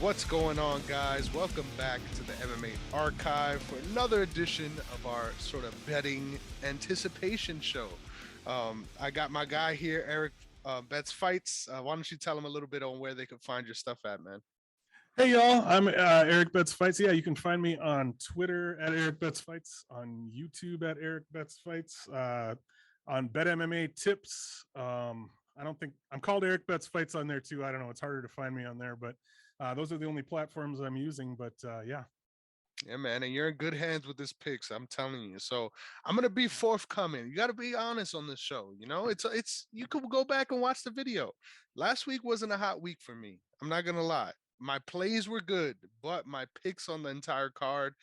What's going on, guys? Welcome back to the MMA Archive for another edition of our sort of betting anticipation show. I got my guy here, Erik Bets Fights. Why don't you tell them a little bit on where they can find your stuff at, man? Hey y'all, I'm Erik Bets Fights. Yeah, you can find me on Twitter at Erik Bets Fights, on YouTube at Erik Bets Fights, on Bet MMA Tips. I don't think I'm called Erik Bets Fights on there too. I don't know. It's harder to find me on there, but those are the only platforms I'm using. But yeah. Yeah, man, and you're in good hands with this picks. I'm telling you. So I'm gonna be forthcoming. You got to be honest on this show. You know, it's you could go back and watch the video. Last week wasn't a hot week for me. I'm not gonna lie. My plays were good, but my picks on the entire card,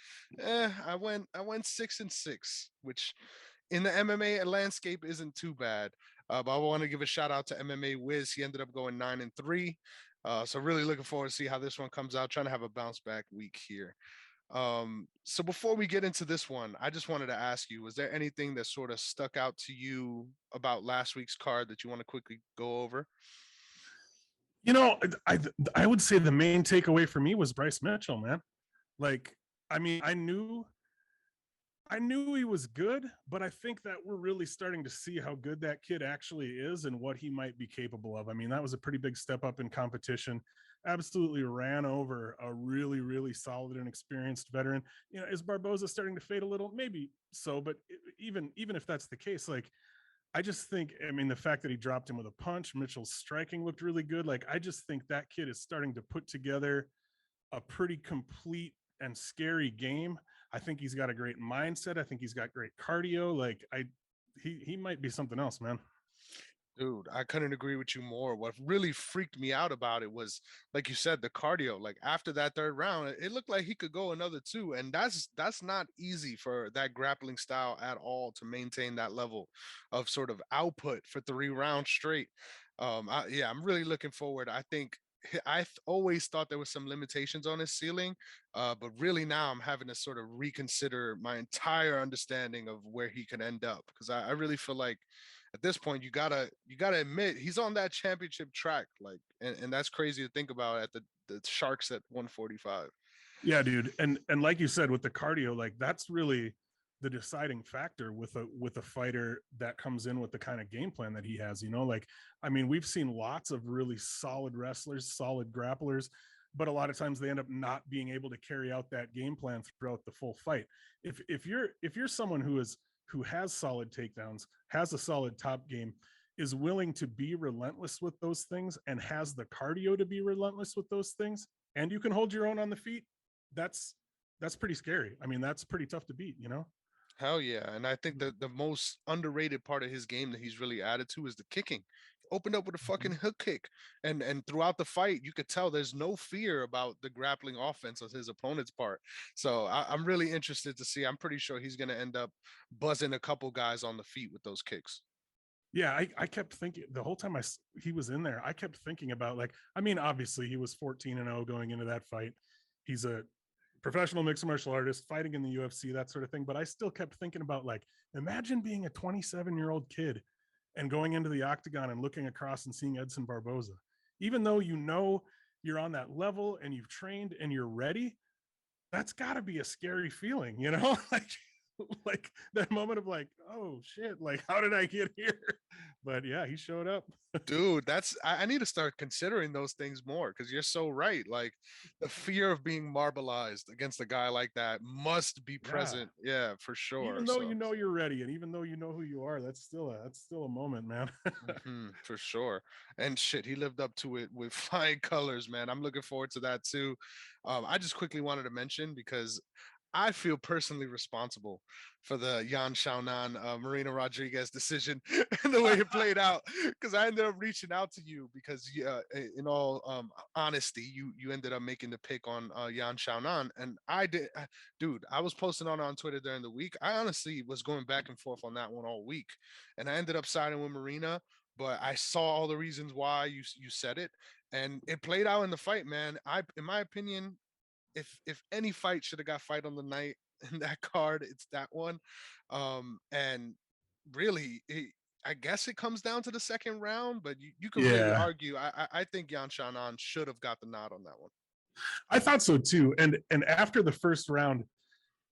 I went 6-6, which in the MMA landscape isn't too bad. But I want to give a shout out to MMA Wiz. He ended up going 9-3. So really looking forward to see how this one comes out. Trying to have a bounce back week here. So before we get into this one, I just wanted to ask you, was there anything that sort of stuck out to you about last week's card that you want to quickly go over? You know, I would say the main takeaway for me was Bryce Mitchell, man. Like, I mean, I knew he was good, but I think that we're really starting to see how good that kid actually is and what he might be capable of. I mean, that was a pretty big step up in competition. Absolutely ran over a really, really solid and experienced veteran. You know, is Barboza starting to fade a little? Maybe so, but even if that's the case, like I just think, I mean, the fact that he dropped him with a punch, Mitchell's striking looked really good. Like I just think that kid is starting to put together a pretty complete and scary game. I think he's got a great mindset. I think he's got great cardio. He might be something else, man. Dude, I couldn't agree with you more. What really freaked me out about it was, like you said, the cardio. Like after that third round, it looked like he could go another two, and that's not easy for that grappling style at all to maintain that level of sort of output for 3 rounds straight. Yeah, I'm really looking forward. I think always thought there was some limitations on his ceiling, but really now I'm having to sort of reconsider my entire understanding of where he can end up because I really feel like at this point you gotta admit he's on that championship track, like, and that's crazy to think about at the Sharks at 145. Yeah, dude. And like you said, with the cardio, like that's really the deciding factor with a fighter that comes in with the kind of game plan that he has. You know, like I mean, we've seen lots of really solid wrestlers, solid grapplers, but a lot of times they end up not being able to carry out that game plan throughout the full fight. If you're someone who has solid takedowns, has a solid top game, is willing to be relentless with those things, and has the cardio to be relentless with those things, and you can hold your own on the feet, that's pretty scary. I mean, that's pretty tough to beat, you know? Hell yeah. And I think that the most underrated part of his game that he's really added to is the kicking. Opened up with a fucking Mhm. hook kick. And throughout the fight, you could tell there's no fear about the grappling offense on his opponent's part. So I'm really interested to see. I'm pretty sure he's gonna end up buzzing a couple guys on the feet with those kicks. Yeah, I kept thinking the whole time he was in there, I kept thinking about like, I mean, obviously he was 14-0 going into that fight. He's a professional mixed martial artist fighting in the UFC, that sort of thing. But I still kept thinking about like, imagine being a 27-year-old kid and going into the octagon and looking across and seeing Edson Barboza. Even though you know you're on that level and you've trained and you're ready, that's got to be a scary feeling, you know? Like that moment of like, oh shit, like how did I get here? But yeah, he showed up. Dude, I need to start considering those things more because you're so right. Like the fear of being marbleized against a guy like that must be Yeah. present. Yeah, for sure. Even though you So know you're ready and even though you know who you are, that's still a moment, man. for sure. And shit, he lived up to it with flying colors, man. I'm looking forward to that too. I just quickly wanted to mention because I feel personally responsible for the Yan Xiaonan Marina Rodriguez decision and the way it played out. Because I ended up reaching out to you because, in all honesty, you ended up making the pick on Yan Xiaonan, and I did, dude. I was posting on Twitter during the week. I honestly was going back and forth on that one all week, and I ended up siding with Marina. But I saw all the reasons why you said it, and it played out in the fight, man. In my opinion, if any fight should have got fight on the night in that card, it's that one. And really, I guess it comes down to the second round, but you could really Yeah. argue. I think Yan Shannon should have got the nod on that one. I thought so too. And after the first round,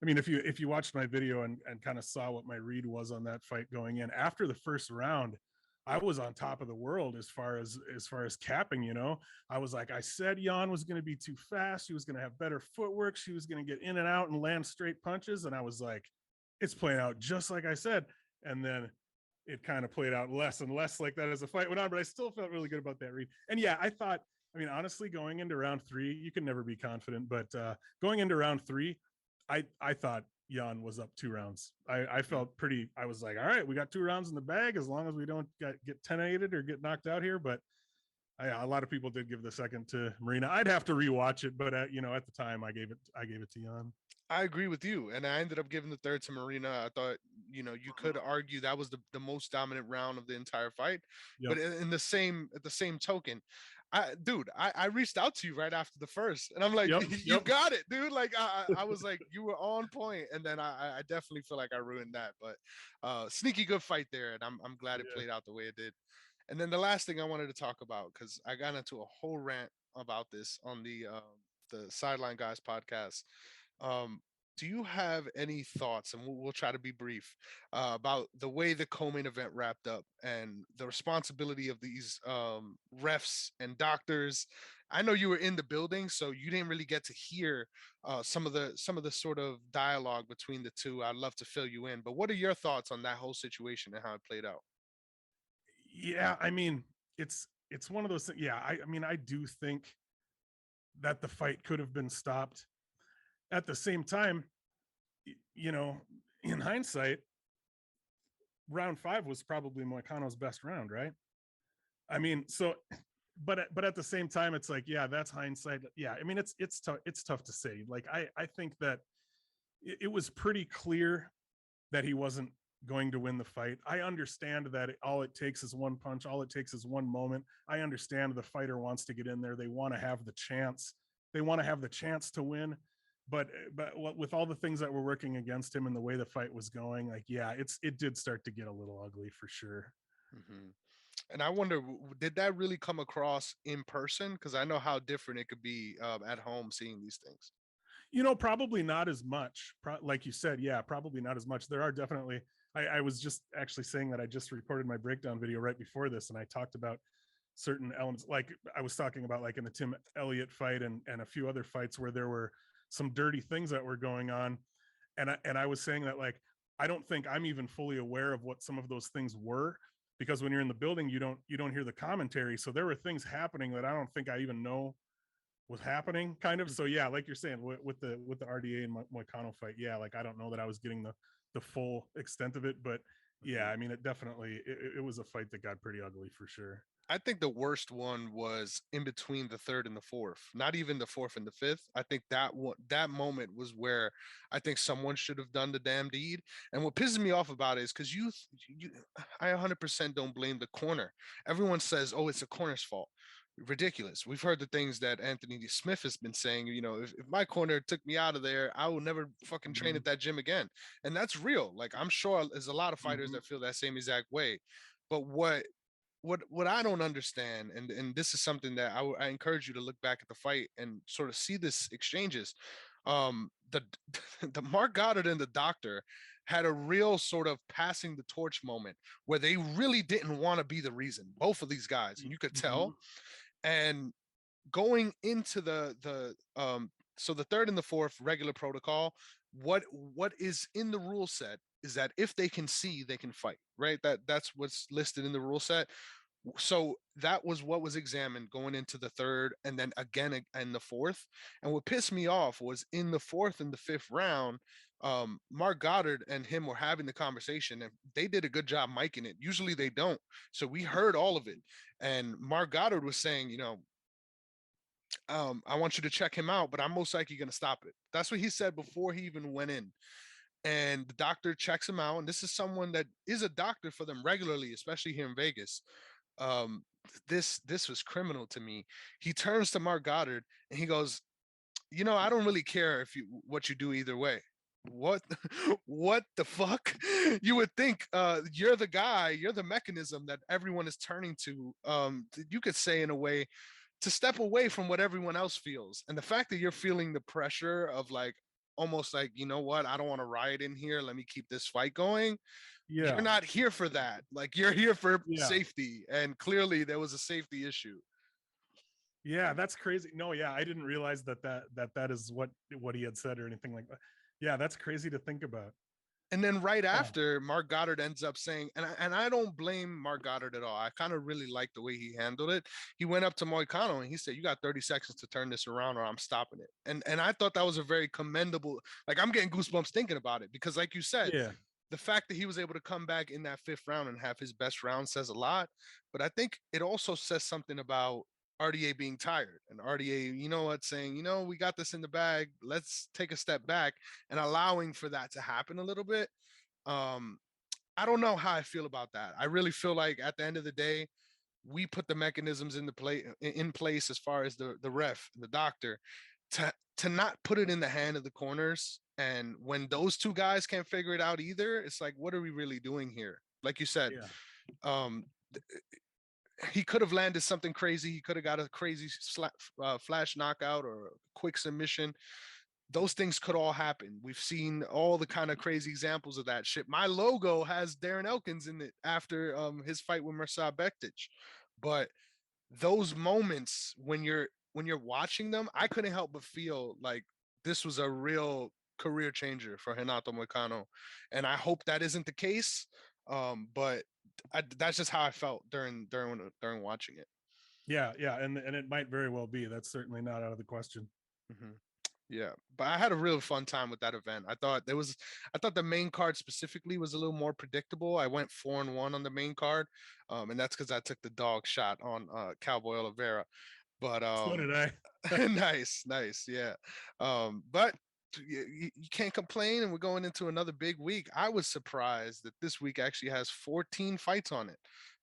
I mean, if you watched my video and kind of saw what my read was on that fight going in, after the first round, I was on top of the world as far as capping, you know. I was like, I said Jan was going to be too fast. She was going to have better footwork. She was going to get in and out and land straight punches. And I was like, it's playing out just like I said. And then it kind of played out less and less like that as the fight went on, but I still felt really good about that read. And yeah, I mean, honestly, going into round 3, you can never be confident, but going into round 3, I thought Jan was up 2 rounds. I felt pretty, I was like, all right, we got 2 rounds in the bag as long as we don't get 10-8 or get knocked out here. But a lot of people did give the second to Marina. I'd have to rewatch it, but you know, at the time I gave it to Jan. I agree with you, and I ended up giving the third to Marina. I thought, you know, you could argue that was the most dominant round of the entire fight. Yep. But in the same at the same token, I reached out to you right after the first, and I'm like, you got it, dude. Like I was like, you were on point, and then I definitely feel like I ruined that. But sneaky good fight there, and I'm glad it played out the way it did. And then the last thing I wanted to talk about, because I got into a whole rant about this on the Sideline Guys podcast. Um, do you have any thoughts, and we'll try to be brief, about the way the co-main event wrapped up and the responsibility of these refs and doctors? I know you were in the building, so you didn't really get to hear some of the sort of dialogue between the two. I'd love to fill you in, but what are your thoughts on that whole situation and how it played out? Yeah, I mean, it's one of those things. Yeah, I mean, I do think that the fight could have been stopped. At the same time, you know, in hindsight, round 5 was probably Moicano's best round, right? I mean, so but at the same time, it's like, yeah, that's hindsight. Yeah, I mean, it's tough to say. Like I think that it was pretty clear that he wasn't going to win the fight. I understand that all it takes is one punch, all it takes is one moment. I understand the fighter wants to get in there. They want to have the chance. They want to have the chance to win. But with all the things that were working against him and the way the fight was going, like, yeah, it did start to get a little ugly for sure. Mm-hmm. And I wonder, did that really come across in person? Because I know how different it could be at home seeing these things. You know, probably not as much. Like you said, yeah, probably not as much. There are definitely. I was just actually saying that I just recorded my breakdown video right before this, and I talked about certain elements. Like I was talking about, like in the Tim Elliott fight and a few other fights where there were some dirty things that were going on, and I was saying that, like, I don't think I'm even fully aware of what some of those things were, because when you're in the building, you don't hear the commentary. So there were things happening that I don't think I even know was happening, kind of. So yeah, like you're saying with the RDA and Moicano fight, yeah, like I don't know that I was getting the full extent of it, but yeah, I mean, it was a fight that got pretty ugly for sure. I think the worst one was in between the third and the fourth, not even the fourth and the fifth. I think that moment was where I think someone should have done the damn deed. And what pisses me off about it is because I 100% don't blame the corner. Everyone says, oh, it's the corner's fault. Ridiculous. We've heard the things that Anthony Smith has been saying. You know, if my corner took me out of there, I will never fucking train at that gym again. And that's real. Like, I'm sure there's a lot of fighters that feel that same exact way. But what I don't understand, and this is something that I encourage you to look back at the fight and sort of see this exchanges. The the Mark Goddard and the doctor had a real sort of passing the torch moment where they really didn't want to be the reason, both of these guys, and you could tell. And going into so the third and the fourth regular protocol, what is in the rule set is that if they can see, they can fight, right? That's what's listed in the rule set. So that was what was examined going into the third and then again in the fourth. And what pissed me off was in the fourth and the fifth round, Mark Goddard and him were having the conversation, and they did a good job miking it. Usually they don't. So we heard all of it. And Mark Goddard was saying, you know, I want you to check him out, but I'm most likely going to stop it. That's what he said before he even went in. And the doctor checks him out. And this is someone that is a doctor for them regularly, especially here in Vegas. Um, this was criminal to me. He turns to Mark Goddard and he goes, you know, I don't really care what you do either way. What what the fuck? You would think you're the guy, you're the mechanism that everyone is turning to. You could say in a way to step away from what everyone else feels. And the fact that you're feeling the pressure of like almost like, you know what, I don't want to riot in here. Let me keep this fight going. You're Yeah. not here for that. Like you're here for Yeah. safety. And clearly there was a safety issue. Yeah, that's crazy. No, yeah, I didn't realize that is what he had said or anything like that. Yeah, that's crazy to think about. And then right Oh, after, Mark Goddard ends up saying, and I don't blame Mark Goddard at all. I kind of really like the way he handled it. He went up to Moicano and he said, "You got 30 seconds to turn this around, or I'm stopping it." And I thought that was a very commendable. Like I'm getting goosebumps thinking about it because, like you said, yeah. the fact that he was able to come back in that fifth round and have his best round says a lot. But I think it also says something about RDA being tired and RDA, you know what, saying, you know, we got this in the bag. Let's take a step back and allowing for that to happen a little bit. Um, I don't know how I feel about that. I really feel like at the end of the day, we put the mechanisms in place as far as the ref, the doctor, to not put it in the hand of the corners. And when those two guys can't figure it out either, it's like, what are we really doing here? Like you said, Yeah. um, he could have landed something crazy. He could have got a crazy flash knockout or a quick submission. Those things could all happen. We've seen all the kind of crazy examples of that shit. My logo has Darren Elkins in it after his fight with Mirsad Bektic. But those moments when you're watching them, I couldn't help but feel like this was a real career changer for Renato Moicano. And I hope that isn't the case. But that's just how I felt during watching it. Yeah, yeah, and it might very well be. That's certainly not out of the question. Mm-hmm. Yeah, but I had a real fun time with that event. I thought the main card specifically was a little more predictable. I went 4-1 on the main card, and that's because I took the dog shot on Cowboy Oliveira. But So did I. nice, yeah. But you can't complain, and we're going into another big week. I was surprised that this week actually has 14 fights on it.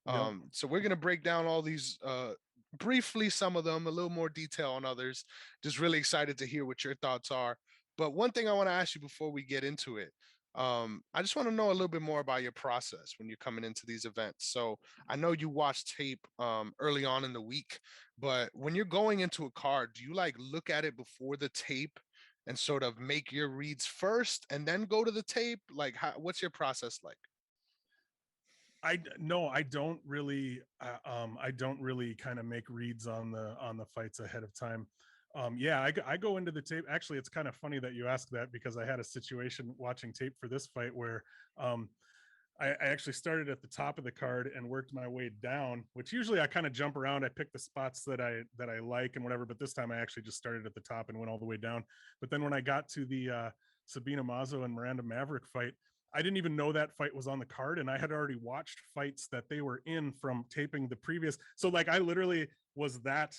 Yep. So we're gonna break down all these briefly, some of them, a little more detail on others. Just really excited to hear what your thoughts are. But one thing I want to ask you before we get into it, I just want to know a little bit more about your process when you're coming into these events. So I know you watch tape early on in the week, but when you're going into a card, do you like look at it before the tape and sort of make your reads first and then go to the tape? Like, what's your process like? I don't really I don't really kind of make reads on the fights ahead of time. Yeah, I go into the tape. Actually, it's kind of funny that you asked that because I had a situation watching tape for this fight where I actually started at the top of the card and worked my way down, which usually I kind of jump around. I pick the spots that I like and whatever, but this time I actually just started at the top and went all the way down. But then when I got to the Sabina Mazo and Miranda Maverick fight, I didn't even know that fight was on the card, and I had already watched fights that they were in from taping the previous. So like I literally was that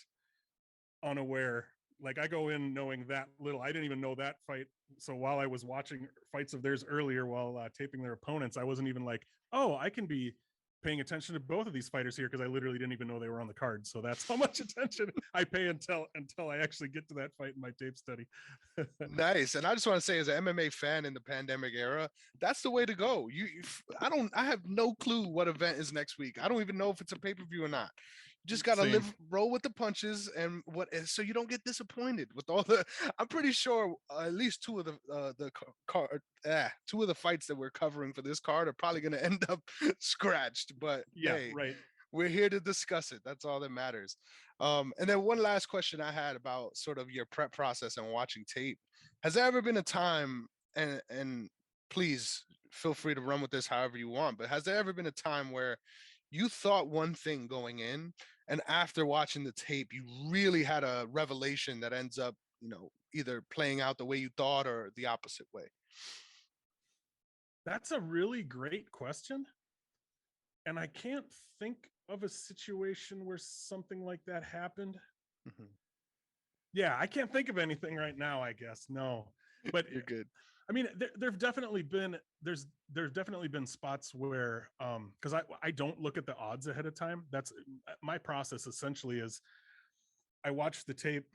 unaware. Like I go in knowing that little. I didn't even know that fight. So while I was watching fights of theirs earlier while taping their opponents, I wasn't even like, oh, I can be paying attention to both of these fighters here because I literally didn't even know they were on the card. So that's how much attention I pay until I actually get to that fight in my tape study. Nice. And I just want to say, as an MMA fan in the pandemic era, that's the way to go. I have no clue what event is next week. I don't even know if it's a pay-per-view or not. You just got to Same. roll with the punches and so you don't get disappointed with all the, I'm pretty sure at least two of two of the fights that we're covering for this card are probably going to end up scratched, but Yeah, hey, right. we're here to discuss it. That's all that matters. And then one last question I had about sort of your prep process and watching tape. Has there ever been a time, and please feel free to run with this however you want, but has there ever been a time where you thought one thing going in, and after watching the tape, you really had a revelation that ends up, either playing out the way you thought or the opposite way? That's a really great question. And I can't think of a situation where something like that happened. Mm-hmm. Yeah, I can't think of anything right now, I guess. No. But You're good. I mean, there've definitely been there's definitely been spots where because I don't look at the odds ahead of time. That's my process essentially is I watch the tape.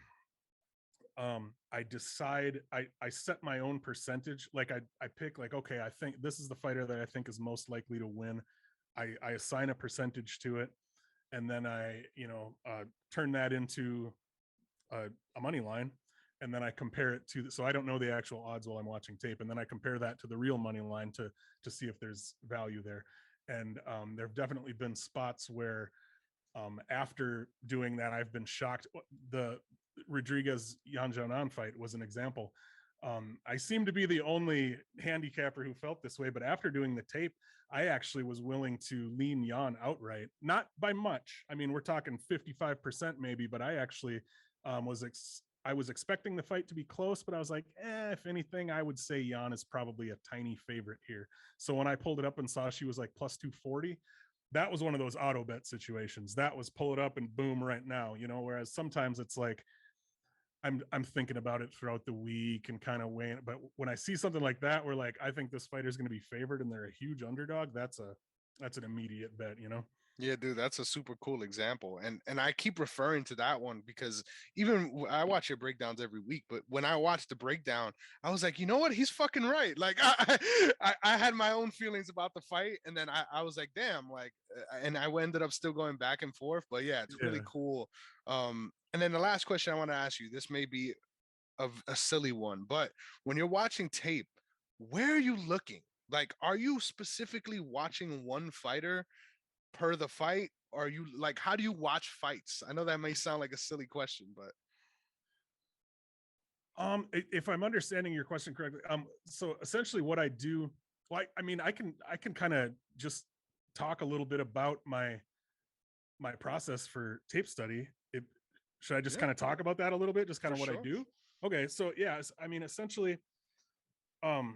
I decide I set my own percentage. Like I pick like, okay, I think this is the fighter that I think is most likely to win. I assign a percentage to it. and then I, turn that into a money line, and then I compare it to, so I don't know the actual odds while I'm watching tape, and then I compare that to the real money line to see if there's value there. And there have definitely been spots where after doing that, I've been shocked. The Rodriguez Yan Xiaonan fight was an example. I seem to be the only handicapper who felt this way, but after doing the tape, I actually was willing to lean Yan outright, not by much. I mean, we're talking 55% maybe, but I actually I was expecting the fight to be close, but I was like, if anything, I would say Yan is probably a tiny favorite here. So when I pulled it up and saw she was like plus 240, that was one of those auto bet situations. That was pull it up and boom right now, whereas sometimes it's like, I'm thinking about it throughout the week and kind of weighing it. But when I see something like that, where like, I think this fighter is going to be favored and they're a huge underdog, that's an immediate bet, Yeah, dude, that's a super cool example, and I keep referring to that one because even I watch your breakdowns every week, but when I watched the breakdown, I was like, you know what, he's fucking right. Like I had my own feelings about the fight, and then I was like, damn, like, and I ended up still going back and forth. But yeah, it's really cool. And then the last question I want to ask you, this may be a silly one, but when you're watching tape, where are you looking? Like, are you specifically watching one fighter per the fight? Or are you like, how do you watch fights? I know that may sound like a silly question, but if I'm understanding your question correctly, so essentially what I do, well, I mean, I can kind of just talk a little bit about my process for tape study. Should I just kind of talk about that a little bit, just kind of what I do? Okay, so yeah, I mean, essentially, I'll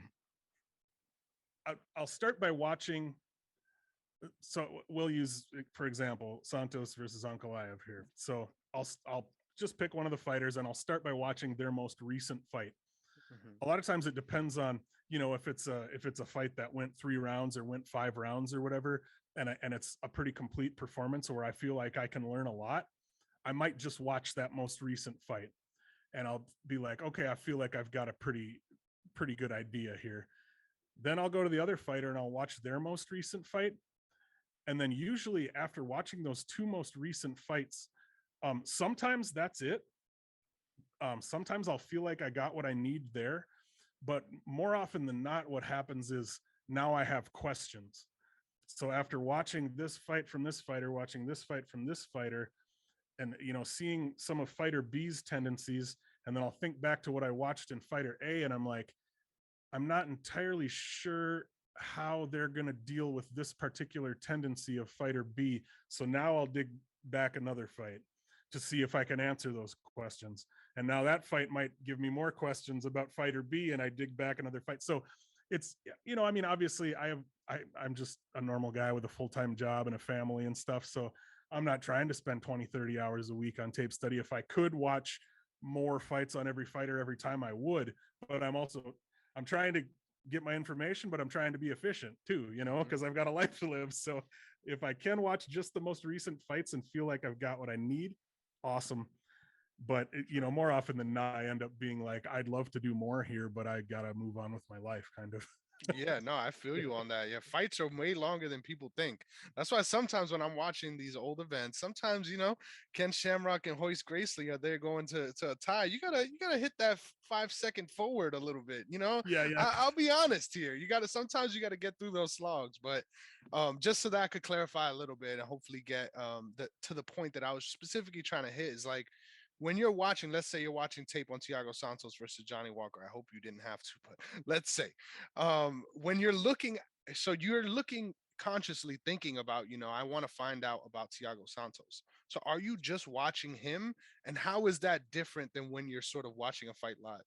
start by watching. So we'll use, for example, Santos versus Ankalaev here. So I'll just pick one of the fighters and I'll start by watching their most recent fight. A lot of times it depends on, if it's a fight that went 3 rounds or went 5 rounds or whatever, and it's a pretty complete performance where I feel like I can learn a lot, I might just watch that most recent fight and I'll be like, okay, I feel like I've got a pretty good idea here. Then I'll go to the other fighter and I'll watch their most recent fight. And then usually after watching those 2 most recent fights, sometimes that's it. Sometimes I'll feel like I got what I need there, but more often than not, what happens is now I have questions. So after watching this fight from this fighter, watching this fight from this fighter, and seeing some of fighter B's tendencies, and then I'll think back to what I watched in fighter A, and I'm like, I'm not entirely sure how they're going to deal with this particular tendency of fighter B. So now I'll dig back another fight to see if I can answer those questions. And now that fight might give me more questions about fighter B, and I dig back another fight. So it's, I mean, obviously I'm just a normal guy with a full-time job and a family and stuff. So I'm not trying to spend 20, 30 hours a week on tape study. If I could watch more fights on every fighter every time, I would, but I'm trying to get my information, but I'm trying to be efficient too, because I've got a life to live. So if I can watch just the most recent fights and feel like I've got what I need, awesome. But more often than not, I end up being like, I'd love to do more here, but I gotta move on with my life, kind of. Yeah, no, I feel you on that. Yeah, fights are way longer than people think. That's why sometimes when I'm watching these old events, sometimes Ken Shamrock and Hoist Gracie are there going to a tie. You gotta hit that 5-second forward a little bit. Yeah. I'll be honest here. Sometimes you gotta get through those slogs. But just so that I could clarify a little bit and hopefully get to the point that I was specifically trying to hit is like, when you're watching, let's say you're watching tape on Thiago Santos versus Johnny Walker. I hope you didn't have to, but let's say, when you're looking, so you're looking consciously thinking about, I want to find out about Thiago Santos. So are you just watching him? And how is that different than when you're sort of watching a fight live?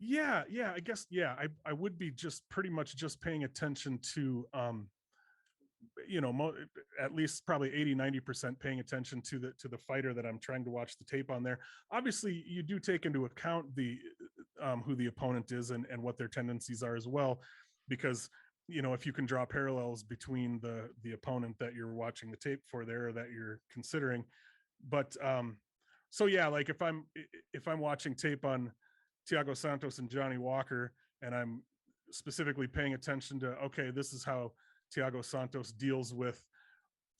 Yeah, I guess, yeah, I would be just pretty much just paying attention to at least probably 80-90% paying attention to the fighter that I'm trying to watch the tape on there. Obviously you do take into account the who the opponent is and what their tendencies are as well, because if you can draw parallels between the opponent that you're watching the tape for there or that you're considering. But so yeah, like if I'm watching tape on Thiago Santos and Johnny Walker, and I'm specifically paying attention to, okay, this is how Thiago Santos deals with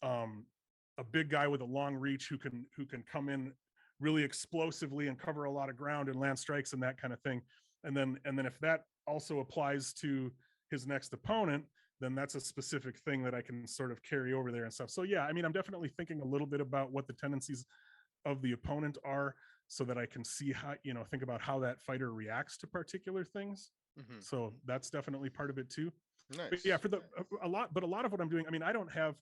a big guy with a long reach who can come in really explosively and cover a lot of ground and land strikes and that kind of thing. And then if that also applies to his next opponent, then that's a specific thing that I can sort of carry over there and stuff. So yeah, I mean, I'm definitely thinking a little bit about what the tendencies of the opponent are, so that I can see how, think about how that fighter reacts to particular things. Mm-hmm. So that's definitely part of it too. But yeah, Nice. for a lot of what I'm doing, I mean, I don't have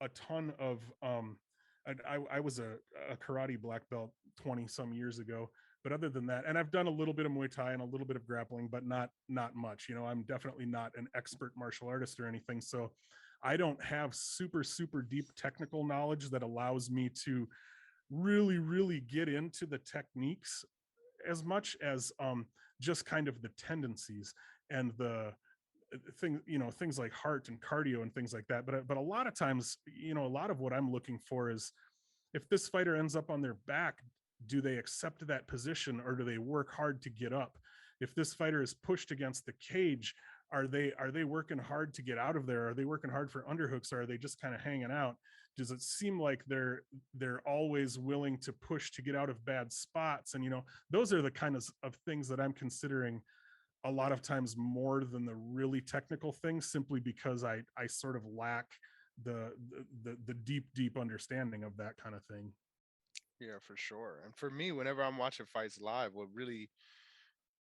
a ton of I was a karate black belt 20 some years ago, but other than that, and I've done a little bit of Muay Thai and a little bit of grappling, but not much. I'm definitely not an expert martial artist or anything, so I don't have super deep technical knowledge that allows me to really get into the techniques as much as just kind of the tendencies and the things like heart and cardio and things like that. But a lot of times, a lot of what I'm looking for is, if this fighter ends up on their back, do they accept that position or do they work hard to get up? If this fighter is pushed against the cage, are they working hard to get out of there? Are they working hard for underhooks, or are they just kind of hanging out? Does it seem like they're always willing to push to get out of bad spots? And those are the kind of things that I'm considering a lot of times more than the really technical things, simply because I sort of lack the deep understanding of that kind of thing. Yeah, for sure. And for me, whenever I'm watching fights live, what really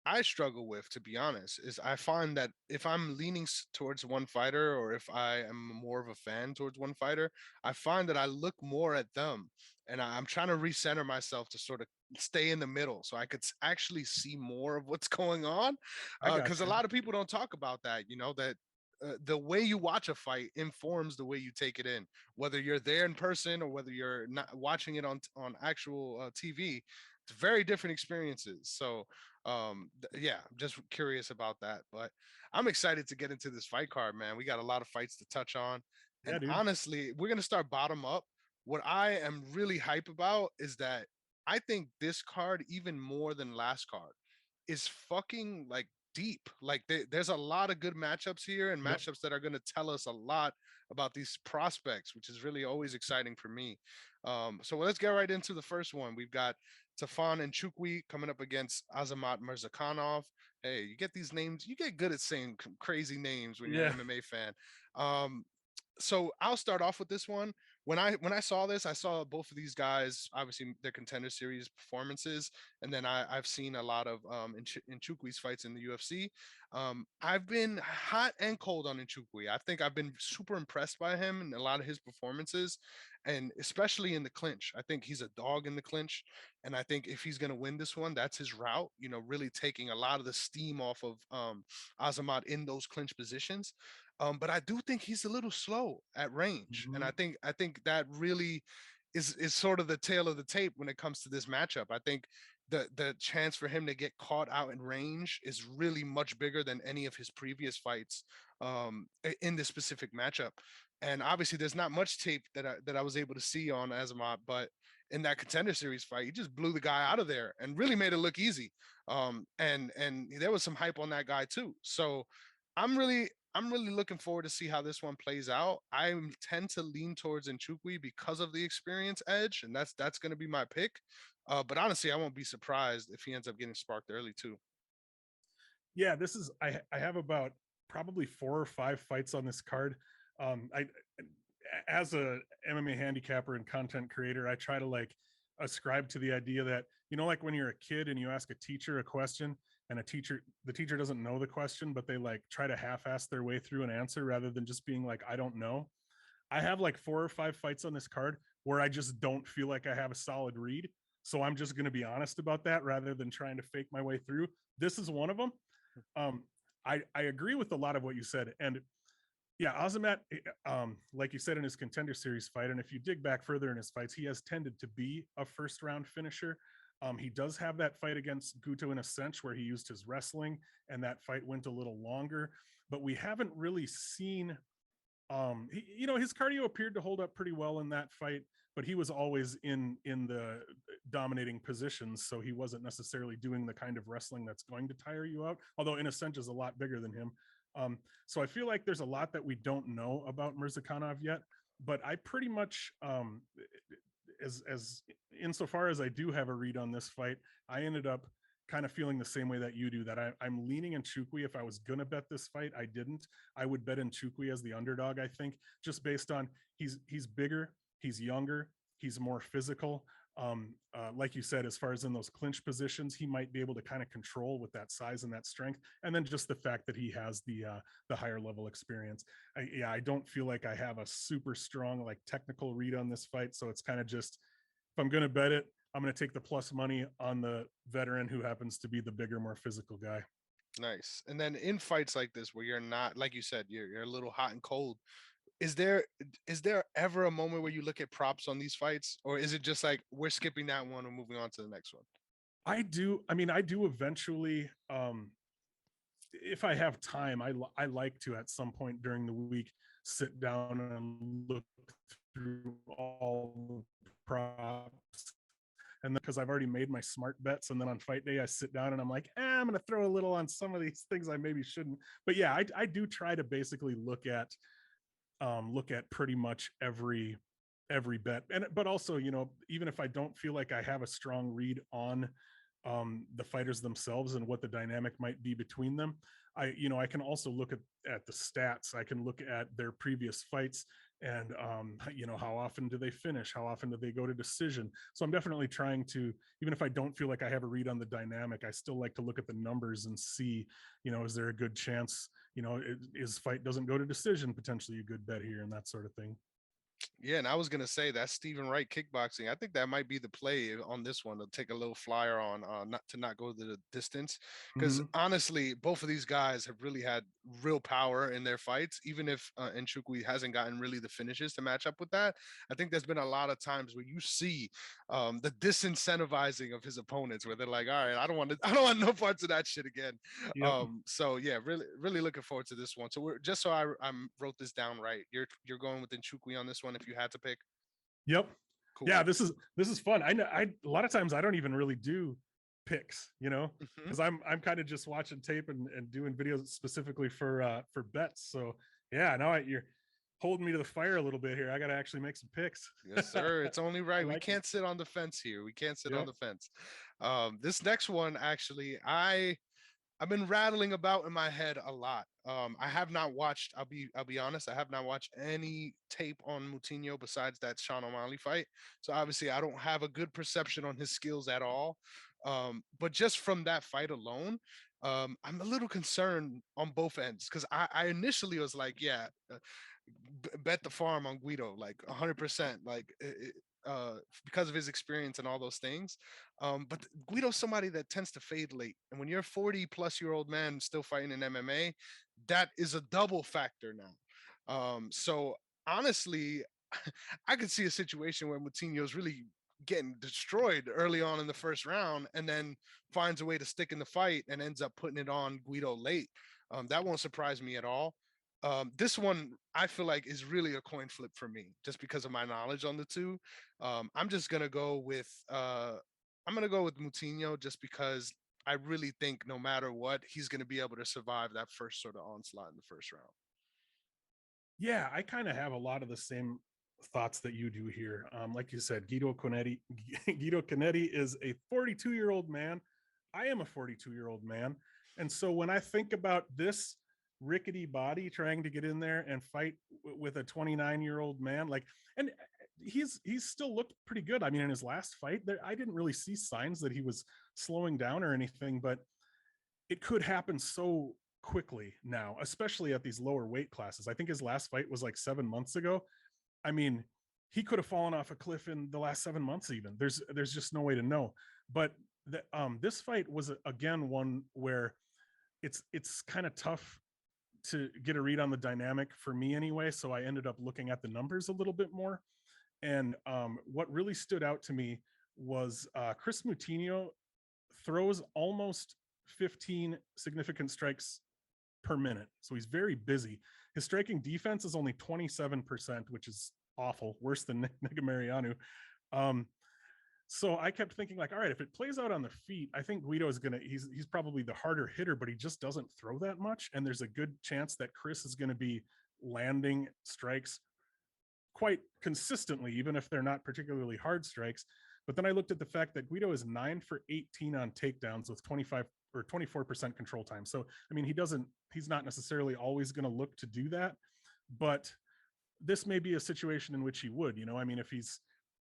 I struggle with, to be honest, is I find that if I'm leaning towards one fighter, or if I am more of a fan towards one fighter, I find that I look more at them, and I'm trying to recenter myself to sort of stay in the middle so I could actually see more of what's going on. I got Because a you. lot of people don't talk about that, that the way you watch a fight informs the way you take it in, whether you're there in person or whether you're not watching it on actual TV. It's very different experiences. So yeah, I'm just curious about that, but I'm excited to get into this fight card, man. We got a lot of fights to touch on, Yeah, and dude. honestly, we're gonna start bottom up. What I am really hype about is that I think this card, even more than last card, is fucking like deep. Like there's a lot of good matchups here, and Yep. matchups that are going to tell us a lot about these prospects, which is really always exciting for me. So let's get right into the first one. We've got Tafon and Chukwi coming up against Azamat Mirzakhanov. Hey, you get these names, you get good at saying crazy names when you're Yeah. an MMA fan. So I'll start off with this one. When I saw this, I saw both of these guys, obviously their contender series performances, and then I've seen a lot of Nchukwi's fights in the UFC. I've been hot and cold on Nchukwi. I think I've been super impressed by him and a lot of his performances, and especially in the clinch. I think he's a dog in the clinch, and I think if he's going to win this one, that's his route. Really taking a lot of the steam off of Azamat in those clinch positions. But I do think he's a little slow at range, and Mm-hmm. I think that really is sort of the tail of the tape when it comes to this matchup. I think the chance for him to get caught out in range is really much bigger than any of his previous fights in this specific matchup. And obviously, there's not much tape that I was able to see on Azamat, but in that contender series fight, he just blew the guy out of there and really made it look easy. And there was some hype on that guy too. So I'm really looking forward to see how this one plays out. I tend to lean towards Nchukwi because of the experience edge, and that's going to be my pick. But honestly, I won't be surprised if he ends up getting sparked early too. Yeah, this is I have about probably 4 or 5 fights on this card. I As a MMA handicapper and content creator, I try to like ascribe to the idea that, like when you're a kid and you ask a teacher a question, and the teacher doesn't know the question, but they like try to half-ass their way through an answer rather than just being like, I don't know. I have like 4 or 5 fights on this card where I just don't feel like I have a solid read. So I'm just going to be honest about that rather than trying to fake my way through. This is one of them. Um, I agree with a lot of what you said. And yeah, Azamat, like you said in his contender series fight, and if you dig back further in his fights, he has tended to be a first round finisher. He does have that fight against Guto in a cinch where he used his wrestling, and that fight went a little longer. But we haven't really seen his cardio appeared to hold up pretty well in that fight, but he was always in the dominating positions, so he wasn't necessarily doing the kind of wrestling that's going to tire you out, although Innocent is a lot bigger than him. So I feel like there's a lot that we don't know about Mirzakhanov yet, but I pretty much, as insofar as I do have a read on this fight, I ended up kind of feeling the same way that you do, that I'm leaning in Chukwi. If I was going to bet this fight, I didn't. I would bet in Chukwi as the underdog, I think, just based on he's bigger, he's younger, he's more physical. Like you said, as far as in those clinch positions, he might be able to kind of control with that size and that strength, and then just the fact that he has the higher level experience. I don't feel like I have a super strong like technical read on this fight, so it's kind of just, if I'm going to bet it, I'm going to take the plus money on the veteran who happens to be the bigger, more physical guy. Nice. And then in fights like this where you're not, like you said, you're a little hot and cold, is there ever a moment where you look at props on these fights, or is it just like we're skipping that one and moving on to the next one? I do eventually, if I have time, I like to at some point during the week sit down and look through all the props, and then because I've already made my smart bets, and then on fight day I sit down and I'm like, I'm going to throw a little on some of these things I maybe shouldn't. But yeah, I do try to basically look at pretty much every bet, and but also, even if I don't feel like I have a strong read on the fighters themselves and what the dynamic might be between them, I can also look at the stats. I can look at their previous fights, and how often do they finish, how often do they go to decision. So I'm definitely trying to, even if I don't feel like I have a read on the dynamic, I still like to look at the numbers and see, is there a good chance, is fight doesn't go to decision potentially a good bet here, and that sort of thing. Yeah, and I was gonna say that Stephen Wright kickboxing. I think that might be the play on this one, to take a little flyer on, not go the distance, because Mhm. honestly, both of these guys have really had real power in their fights. Even if Nchukwi hasn't gotten really the finishes to match up with that, I think there's been a lot of times where you see the disincentivizing of his opponents, where they're like, "All right, I don't want to, I don't want no parts of that shit again." Yep. So yeah, really looking forward to this one. So we're just so I wrote this down right. You're going with Nchukwi on this one if you had to pick. Yep. Yeah, Cool. this is fun. I know a lot of times I don't even really do picks, Hmm. because I'm kind of just watching tape and doing videos specifically for bets. So yeah, now you're holding me to the fire a little bit here. I got to actually make some picks. Yes, sir. It's only I right. We like it. can't sit on the fence here. We can't sit on Yep. the fence. This next one, actually, I've been rattling about in my head a lot. I have not watched. I'll be honest. I have not watched any tape on Moutinho besides that Sean O'Malley fight. So obviously, I don't have a good perception on his skills at all. But just from that fight alone, I'm a little concerned on both ends, because I initially was like, yeah, bet the farm on Guido, like 100%, like because of his experience and all those things. But Guido's somebody that tends to fade late, and when you're a 40-plus-year-old man still fighting in MMA, that is a double factor now. So honestly, I could see a situation where Moutinho's really getting destroyed early on in the first round, and then finds a way to stick in the fight and ends up putting it on Guido late. That won't surprise me at all. This one I feel like is really a coin flip for me, just because of my knowledge on the two. I'm just gonna go with Moutinho, just because I really think no matter what, he's gonna be able to survive that first sort of onslaught in the first round. Yeah, I kind of have a lot of the same thoughts that you do here. Like you said, Guido Canetti, Guido Canetti is a 42-year-old man. I am a 42-year-old man. And so when I think about this rickety body trying to get in there and fight with a 29-year-old man, and he's still looked pretty good. I mean, in his last fight, I didn't really see signs that he was slowing down or anything, but it could happen so quickly now, especially at these lower weight classes. I think his last fight was like 7 months ago. I mean, he could have fallen off a cliff in the last 7 months. Even there's just no way to know. But this fight was again one where it's kind of tough to get a read on the dynamic for me anyway. So I ended up looking at the numbers a little bit more. And what really stood out to me was Chris Moutinho throws almost 15 significant strikes per minute. So he's very busy. His striking defense is only 27%, which is awful, worse than Negamarianu. So I kept thinking like, all right, if it plays out on the feet, I think Guido is going to, he's probably the harder hitter, but he just doesn't throw that much. And there's a good chance that Chris is going to be landing strikes quite consistently, even if they're not particularly hard strikes. But then I looked at the fact that Guido is 9 for 18 on takedowns with 25 or 24% control time. So, I mean, he's not necessarily always going to look to do that, but this may be a situation in which he would, I mean, if he's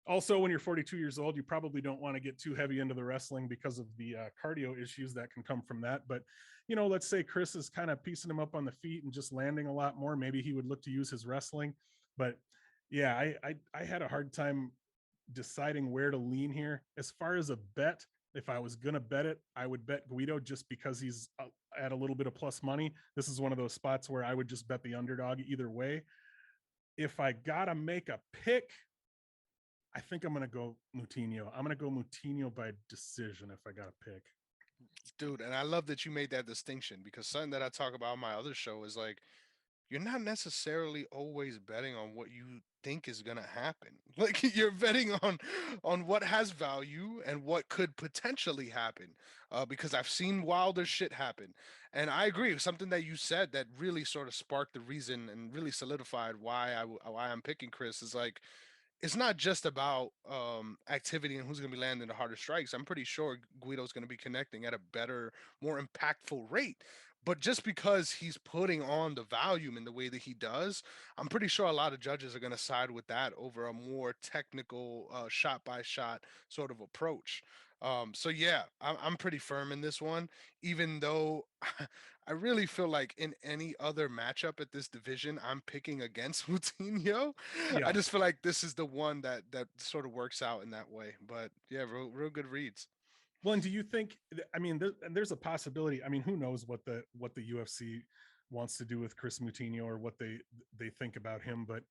also, when you're 42 years old, you probably don't want to get too heavy into the wrestling because of the cardio issues that can come from that. But, let's say Chris is kind of piecing him up on the feet and just landing a lot more. Maybe he would look to use his wrestling. But yeah, I had a hard time deciding where to lean here. As far as a bet, if I was going to bet it, I would bet Guido just because he's at a little bit of plus money. This is one of those spots where I would just bet the underdog either way. If I got to make a pick, I think I'm going to go Moutinho. I'm going to go Moutinho by decision if I got to pick. Dude, and I love that you made that distinction, because something that I talk about on my other show is like, you're not necessarily always betting on what you think is going to happen. Like, you're betting on what has value and what could potentially happen, because I've seen wilder shit happen. And I agree, something that you said that really sort of sparked the reason and really solidified why I'm picking Chris is like, it's not just about activity and who's going to be landing the harder strikes. I'm pretty sure Guido's going to be connecting at a better, more impactful rate. But just because he's putting on the volume in the way that he does, I'm pretty sure a lot of judges are going to side with that over a more technical, shot by shot sort of approach. So yeah, I'm pretty firm in this one, even though I really feel like in any other matchup at this division, I'm picking against Moutinho. I Yeah. just feel like this is the one that sort of works out in that way. But yeah, real good reads. Well, and do you think? I mean, there's a possibility. I mean, who knows what the UFC wants to do with Chris Moutinho or what they think about him? But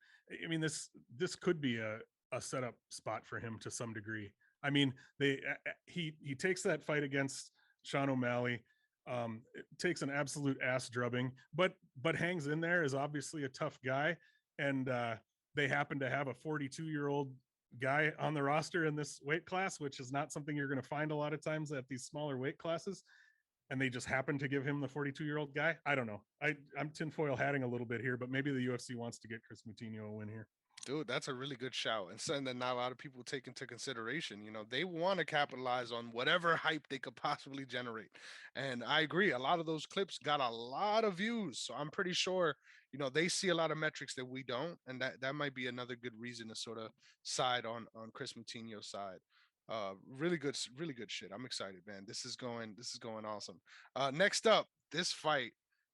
I mean, this could be a setup spot for him to some degree. I mean, he takes that fight against Sean O'Malley, takes an absolute ass drubbing, but hangs in there, is obviously a tough guy, and they happen to have a 42-year-old guy on the roster in this weight class, which is not something you're going to find a lot of times at these smaller weight classes. And they just happen to give him the 42-year-old guy. I don't know. I'm tinfoil hatting a little bit here, but maybe the UFC wants to get Chris Moutinho a win here. Dude, that's a really good shout, and something that not a lot of people take into consideration. They want to capitalize on whatever hype they could possibly generate. And I agree, a lot of those clips got a lot of views. So I'm pretty sure, they see a lot of metrics that we don't. And that might be another good reason to sort of side on Chris Moutinho's side. Really good shit. I'm excited, man. This is going awesome. Next up, this fight.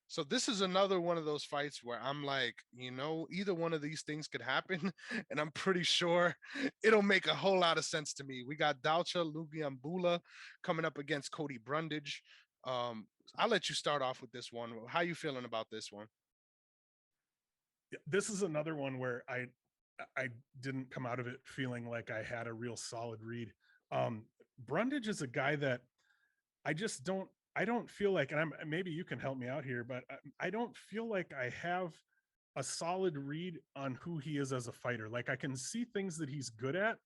So this is another one of those fights where I'm like, either one of these things could happen, and I'm pretty sure it'll make a whole lot of sense to me. We got Dalcha Lugiambula coming up against Cody Brundage. I'll let you start off with this one. How you feeling about this one? This is another one where I didn't come out of it feeling like I had a real solid read. Brundage is a guy that I don't feel like, and maybe you can help me out here, but I don't feel like I have a solid read on who he is as a fighter. Like, I can see things that he's good at,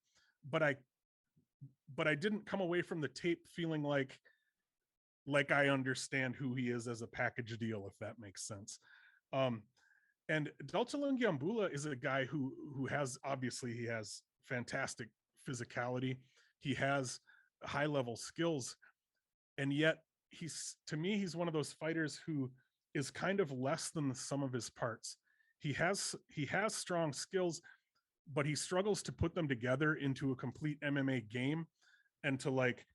but I didn't come away from the tape feeling like I understand who he is as a package deal, if that makes sense. And Dalcha Lungiambula is a guy who has, obviously he has fantastic physicality. He has high level skills, and yet to me, he's one of those fighters who is kind of less than the sum of his parts. He has strong skills, but he struggles to put them together into a complete MMA game, and to like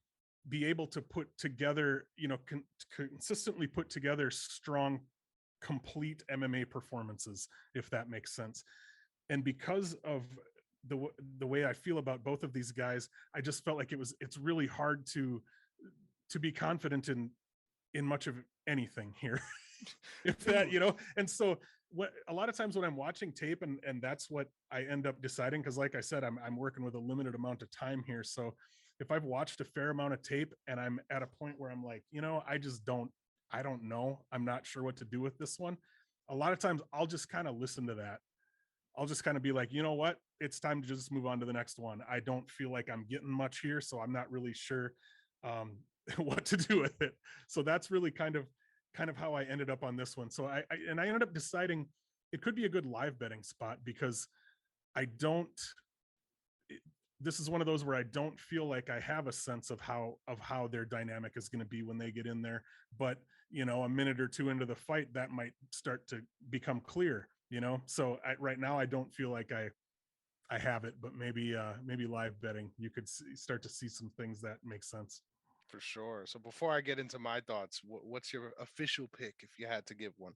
be able to put together, consistently put together strong, complete MMA performances, if that makes sense. And because of the way I feel about both of these guys, I just felt like it's really hard to be confident in much of anything here. If that, and so a lot of times when I'm watching tape, and that's what I end up deciding, because like I said, I'm working with a limited amount of time here. So if I've watched a fair amount of tape and I'm at a point where I'm like, I don't know, I'm not sure what to do with this one, a lot of times I'll just kind of listen to that I'll just kind of be like, you know what, it's time to just move on to the next one. I don't feel like I'm getting much here, so I'm not really sure what to do with it. So that's really kind of how I ended up on this one. So I ended up deciding it could be a good live betting spot because I don't this is one of those where I don't feel like I have a sense of how their dynamic is going to be when they get in there. But a minute or two into the fight, that might start to become clear. So right now I don't feel like I have it, but maybe live betting you could start to see some things that make sense. For sure. So before I get into my thoughts, what's your official pick if you had to give one?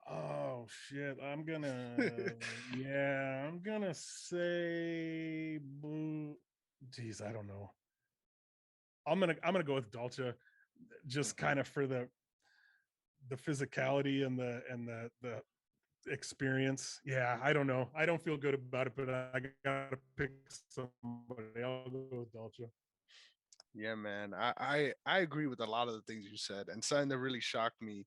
Oh shit! I'm gonna say, geez, I don't know. I'm gonna go with Dalcha, just Mhm. kind of for the physicality and the experience. Yeah, I don't know. I don't feel good about it, but I gotta pick somebody. I'll go with Dalcha. Yeah, man. I agree with a lot of the things you said, and something that really shocked me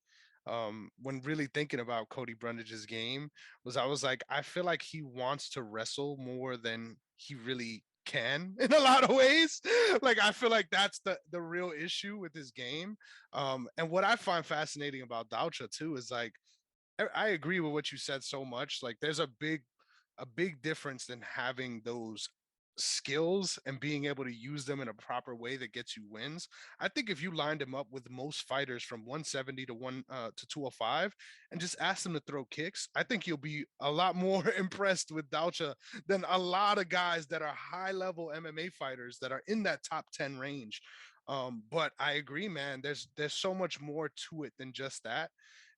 when really thinking about Cody Brundage's game was I was like, I feel like he wants to wrestle more than he really can in a lot of ways. Like I feel like that's the real issue with his game. And what I find fascinating about Daucha too is like I agree with what you said so much. Like there's a big difference than having those skills and being able to use them in a proper way that gets you wins. I think if you lined him up with most fighters from 170 to 205 and just ask them to throw kicks, I think you'll be a lot more impressed with Daucha than a lot of guys that are high level MMA fighters that are in that top 10 range. But I agree, man. There's so much more to it than just that.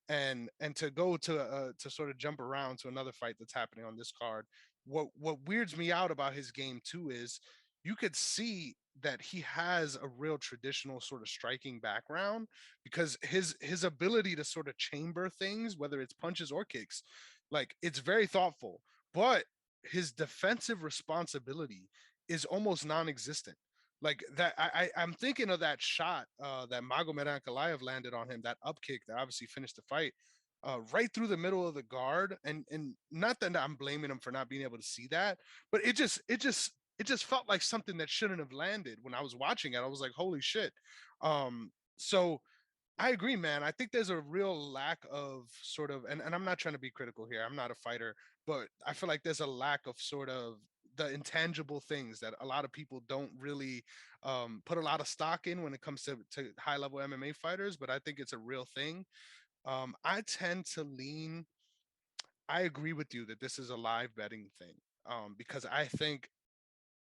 And to go to sort of jump around to another fight that's happening on this card, what weirds me out about his game too is you could see that he has a real traditional sort of striking background because his ability to sort of chamber things, whether it's punches or kicks, like it's very thoughtful, but his defensive responsibility is almost non-existent. Like that, I'm thinking of that shot that Magomed Ankalaev landed on him, that up kick that obviously finished the fight, right through the middle of the guard. And not that I'm blaming him for not being able to see that, but it just felt like something that shouldn't have landed when I was watching it. I was like, holy shit. So I agree, man. I think there's a real lack of sort of, and I'm not trying to be critical here. I'm not a fighter, but I feel like there's a lack of sort of the intangible things that a lot of people don't really put a lot of stock in when it comes to high level MMA fighters. But I think it's a real thing. I tend to lean, I agree with you that this is a live betting thing because I think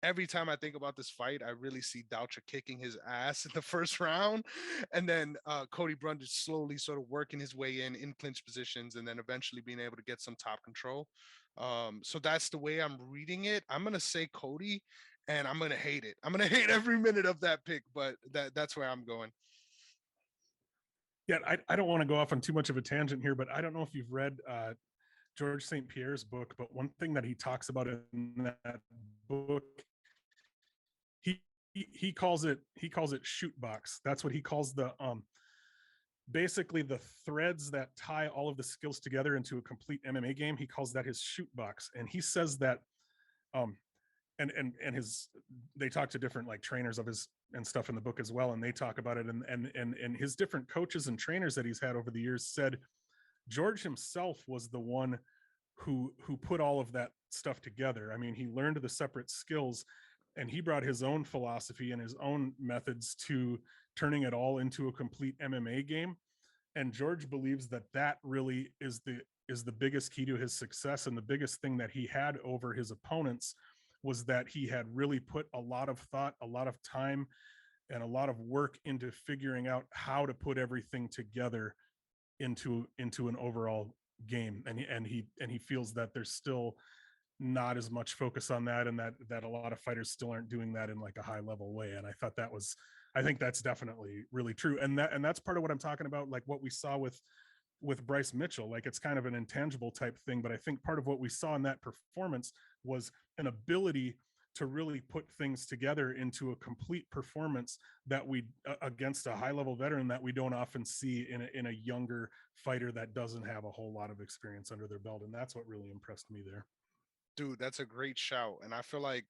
every time I think about this fight, I really see Doucher kicking his ass in the first round, and then Cody Brundage slowly sort of working his way in clinch positions, and then eventually being able to get some top control. So that's the way I'm reading it. I'm gonna say Cody, and I'm gonna hate it. I'm gonna hate every minute of that pick, but that's where I'm going. Yeah, I don't want to go off on too much of a tangent here, but I don't know if you've read George St. Pierre's book, but one thing that he talks about in that book, he he calls it shoot box. That's what he calls the basically the threads that tie all of the skills together into a complete MMA game. He calls that his shoot box, and he says that um and his they talk to different like trainers of his and stuff in the book as well, and they talk about it, and his different coaches and trainers that he's had over the years said George himself was the one who put all of that stuff together. I mean, he learned the separate skills and he brought his own philosophy and his own methods to turning it all into a complete MMA game. And George believes that that really is the biggest key to his success, and the biggest thing that he had over his opponents was that he had really put a lot of thought, a lot of time, and a lot of work into figuring out how to put everything together into an overall game. And he feels that there's still not as much focus on that, and that a lot of fighters still aren't doing that in like a high level way. And I think that's definitely really true. And that's part of what I'm talking about, like what we saw with Bryce Mitchell. Like it's kind of an intangible type thing, but I think part of what we saw in that performance was an ability to really put things together into a complete performance that we against a high level veteran that we don't often see in a younger fighter that doesn't have a whole lot of experience under their belt. And that's what really impressed me there. Dude, that's a great shout. And I feel like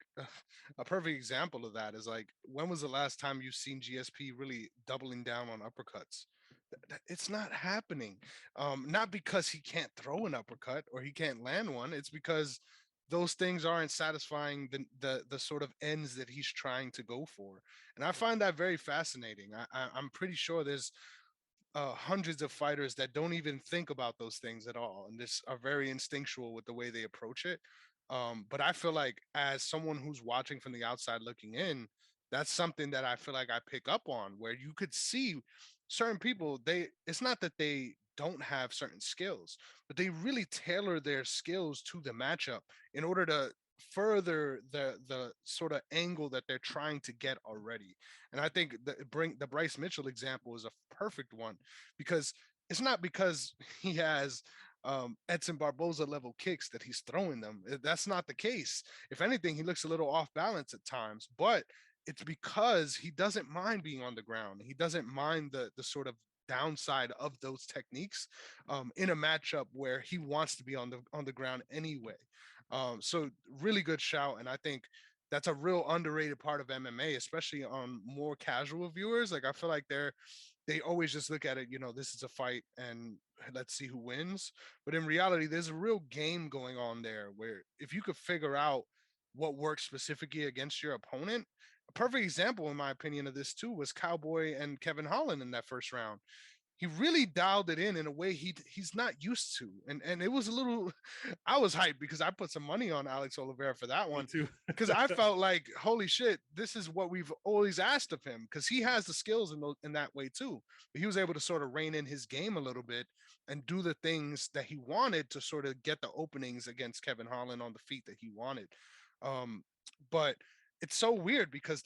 a perfect example of that is like, when was the last time you've seen GSP really doubling down on uppercuts? It's not happening. Not because he can't throw an uppercut or he can't land one. It's because those things aren't satisfying the sort of ends that he's trying to go for. And I find that very fascinating. I'm pretty sure there's hundreds of fighters that don't even think about those things at all and just are very instinctual with the way they approach it. But I feel like, as someone who's watching from the outside looking in, that's something that I feel like I pick up on, where you could see certain people, it's not that they don't have certain skills, but they really tailor their skills to the matchup in order to further the sort of angle that they're trying to get already. And I think the Bryce Mitchell example is a perfect one, because it's not because he has Edson Barboza level kicks that he's throwing them. That's not the case. If anything, he looks a little off balance at times, but it's because he doesn't mind being on the ground. He doesn't mind the sort of downside of those techniques in a matchup where he wants to be on the ground anyway. So really good shout, and I think that's a real underrated part of MMA, especially on more casual viewers. Like, I feel like they always just look at it, this is a fight and let's see who wins. But in reality, there's a real game going on there, where if you could figure out what works specifically against your opponent. A perfect example, in my opinion, of this too was Cowboy and Kevin Holland in that first round. He really dialed it in a way he's not used to, and it was a little. I was hyped because I put some money on Alex Oliveira for that Me one, too. because I felt like, holy shit, this is what we've always asked of him, because he has the skills in that way too. But he was able to sort of rein in his game a little bit and do the things that he wanted to sort of get the openings against Kevin Holland on the feet that he wanted. But it's so weird because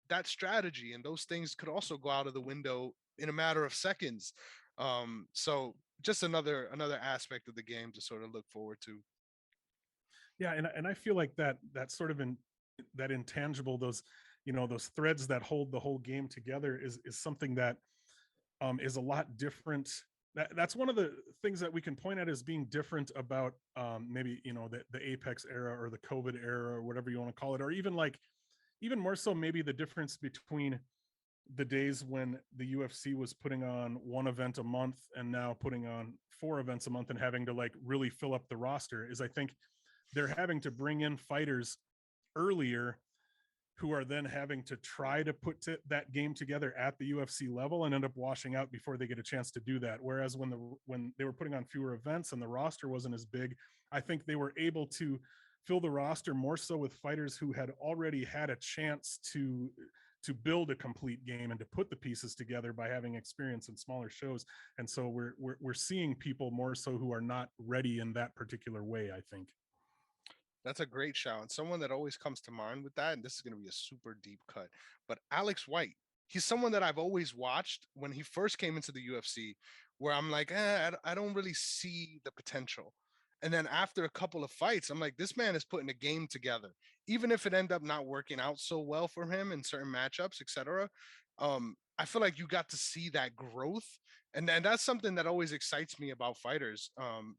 that strategy and those things could also go out of the window in a matter of seconds. So just another aspect of the game to sort of look forward to. Yeah, and I feel like that sort of that intangible, those those threads that hold the whole game together is something that is a lot different. That's one of the things that we can point at as being different about maybe the Apex era or the COVID era or whatever you want to call it, or even more so maybe the difference between the days when the UFC was putting on one event a month and now putting on 4 events a month and having to like really fill up the roster. Is I think they're having to bring in fighters earlier who are then having to try to put that game together at the UFC level and end up washing out before they get a chance to do that. Whereas when they were putting on fewer events and the roster wasn't as big, I think they were able to fill the roster more so with fighters who had already had a chance to build a complete game and to put the pieces together by having experience in smaller shows. And so we're seeing people more so who are not ready in that particular way, I think. That's a great shout. And someone that always comes to mind with that, and this is going to be a super deep cut, but Alex White. He's someone that I've always watched when he first came into the UFC, where I'm like, I don't really see the potential. And then after a couple of fights, I'm like, this man is putting a game together, even if it ended up not working out so well for him in certain matchups, etc. I feel like you got to see that growth, and that's something that always excites me about fighters,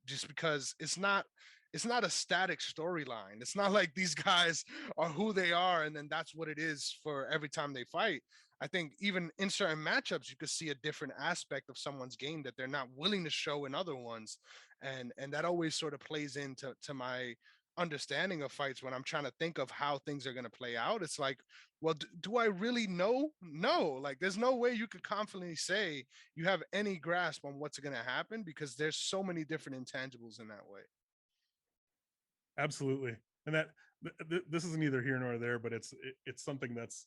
just because it's not a static storyline. It's not like these guys are who they are and then that's what it is for every time they fight. I think even in certain matchups, you could see a different aspect of someone's game that they're not willing to show in other ones, and that always sort of plays into my understanding of fights when I'm trying to think of how things are going to play out. It's like, well, do I really know? No, like there's no way you could confidently say you have any grasp on what's going to happen, because there's so many different intangibles in that way. Absolutely. And this is neither here nor there, but it's something that's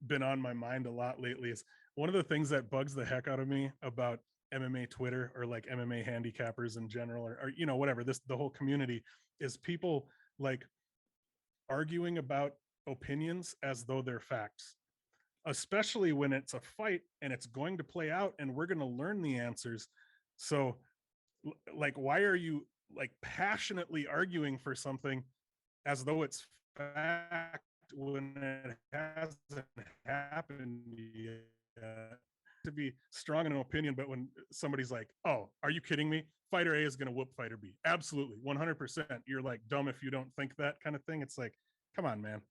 been on my mind a lot lately. Is one of the things that bugs the heck out of me about MMA Twitter or like MMA handicappers in general, or whatever, the whole community, is people like arguing about opinions as though they're facts, especially when it's a fight and it's going to play out and we're going to learn the answers. So like, why are you like passionately arguing for something as though it's fact when it hasn't happened yet, to be strong in an opinion, but when somebody's like, oh, are you kidding me? Fighter A is going to whoop fighter B. Absolutely. 100%. You're like dumb if you don't think that kind of thing. It's like, come on, man.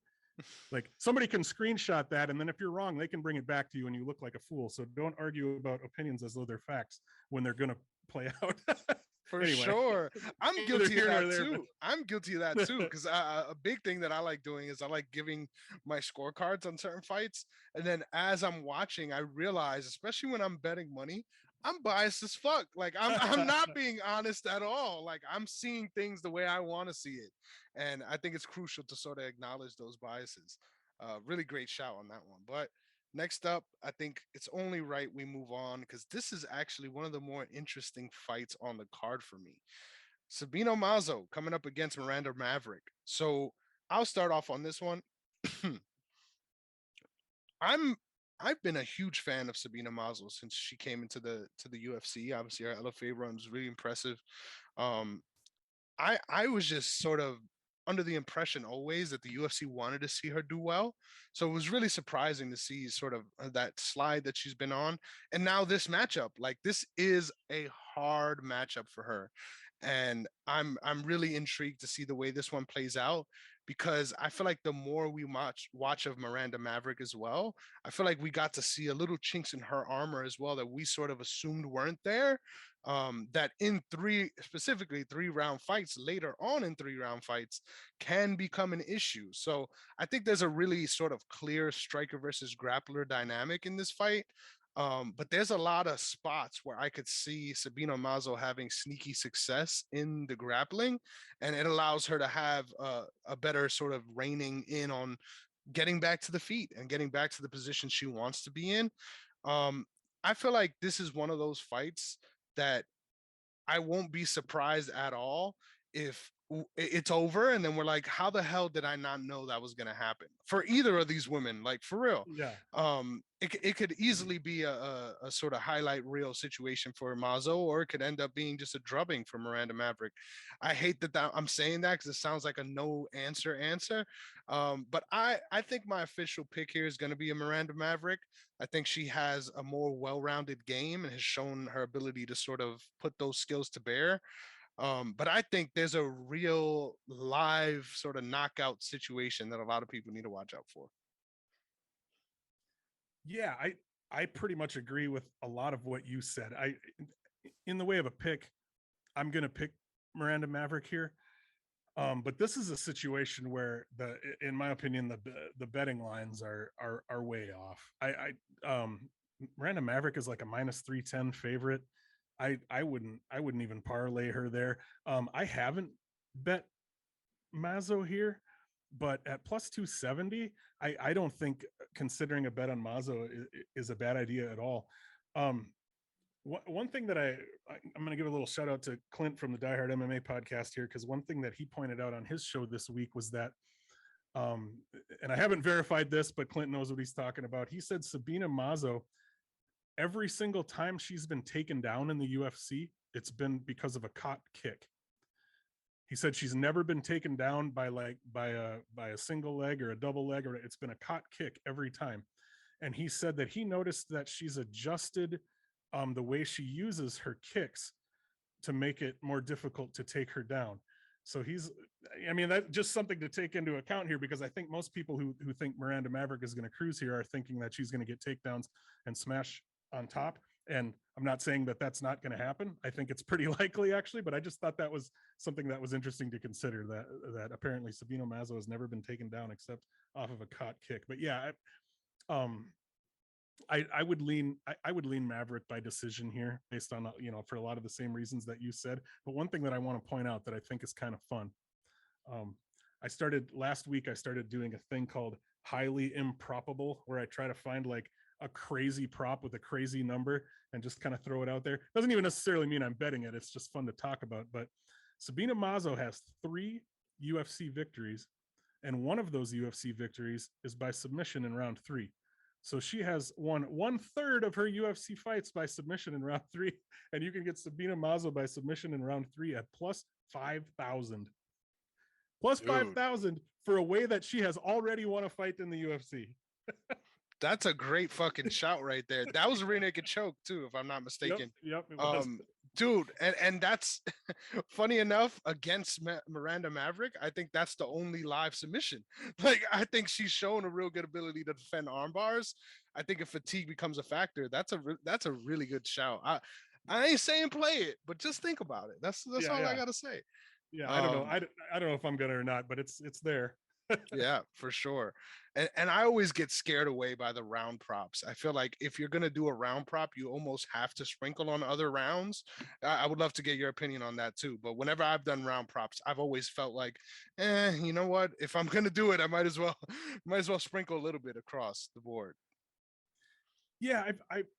Like somebody can screenshot that, and then if you're wrong, they can bring it back to you and you look like a fool. So don't argue about opinions as though they're facts when they're going to play out. For Anyway, sure. I'm guilty of that too. But... I'm guilty of that too. Because a big thing that I like doing is I like giving my scorecards on certain fights. And then as I'm watching, I realize, especially when I'm betting money, I'm biased as fuck. Like I'm not being honest at all. Like I'm seeing things the way I want to see it. And I think it's crucial to sort of acknowledge those biases. Really great shout on that one. But next up, I think it's only right we move on because this is actually one of the more interesting fights on the card for me. Sabino Mazo coming up against Miranda Maverick. So I'll start off on this one. I've been a huge fan of Sabina Mazo since she came into the UFC. Obviously, her LFA run was really impressive. I was just sort of under the impression always that the UFC wanted to see her do well. So it was really surprising to see sort of that slide that she's been on. And now this matchup, like this is a hard matchup for her. And I'm really intrigued to see the way this one plays out because I feel like the more we watch of Miranda Maverick as well, I feel like we got to see a little chinks in her armor as well that we sort of assumed weren't there. That in specifically 3-round fights later on in 3-round fights can become an issue. So I think there's a really sort of clear striker versus grappler dynamic in this fight. But there's a lot of spots where I could see Sabino Mazo having sneaky success in the grappling, and it allows her to have a better sort of reining in on getting back to the feet and getting back to the position she wants to be in. I feel like this is one of those fights that I won't be surprised at all if it's over and then we're like, how the hell did I not know that was going to happen for either of these women? Like for real. Yeah. It could easily be a sort of highlight reel situation for Mazo, or it could end up being just a drubbing for Miranda Maverick. I hate that I'm saying that because it sounds like a no answer. But I think my official pick here is going to be a Miranda Maverick. I think she has a more well-rounded game and has shown her ability to sort of put those skills to bear. But I think there's a real live sort of knockout situation that a lot of people need to watch out for. Yeah, I pretty much agree with a lot of what you said. In the way of a pick, I'm going to pick Miranda Maverick here. But this is a situation where in my opinion, the betting lines are way off. Miranda Maverick is like a -310 favorite. I wouldn't even parlay her there. I haven't bet Mazo here, but at +270, I don't think considering a bet on Mazo is a bad idea at all. One thing that I'm going to give a little shout out to Clint from the Die Hard MMA podcast here, because one thing that he pointed out on his show this week was that, and I haven't verified this, but Clint knows what he's talking about. He said Sabina Mazo, every single time she's been taken down in the UFC, it's been because of a caught kick. He said she's never been taken down by a single leg or a double leg, or it's been a caught kick every time. And he said that he noticed that she's adjusted the way she uses her kicks to make it more difficult to take her down. So that's just something to take into account here, because I think most people who think Miranda Maverick is going to cruise here are thinking that she's going to get takedowns and smash on top. And I'm not saying that that's not going to happen. I think it's pretty likely actually, but I just thought that was something that was interesting to consider, that apparently Sabino Mazo has never been taken down except off of a caught kick. But yeah, I would lean Maverick by decision here based on, for a lot of the same reasons that you said. But one thing that I want to point out that I think is kind of fun. Last week, I started doing a thing called Highly Improbable, where I try to find like a crazy prop with a crazy number and just kind of throw it out there. Doesn't even necessarily mean I'm betting it. It's just fun to talk about. But Sabina Mazo has 3 UFC victories, and one of those UFC victories is by submission in round 3. So she has won 1/3 of her UFC fights by submission in round 3, and you can get Sabina Mazo by submission in round 3 at +5,000. +5,000 for a way that she has already won a fight in the UFC. That's a great fucking shout right there. That was a rear naked choke too, if I'm not mistaken. Yep, it was. Dude, and that's funny enough against Miranda Maverick. I think that's the only live submission. Like, I think she's shown a real good ability to defend arm bars. I think if fatigue becomes a factor, that's a really good shout. I ain't saying play it, but just think about it. That's all I gotta say. Yeah, I don't know. I don't know if I'm gonna or not, but it's there. Yeah, for sure. And I always get scared away by the round props. I feel like if you're gonna do a round prop, you almost have to sprinkle on other rounds. I would love to get your opinion on that too. But whenever I've done round props, I've always felt like, you know what? If I'm gonna do it, I might as well sprinkle a little bit across the board. Yeah,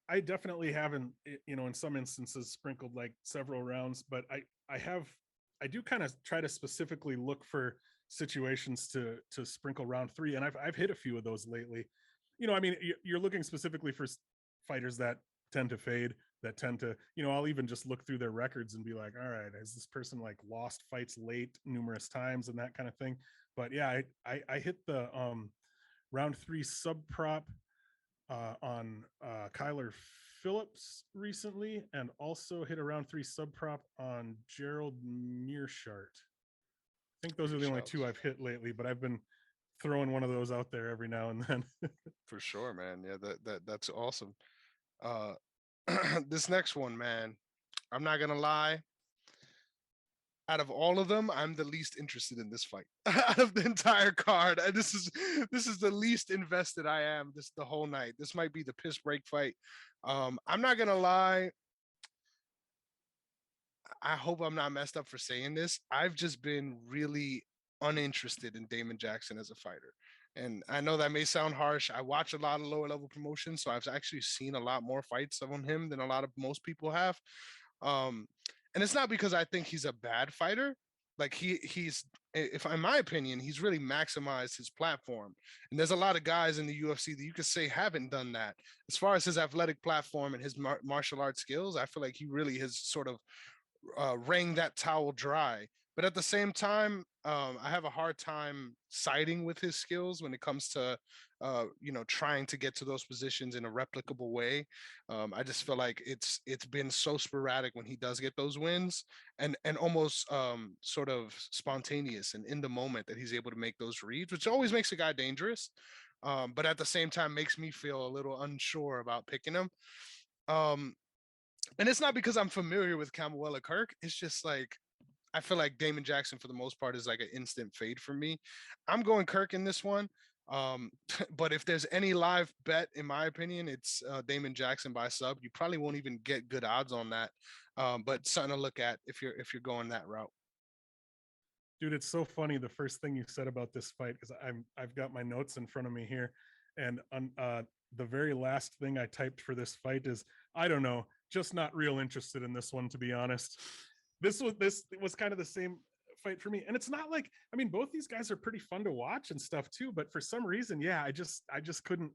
I definitely haven't, in some instances sprinkled like several rounds, but I do kind of try to specifically look for situations to sprinkle round 3, and I've hit a few of those lately. I mean, you're looking specifically for fighters that tend to fade, that tend to, I'll even just look through their records and be like, all right, has this person like lost fights late numerous times and that kind of thing. But yeah, I hit the round 3 sub prop on Kyler Phillips recently, and also hit a round 3 sub prop on Gerald Mearshart. I think those are the only 2 I've hit lately, but I've been throwing one of those out there every now and then. For sure, man. Yeah, that's awesome. This next one, man, I'm not gonna lie. Out of all of them, I'm the least interested in this fight out of the entire card. And this is the least invested I am the whole night. This might be the piss break fight. I'm not gonna lie. I hope I'm not messed up for saying this. I've just been really uninterested in Damon Jackson as a fighter. And I know that may sound harsh. I watch a lot of lower level promotions, so I've actually seen a lot more fights on him than a lot of most people have. And it's not because I think he's a bad fighter. Like he's, if in my opinion, he's really maximized his platform. And there's a lot of guys in the UFC that you could say haven't done that. As far as his athletic platform and his martial arts skills, I feel like he really has sort of wring that towel dry. But at the same time, I have a hard time siding with his skills when it comes to, trying to get to those positions in a replicable way. I just feel like it's been so sporadic when he does get those wins, and almost sort of spontaneous and in the moment that he's able to make those reads, which always makes a guy dangerous. But at the same time, makes me feel a little unsure about picking him. And it's not because I'm familiar with Camuela Kirk. It's just like I feel like Damon Jackson, for the most part, is like an instant fade for me. I'm going Kirk in this one. But if there's any live bet, in my opinion, it's Damon Jackson by sub. You probably won't even get good odds on that. But something to look at if you're going that route. Dude, it's so funny. The first thing you said about this fight, because I've got my notes in front of me here, and the very last thing I typed for this fight is, I don't know, just not real interested in this one, to be honest. This was kind of the same fight for me, and it's not like, I mean, both these guys are pretty fun to watch and stuff too, but for some reason, yeah, I just couldn't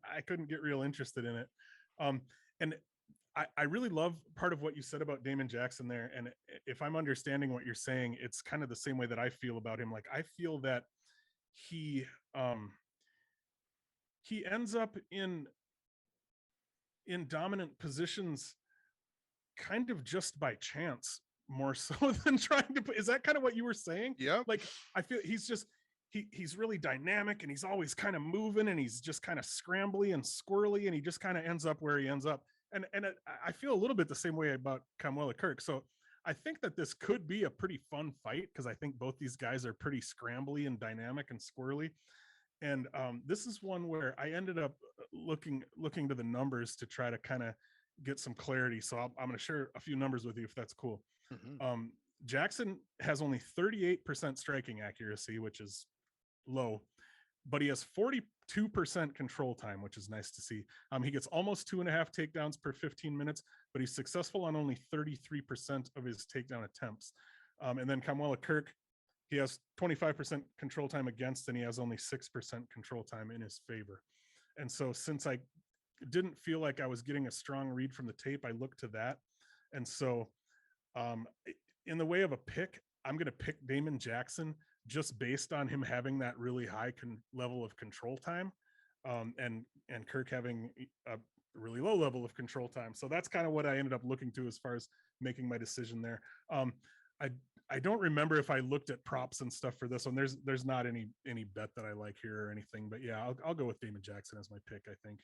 get real interested in it. And I really love part of what you said about Damon Jackson there, and if I'm understanding what you're saying, it's kind of the same way that I feel about him. Like, I feel that he ends up in dominant positions kind of just by chance, more so than trying to put. Is that kind of what you were saying? Yeah. Like, I feel he's just he's really dynamic, and he's always kind of moving, and he's just kind of scrambly and squirrely, and he just kind of ends up where he ends up. And I feel a little bit the same way about Camuela Kirk. So I think that this could be a pretty fun fight, because I think both these guys are pretty scrambly and dynamic and squirrely. And this is one where I ended up looking to the numbers to try to kind of get some clarity. So I'm going to share a few numbers with you, if that's cool. Mm-hmm. Jackson has only 38% striking accuracy, which is low, but he has 42% control time, which is nice to see. He gets almost 2.5 takedowns per 15 minutes, but he's successful on only 33% of his takedown attempts. And then Camuela Kirk, he has 25% control time against, and he has only 6% control time in his favor. And so, since I didn't feel like I was getting a strong read from the tape, I looked to that. And so, in the way of a pick, I'm going to pick Damon Jackson, just based on him having that really high level of control time, and Kirk having a really low level of control time. So that's kind of what I ended up looking to as far as making my decision there. I I don't remember if I looked at props and stuff for this one. There's not any bet that I like here or anything, but yeah, I'll go with Damon Jackson as my pick, I think.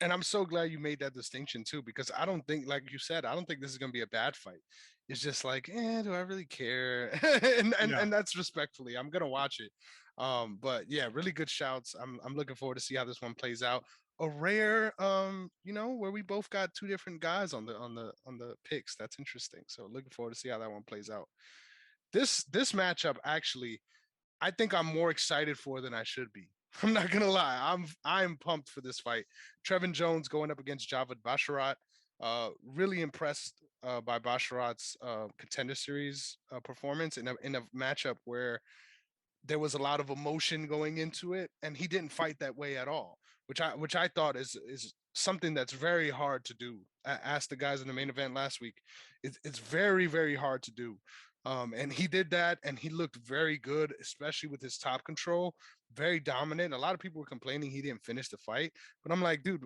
And I'm so glad you made that distinction too, because I don't think, like you said, I don't think this is gonna be a bad fight. It's just like, do I really care? And that's respectfully, I'm gonna watch it. But yeah, really good shouts. I'm looking forward to see how this one plays out. A rare, where we both got two different guys on the picks. That's interesting. So looking forward to see how that one plays out. This matchup actually, I think I'm more excited for than I should be. I'm not gonna lie. I'm pumped for this fight. Trevin Jones going up against Javad Basharat. Really impressed by Basharat's contender series performance in a matchup where there was a lot of emotion going into it, and he didn't fight that way at all, which I thought is something that's very hard to do. I asked the guys in the main event last week. It's very, very hard to do. And he did that, and he looked very good, especially with his top control, very dominant. A lot of people were complaining he didn't finish the fight, but I'm like, dude,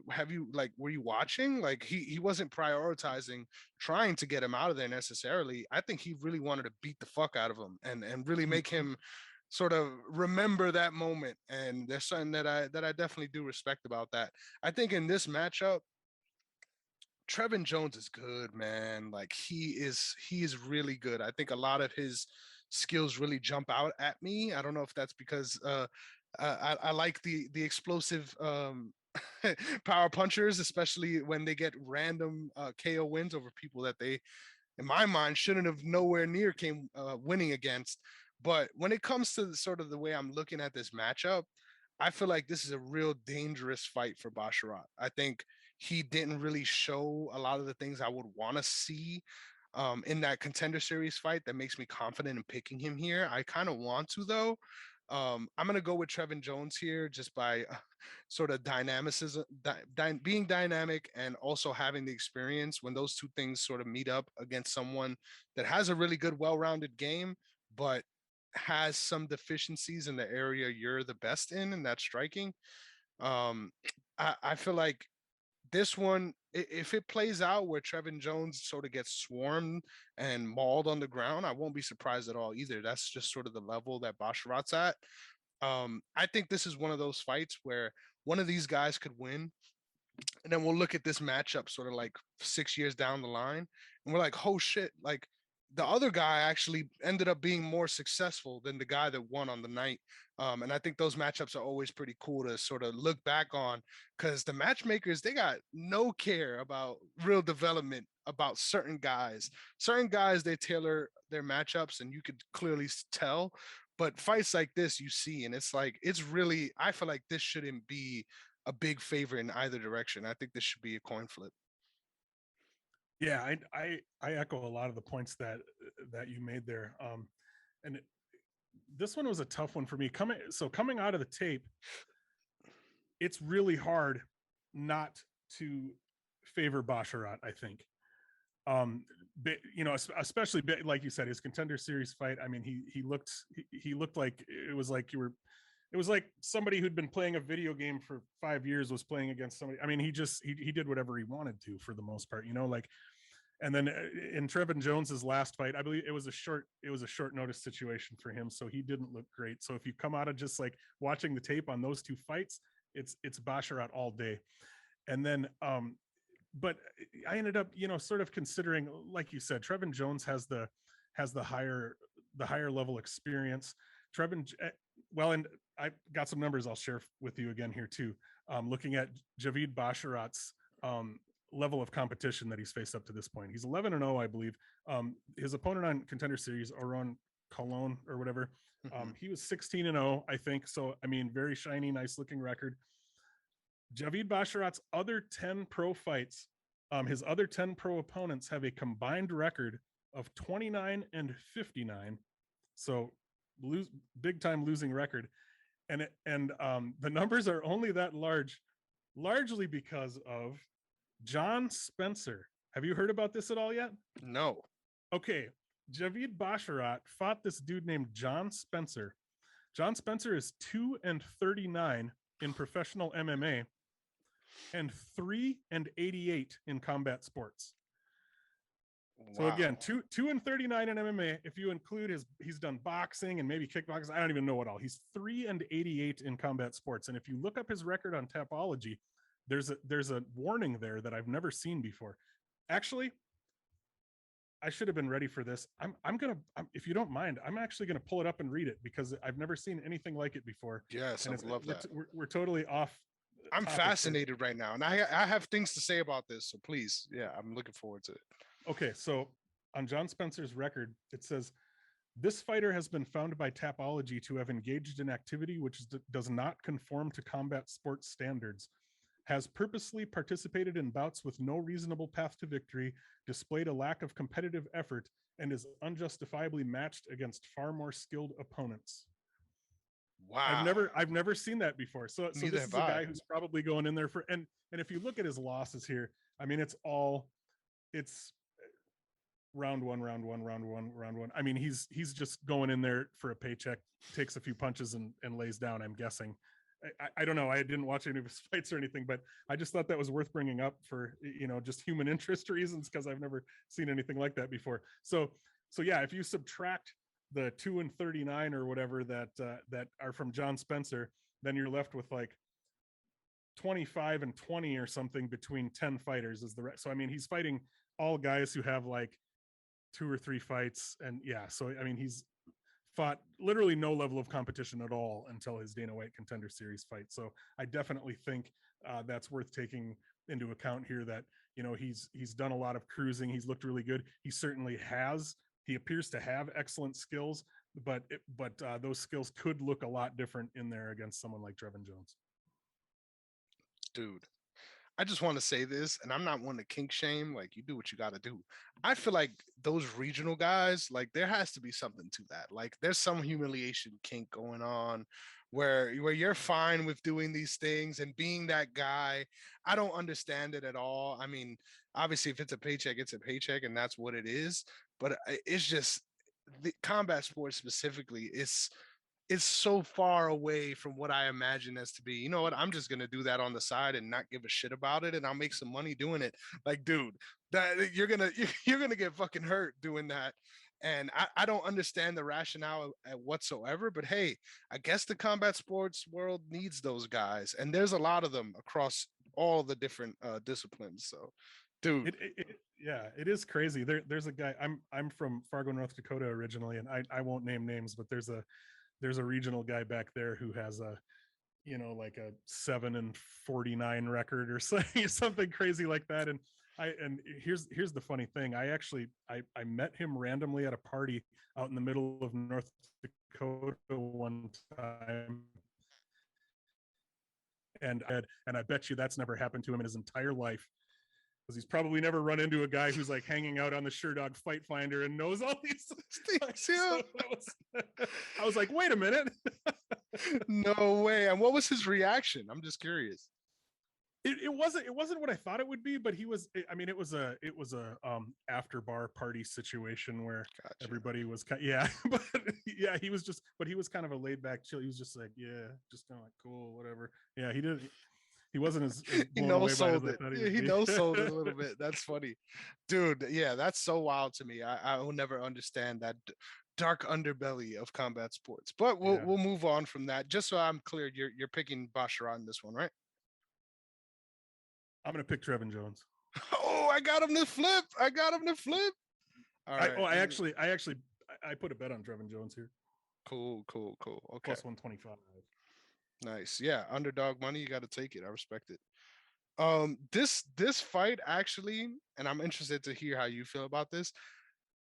were you watching? Like he wasn't prioritizing trying to get him out of there necessarily. I think he really wanted to beat the fuck out of him and really make him sort of remember that moment. And there's something that I definitely do respect about that. I think in this matchup, Trevin Jones is good, man. Like he is really good. I think a lot of his skills really jump out at me. I don't know if that's because I like the explosive power punchers, especially when they get random KO wins over people that they, in my mind, shouldn't have nowhere near came winning against. But when it comes to sort of the way I'm looking at this matchup, I feel like this is a real dangerous fight for Basharat. I think he didn't really show a lot of the things I would want to see in that contender series fight that makes me confident in picking him here. I kind of want to, though. I'm going to go with Trevin Jones here just by sort of dynamicism, being dynamic and also having the experience. When those two things sort of meet up against someone that has a really good, well rounded game, but has some deficiencies in the area you're the best in, and that's striking. Um, I feel like this one, if it plays out where Trevin Jones sort of gets swarmed and mauled on the ground, I won't be surprised at all either. That's just sort of the level that Basharat's at. I think this is one of those fights where one of these guys could win, and then we'll look at this matchup sort of like 6 years down the line, and we're like, oh shit, like the other guy actually ended up being more successful than the guy that won on the night. And I think those matchups are always pretty cool to sort of look back on, because the matchmakers, they got no care about real development about certain guys. Certain guys, they tailor their matchups, and you could clearly tell. But fights like this, you see, and it's like, it's really, I feel like this shouldn't be a big favor in either direction. I think this should be a coin flip. Yeah, I echo a lot of the points that you made there. And this one was a tough one for me. Coming out of the tape, it's really hard not to favor Basharat, I think. Especially like you said, his contender series fight. I mean, he looked like it was like somebody who'd been playing a video game for 5 years was playing against somebody. I mean, he did whatever he wanted to for the most part, and then in Trevin Jones's last fight, I believe it was a short notice situation for him, so he didn't look great. So if you come out of just like watching the tape on those two fights, it's Basharat all day. And then but I ended up, sort of considering, like you said, Trevin Jones has the higher level experience. And I got some numbers I'll share with you again here too. Looking at Javid Basharat's level of competition that he's faced up to this point, he's 11-0, I believe. His opponent on Contender Series, Oron Cologne or whatever, he was 16-0, I think. So I mean, very shiny, nice looking record. Javid Basharat's other 10 pro fights, his other 10 pro opponents have a combined record of 29-59. So big time losing record. And the numbers are only that largely because of John Spencer. Have you heard about this at all yet? No. Okay. Javid Basharat fought this dude named John Spencer John Spencer is 2-39 in professional MMA and 3-88 in combat sports. Wow. So again, 2-39 in MMA. If you include he's done boxing and maybe kickboxing, I don't even know what all. He's 3-88 in combat sports. And if you look up his record on Tapology, there's a warning there that I've never seen before. Actually, I should have been ready for this. If you don't mind, I'm actually gonna pull it up and read it because I've never seen anything like it before. Yes, I love that. We're totally off. I'm fascinated right now, and I have things to say about this. So please, yeah, I'm looking forward to it. Okay, so on John Spencer's record, it says, this fighter has been found by Tapology to have engaged in activity which does not conform to combat sports standards, has purposely participated in bouts with no reasonable path to victory, displayed a lack of competitive effort, and is unjustifiably matched against far more skilled opponents. Wow. I've never seen that before. So this is a guy who's probably going in there for, and if you look at his losses here, I mean, it's round one. I mean, he's just going in there for a paycheck, takes a few punches and lays down, I'm guessing. I don't know. I didn't watch any of his fights or anything, but I just thought that was worth bringing up for, just human interest reasons, because I've never seen anything like that before. So yeah, if you subtract the 2-39 or whatever that are from John Spencer, then you're left with like 25-20 or something between 10 fighters is the rest. So I mean, he's fighting all guys who have like 2 or 3 fights, and yeah, so I mean, he's fought literally no level of competition at all until his Dana White Contender Series fight. So I definitely think that's worth taking into account here, that he's done a lot of cruising, he's looked really good, he appears to have excellent skills, but those skills could look a lot different in there against someone like Trevin Jones. Dude, I just want to say this, and I'm not one to kink shame. Like, you do what you got to do. I feel like those regional guys, like, there has to be something to that. Like, there's some humiliation kink going on where you're fine with doing these things and being that guy. I don't understand it at all. I mean, obviously, if it's a paycheck, it's a paycheck, and that's what it is. But it's just the combat sports specifically, it's so far away from what I imagine as to be. You know what? I'm just gonna do that on the side and not give a shit about it, and I'll make some money doing it. Like, dude, that you're gonna get fucking hurt doing that. And I don't understand the rationale whatsoever. But hey, I guess the combat sports world needs those guys, and there's a lot of them across all the different disciplines. So, dude, it is crazy. There's a guy. I'm from Fargo, North Dakota originally, and I won't name names, but there's a regional guy back there who has a like a 7-49 record or something crazy like that. And here's the funny thing. I met him randomly at a party out in the middle of North Dakota one time, and I bet you that's never happened to him in his entire life, because he's probably never run into a guy who's like hanging out on the Sherdog Fight Finder and knows all these things. So I was like, wait a minute. No way. And what was his reaction? I'm just curious. It wasn't what I thought it would be, but it was a after bar party situation where everybody was but yeah, he was kind of a laid back chill. He was just like, yeah, just kind of like, cool, whatever. Yeah, he wasn't as he no-sold it. He no-sold it a little bit. That's funny, dude. Yeah, that's so wild to me. I will never understand that dark underbelly of combat sports. But we'll move on from that. Just so I'm clear, you're picking Basharat in this one, right? I'm gonna pick Trevin Jones. Oh, I got him to flip. All right. I put a bet on Trevin Jones here. Cool. Okay. Plus 125. Nice. Yeah, underdog money, you got to take it. I respect it. This fight actually, and I'm interested to hear how you feel about this.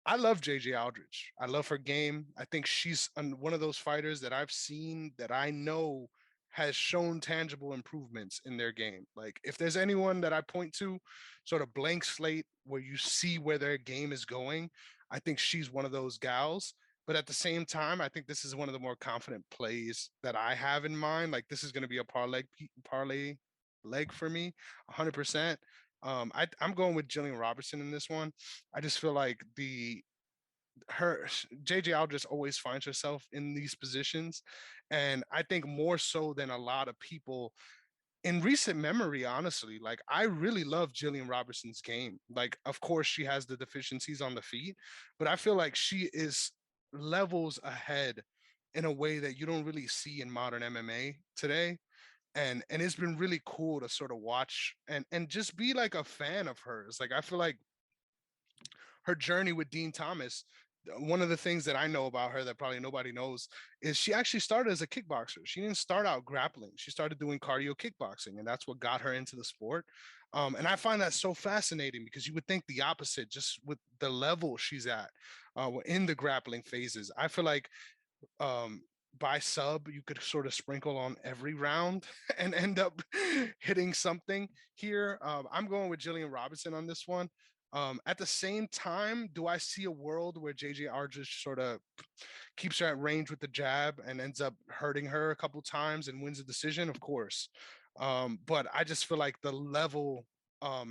I love JJ Aldrich. I love her game. I think she's one of those fighters that I've seen that I know has shown tangible improvements in their game. Like, if there's anyone that I point to, sort of blank slate where you see where their game is going, I think she's one of those gals. But at the same time, I think this is one of the more confident plays that I have in mind. Like, this is going to be a parlay leg for me, 100%. I'm going with Jillian Robertson in this one. I just feel like the her JJ Aldrich always finds herself in these positions, and I think more so than a lot of people in recent memory, honestly, like I really love Jillian Robertson's game. Like, of course, she has the deficiencies on the feet, but I feel like she is levels ahead in a way that you don't really see in modern MMA today. And it's been really cool to sort of watch and just be like a fan of hers. Like I feel like her journey with Dean Thomas, one of the things that I know about her that probably nobody knows is she actually started as a kickboxer. She didn't start out grappling. She started doing cardio kickboxing, and that's what got her into the sport. And I find that so fascinating because you would think the opposite, just with the level she's at in the grappling phases. I feel like um, by sub, you could sort of sprinkle on every round and end up hitting something here. I'm going with Jillian Robinson on this one. At the same time, do I see a world where JJ Ardrich sort of keeps her at range with the jab and ends up hurting her a couple times and wins a decision? Of course. But I just feel like the level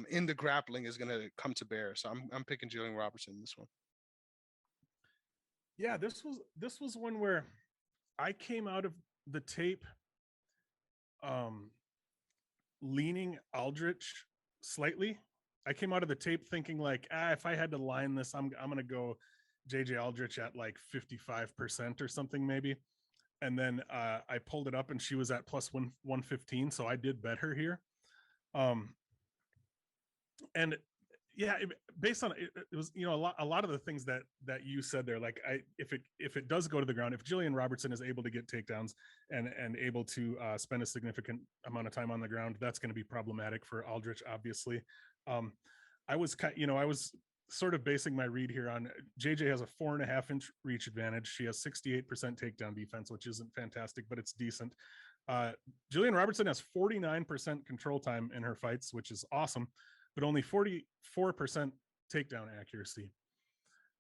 in the grappling is going to come to bear. So I'm picking Jillian Robertson in this one. Yeah, this was one where I came out of the tape leaning Aldrich slightly. I came out of the tape thinking like, if I had to line this, I'm gonna go JJ Aldrich at like 55% or something maybe. And then I pulled it up and she was at plus 115, so I did bet her here. And yeah, based on it was, you know, a lot of the things that you said there, like if it does go to the ground, if Jillian Robertson is able to get takedowns and able to spend a significant amount of time on the ground, that's going to be problematic for Aldrich, obviously. I was sort of basing my read here on JJ has a 4.5-inch reach advantage. She has 68% takedown defense, which isn't fantastic, but it's decent. Jillian Robertson has 49% control time in her fights, which is awesome, but only 44% takedown accuracy.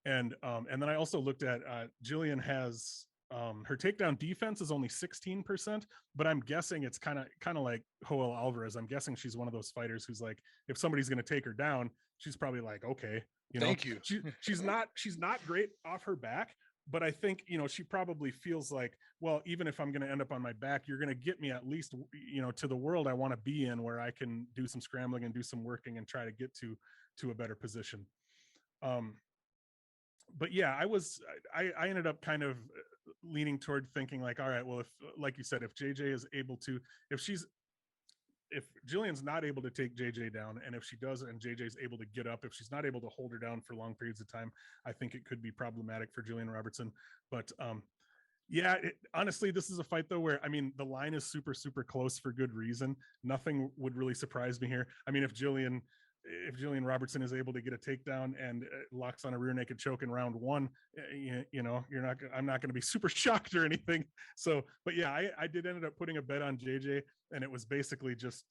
And then I also looked at Jillian has her takedown defense is only 16%, but I'm guessing it's kind of like Joel Alvarez. I'm guessing she's one of those fighters who's like, if somebody's going to take her down, she's probably like, okay, you know, Thank you. She's not great off her back, but I think, you know, she probably feels like, well, even if I'm going to end up on my back, you're going to get me at least, you know, to the world I want to be in, where I can do some scrambling and do some working and try to get to a better position. But yeah, I ended up kind of leaning toward thinking like, all right, well, if, like you said, if JJ is able to, if Jillian's not able to take JJ down, and if she does and JJ's able to get up, if she's not able to hold her down for long periods of time, I think it could be problematic for Jillian Robertson. But yeah, honestly, this is a fight though where, I mean, the line is super, super close for good reason. Nothing would really surprise me here. I mean, if Jillian Robertson is able to get a takedown and locks on a rear naked choke in round one, you know, I'm not going to be super shocked or anything. So, but yeah, I did end up putting a bet on JJ, and it was basically just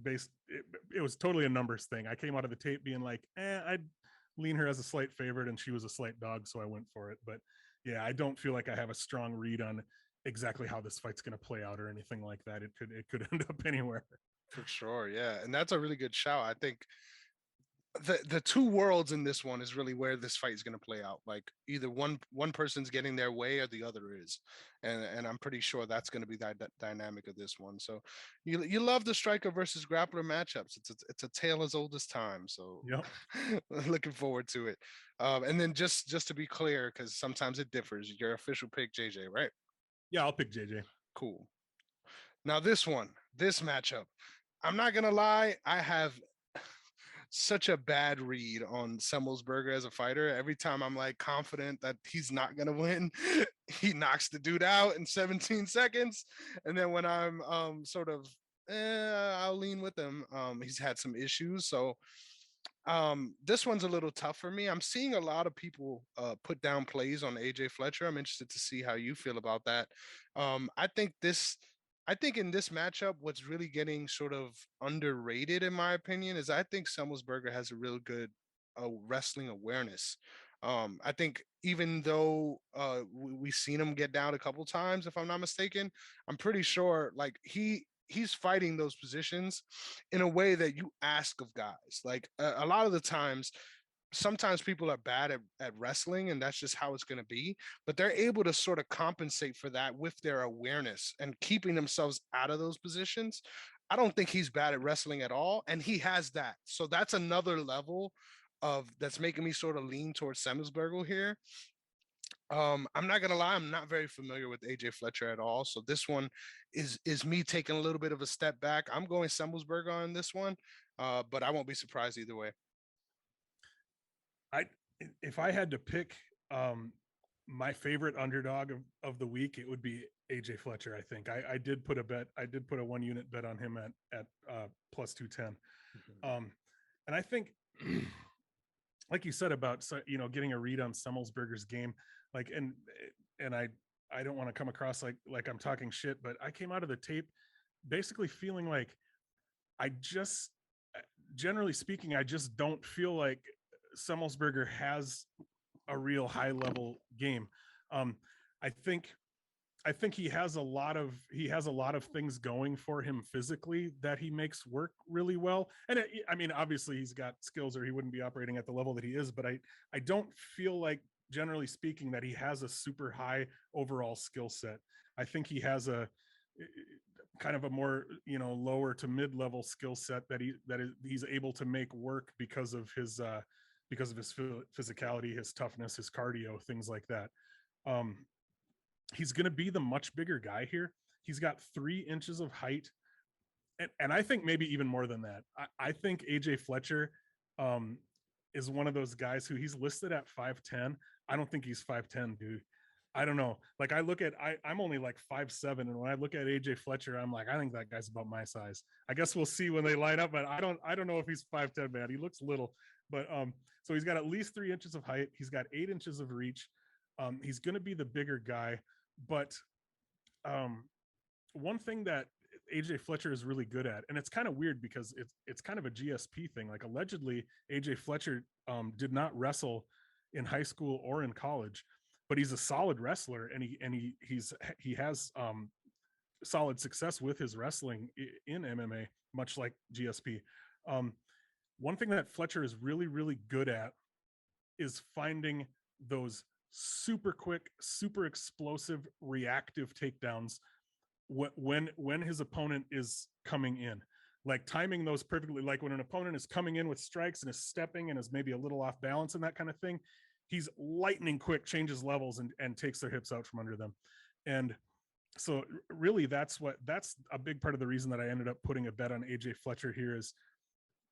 it was totally a numbers thing. I came out of the tape being like, I'd lean her as a slight favorite, and she was a slight dog, so I went for it. But yeah, I don't feel like I have a strong read on exactly how this fight's going to play out or anything like that. It could end up anywhere. For sure, yeah, and that's a really good shout. I think the two worlds in this one is really where this fight is going to play out. Like either one person's getting their way or the other is, and I'm pretty sure that's going to be that dynamic of this one. So you love the striker versus grappler matchups. It's a tale as old as time. So Yep. looking forward to it. And then just to be clear, because sometimes it differs. Your official pick, JJ, right? Yeah, I'll pick JJ. Cool. Now this matchup, I'm not gonna lie, I have such a bad read on Semmelsberger as a fighter. Every time I'm like confident that he's not gonna win, he knocks the dude out in 17 seconds. And then when I'm sort of I'll lean with him. He's had some issues. So this one's a little tough for me. I'm seeing a lot of people put down plays on AJ Fletcher. I'm interested to see how you feel about that. I think in this matchup, what's really getting sort of underrated, in my opinion, is I think Semmelsberger has a real good wrestling awareness. I think even though we've seen him get down a couple times, if I'm not mistaken, I'm pretty sure like he's fighting those positions in a way that you ask of guys. Like a lot of the times, sometimes people are bad at wrestling, and that's just how it's going to be, but they're able to sort of compensate for that with their awareness and keeping themselves out of those positions. I don't think he's bad at wrestling at all, and he has that. So that's another level of that's making me sort of lean towards Semelsberger here. I'm not gonna lie, I'm not very familiar with AJ Fletcher at all. So this one is me taking a little bit of a step back. I'm going Semelsberger on this one, but I won't be surprised either way. I if I had to pick my favorite underdog of the week, it would be AJ Fletcher. I think I did put a bet. I did put a 1 unit bet on him at plus 210. And I think, like you said about getting a read on Semelsberger's game, like and I don't want to come across like I'm talking shit, but I came out of the tape basically feeling like I just, generally speaking, I just don't feel like Semelsberger has a real high level game. I think he has a lot of things going for him physically that he makes work really well. And I mean, obviously he's got skills or he wouldn't be operating at the level that he is, but I don't feel like, generally speaking, that he has a super high overall skill set. I think he has a kind of a more lower to mid-level skill set that he's able to make work because of his physicality, his toughness, his cardio, things like that. He's going to be the much bigger guy here. He's got 3 inches of height, and I think maybe even more than that. I think AJ Fletcher is one of those guys who he's listed at 5'10". I don't think he's 5'10", dude. I don't know. Like I'm only like 5'7", and when I look at AJ Fletcher, I'm like, I think that guy's about my size. I guess we'll see when they line up, but I don't know if he's 5'10", man. He looks little, but so he's got at least 3 inches of height. He's got 8 inches of reach. He's going to be the bigger guy, but one thing that AJ Fletcher is really good at, and it's kind of weird because it's kind of a GSP thing. Like allegedly, AJ Fletcher did not wrestle in high school or in college, but he's a solid wrestler, and he has solid success with his wrestling in MMA, much like GSP. One thing that Fletcher is really, really good at is finding those super quick, super explosive, reactive takedowns when his opponent is coming in, like timing those perfectly. Like when an opponent is coming in with strikes and is stepping and is maybe a little off balance and that kind of thing, he's lightning quick, changes levels and takes their hips out from under them. And so really that's a big part of the reason that I ended up putting a bet on AJ Fletcher here. Is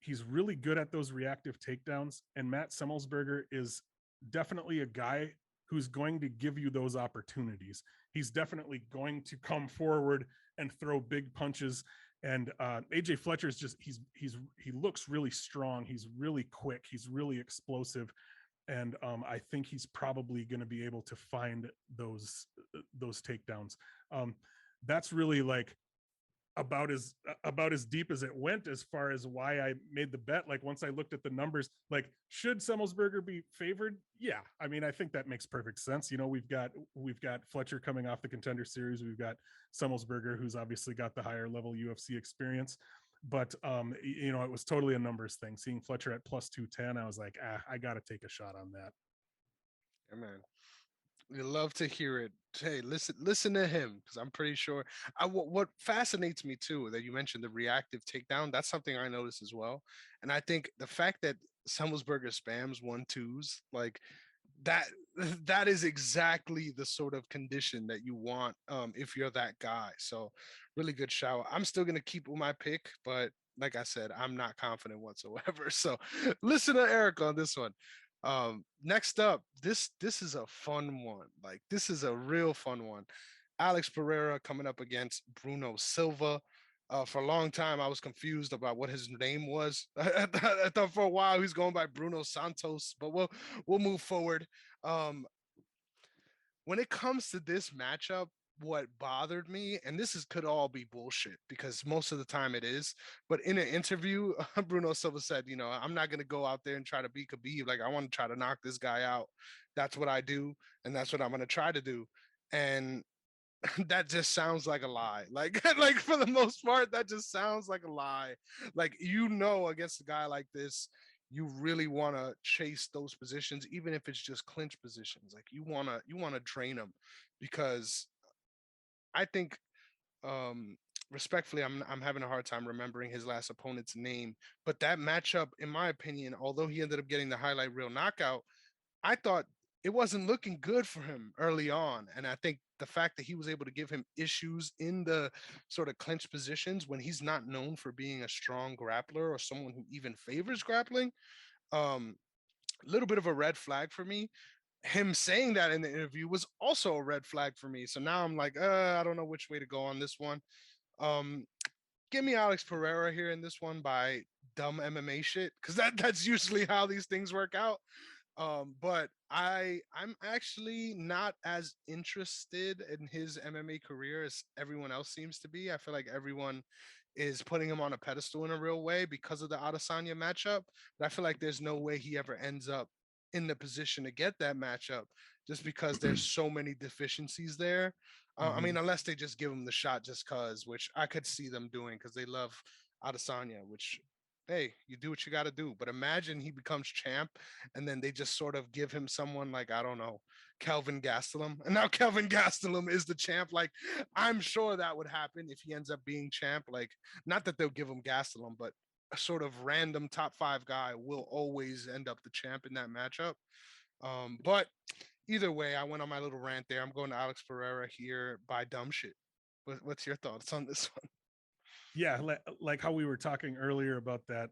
he's really good at those reactive takedowns, and Matt Semelsberger is definitely a guy who's going to give you those opportunities. He's definitely going to come forward and throw big punches. And AJ Fletcher is just he looks really strong. He's really quick. He's really explosive. And I think he's probably going to be able to find those takedowns. That's really like about as deep as it went as far as why I made the bet. Like once I looked at the numbers, like should Semelsberger be favored? Yeah, I mean I think that makes perfect sense. We've got Fletcher coming off the Contender Series. We've got Semelsberger, who's obviously got the higher level UFC experience. But it was totally a numbers thing. Seeing Fletcher at plus 210, I was like, I got to take a shot on that. Yeah, man. You love to hear it. Hey, listen to him, because I'm pretty sure. What fascinates me too, that you mentioned the reactive takedown. That's something I noticed as well, and I think the fact that Semelsberger spams 1-2s like that, that is exactly the sort of condition that you want if you're that guy. So, really good shout. I'm still gonna keep with my pick, but like I said, I'm not confident whatsoever. So, listen to Erik on this one. Next up, this is a fun one. Like this is a real fun one. Alex Ferreira coming up against Bruno Silva. For a long time, I was confused about what his name was. I thought for a while he's going by Bruno Santos, but we'll move forward. When it comes to this matchup, what bothered me, and could all be bullshit because most of the time it is, but in an interview, Bruno Silva said, I'm not going to go out there and try to beat Khabib. Like, I want to try to knock this guy out. That's what I do, and that's what I'm going to try to do. And that just sounds like a lie. Like for the most part, that just sounds like a lie. Like, against a guy like this, you really want to chase those positions, even if it's just clinch positions. Like you want to drain them, because I think, respectfully, I'm having a hard time remembering his last opponent's name, but that matchup, in my opinion, although he ended up getting the highlight reel knockout, I thought it wasn't looking good for him early on. And I think the fact that he was able to give him issues in the sort of clinch positions when he's not known for being a strong grappler or someone who even favors grappling, um, a little bit of a red flag for me. Him saying that in the interview was also a red flag for me. So now I'm like, I don't know which way to go on this one. Um, Give me Alex Ferreira here in this one by dumb MMA shit, because that's usually how these things work out. But I'm actually not as interested in his MMA career as everyone else seems to be. I feel like everyone is putting him on a pedestal in a real way because of the Adesanya matchup, but I feel like there's no way he ever ends up in the position to get that matchup, just because there's so many deficiencies there. I Mm-hmm. mean, unless they just give him the shot just cause, which I could see them doing because they love Adesanya, which, hey, you do what you got to do. But imagine he becomes champ and then they just sort of give him someone like, I don't know, Kelvin Gastelum. And now Kelvin Gastelum is the champ. Like, I'm sure that would happen if he ends up being champ. Like, not that they'll give him Gastelum, but a sort of random top 5 guy will always end up the champ in that matchup. But either way, I went on my little rant there. I'm going to Alex Ferreira here by dumb shit. What's your thoughts on this one? Yeah, like how we were talking earlier about that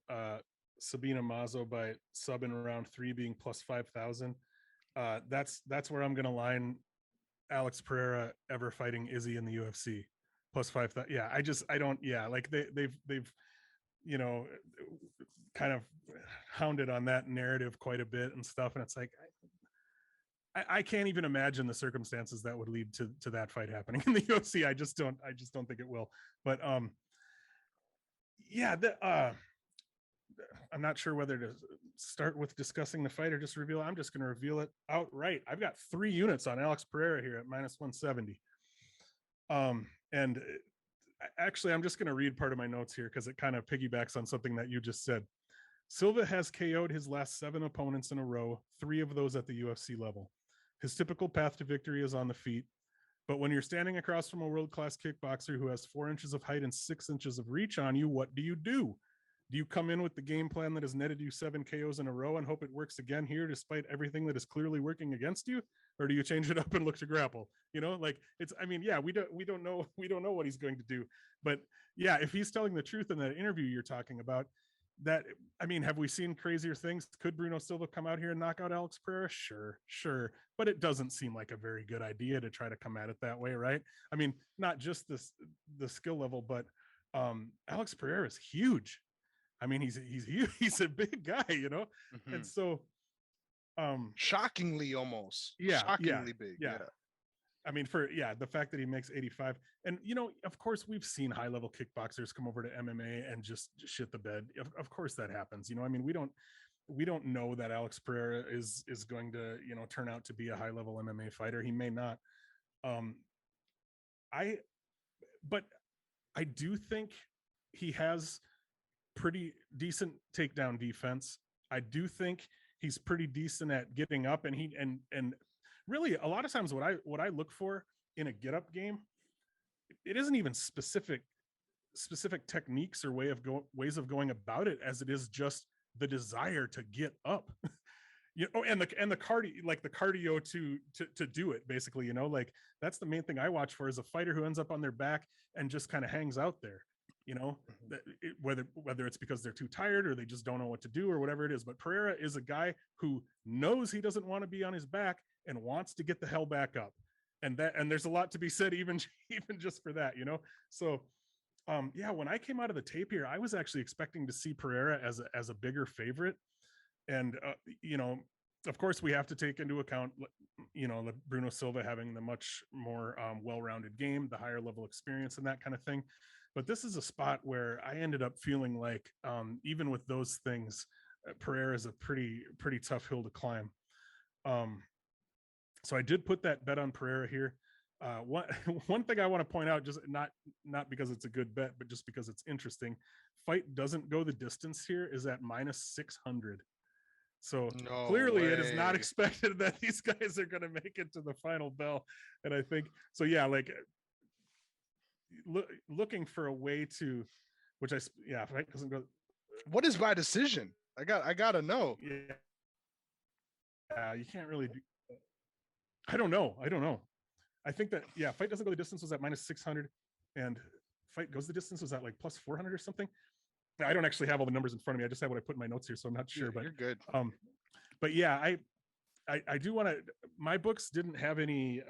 Sabina Mazo by sub in round 3 being plus 5,000. That's where I'm gonna line Alex Pereira ever fighting Izzy in the UFC plus 5,000. Yeah, I don't. Yeah, like they've you know kind of hounded on that narrative quite a bit and stuff, and it's like I can't even imagine the circumstances that would lead to that fight happening in the UFC. I just don't think it will. But yeah, I'm not sure whether to start with discussing the fight or just reveal. I'm just going to reveal it outright. I've got 3 units on Alex Pereira here at minus 170. And actually, I'm just going to read part of my notes here because it kind of piggybacks on something that you just said. Silva has KO'd his last 7 opponents in a row, 3 of those at the UFC level. His typical path to victory is on the feet. But when you're standing across from a world-class kickboxer who has 4 inches of height and 6 inches of reach on you, what do? Do you come in with the game plan that has netted you 7 KOs in a row and hope it works again here despite everything that is clearly working against you? Or do you change it up and look to grapple? You know, like it's, I mean, yeah, we don't know what he's going to do. But yeah, if he's telling the truth in that interview you're talking about, that, I mean, have we seen crazier things? Could Bruno Silva come out here and knock out Alex Pereira? Sure. But it doesn't seem like a very good idea to try to come at it that way, right? I mean, not just the skill level, but Alex Pereira is huge. I mean, he's huge. He's a big guy, you know? Mm-hmm. And so shockingly big. Yeah. I mean, the fact that he makes 85, and of course we've seen high level kickboxers come over to MMA and just shit the bed. Of course that happens. I mean, we don't know that Alex Pereira is going to turn out to be a high level MMA fighter. He may not. But I do think he has pretty decent takedown defense. I do think he's pretty decent at getting up, and and really a lot of times what I look for in a get up game, it isn't even specific techniques or ways of going about it, as it is just the desire to get up. And the cardio, like the cardio to do it, basically. Like that's the main thing I watch for, is a fighter who ends up on their back and just kind of hangs out there. Whether it's because they're too tired or they just don't know what to do or whatever it is. But Pereira is a guy who knows he doesn't want to be on his back and wants to get the hell back up. And there's a lot to be said even just for that, So when I came out of the tape here, I was actually expecting to see Pereira as a bigger favorite. And of course we have to take into account the Bruno Silva having the much more well-rounded game, the higher level experience and that kind of thing. But this is a spot where I ended up feeling like, even with those things, Pereira is a pretty tough hill to climb. So I did put that bet on Pereira here. One thing I want to point out, just not because it's a good bet, but just because it's interesting, fight doesn't go the distance here, is at minus 600. So No clearly it is not way. expected that these guys are going to make it to the final bell. And I think, so yeah, like looking for a way to, which fight doesn't go. What is by decision? I gotta know. Yeah, you can't really do. I don't know. I think that, yeah, fight doesn't go the distance was at -600, and fight goes the distance was at like +400 or something. I don't actually have all the numbers in front of me. I just have what I put in my notes here, so I'm not sure. But you're good. But yeah, I do want to. My books didn't have any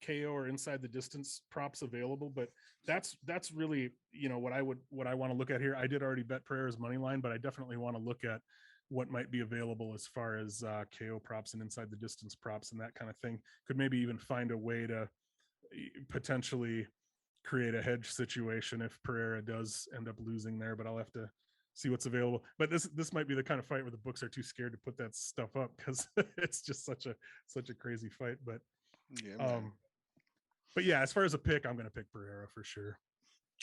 KO or inside the distance props available, but that's really, you know, what I want to look at here. I did already bet Pereira's money line, but I definitely want to look at what might be available as far as KO props and inside the distance props and that kind of thing. Could maybe even find a way to potentially create a hedge situation if Pereira does end up losing there, but I'll have to see what's available. But this might be the kind of fight where the books are too scared to put that stuff up because it's just such a crazy fight. But Yeah, man. But yeah, as far as a pick, I'm going to pick Ferreira for sure.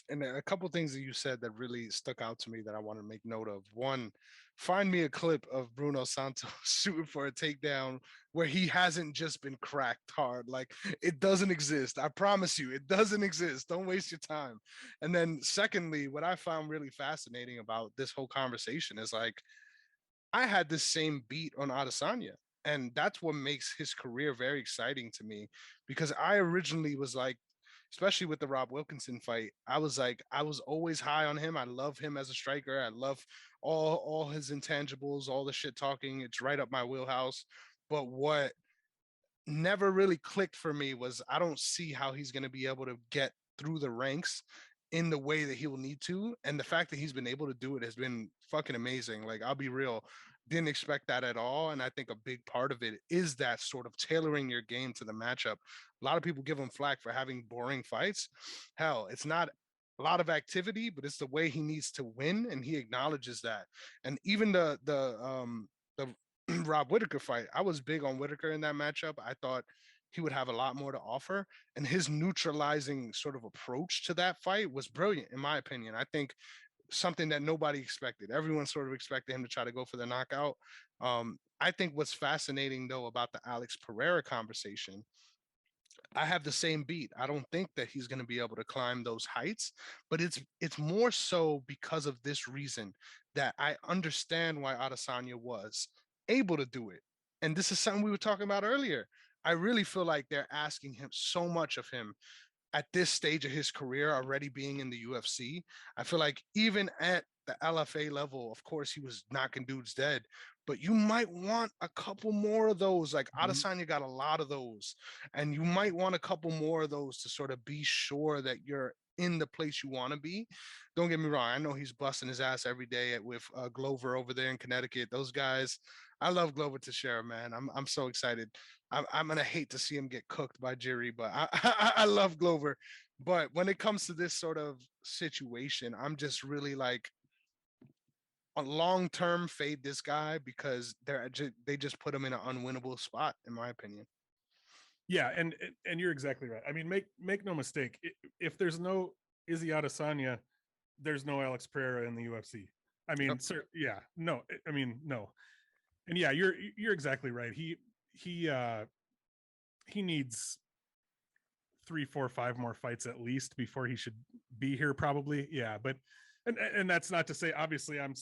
And a couple things that you said that really stuck out to me that I want to make note of. One, find me a clip of Bruno Santos shooting for a takedown where he hasn't just been cracked hard. Like, it doesn't exist. I promise you, it doesn't exist. Don't waste your time. And then secondly, what I found really fascinating about this whole conversation is like, I had this same beat on Adesanya. And that's what makes his career very exciting to me, because I originally was like, especially with the Rob Wilkinson fight, I was always high on him. I love him as a striker. I love all his intangibles, all the shit talking. It's right up my wheelhouse. But what never really clicked for me was I don't see how he's going to be able to get through the ranks in the way that he will need to. And the fact that he's been able to do it has been fucking amazing. Like, I'll be real, didn't expect that at all. And I think a big part of it is that sort of tailoring your game to the matchup. A lot of people give him flack for having boring fights. Hell, it's not a lot of activity, but it's the way he needs to win, and he acknowledges that. And even the Rob Whitaker fight, I was big on Whitaker in that matchup. I thought he would have a lot more to offer, and his neutralizing sort of approach to that fight was brilliant, in my opinion. I think something that nobody expected. Everyone sort of expected him to try to go for the knockout. I think what's fascinating though about the Alex Pereira conversation, I have the same beat. I don't think that he's going to be able to climb those heights, but it's more so because of this reason that I understand why Adesanya was able to do it. And this is something we were talking about earlier. I really feel like they're asking him so much of him at this stage of his career, already being in the UFC. I feel like even at the LFA level, of course, he was knocking dudes dead, but you might want a couple more of those. Like, Adesanya got a lot of those, and you might want a couple more of those to sort of be sure that you're in the place you want to be. Don't get me wrong. I know he's busting his ass every day with Glover over there in Connecticut. Those guys, I love Glover Teixeira, man. I'm so excited. I'm gonna hate to see him get cooked by Jiri, but I love Glover. But when it comes to this sort of situation, I'm just really like, a long term fade this guy, because they just put him in an unwinnable spot, in my opinion. Yeah, and you're exactly right. I mean, make no mistake. If there's no Izzy Adesanya, there's no Alex Pereira in the UFC. I mean, Yep. sir, yeah, no. I mean, no. And yeah, you're exactly right. He needs 3, 4, 5 more fights at least before he should be here, probably. Yeah, but and that's not to say, obviously I'm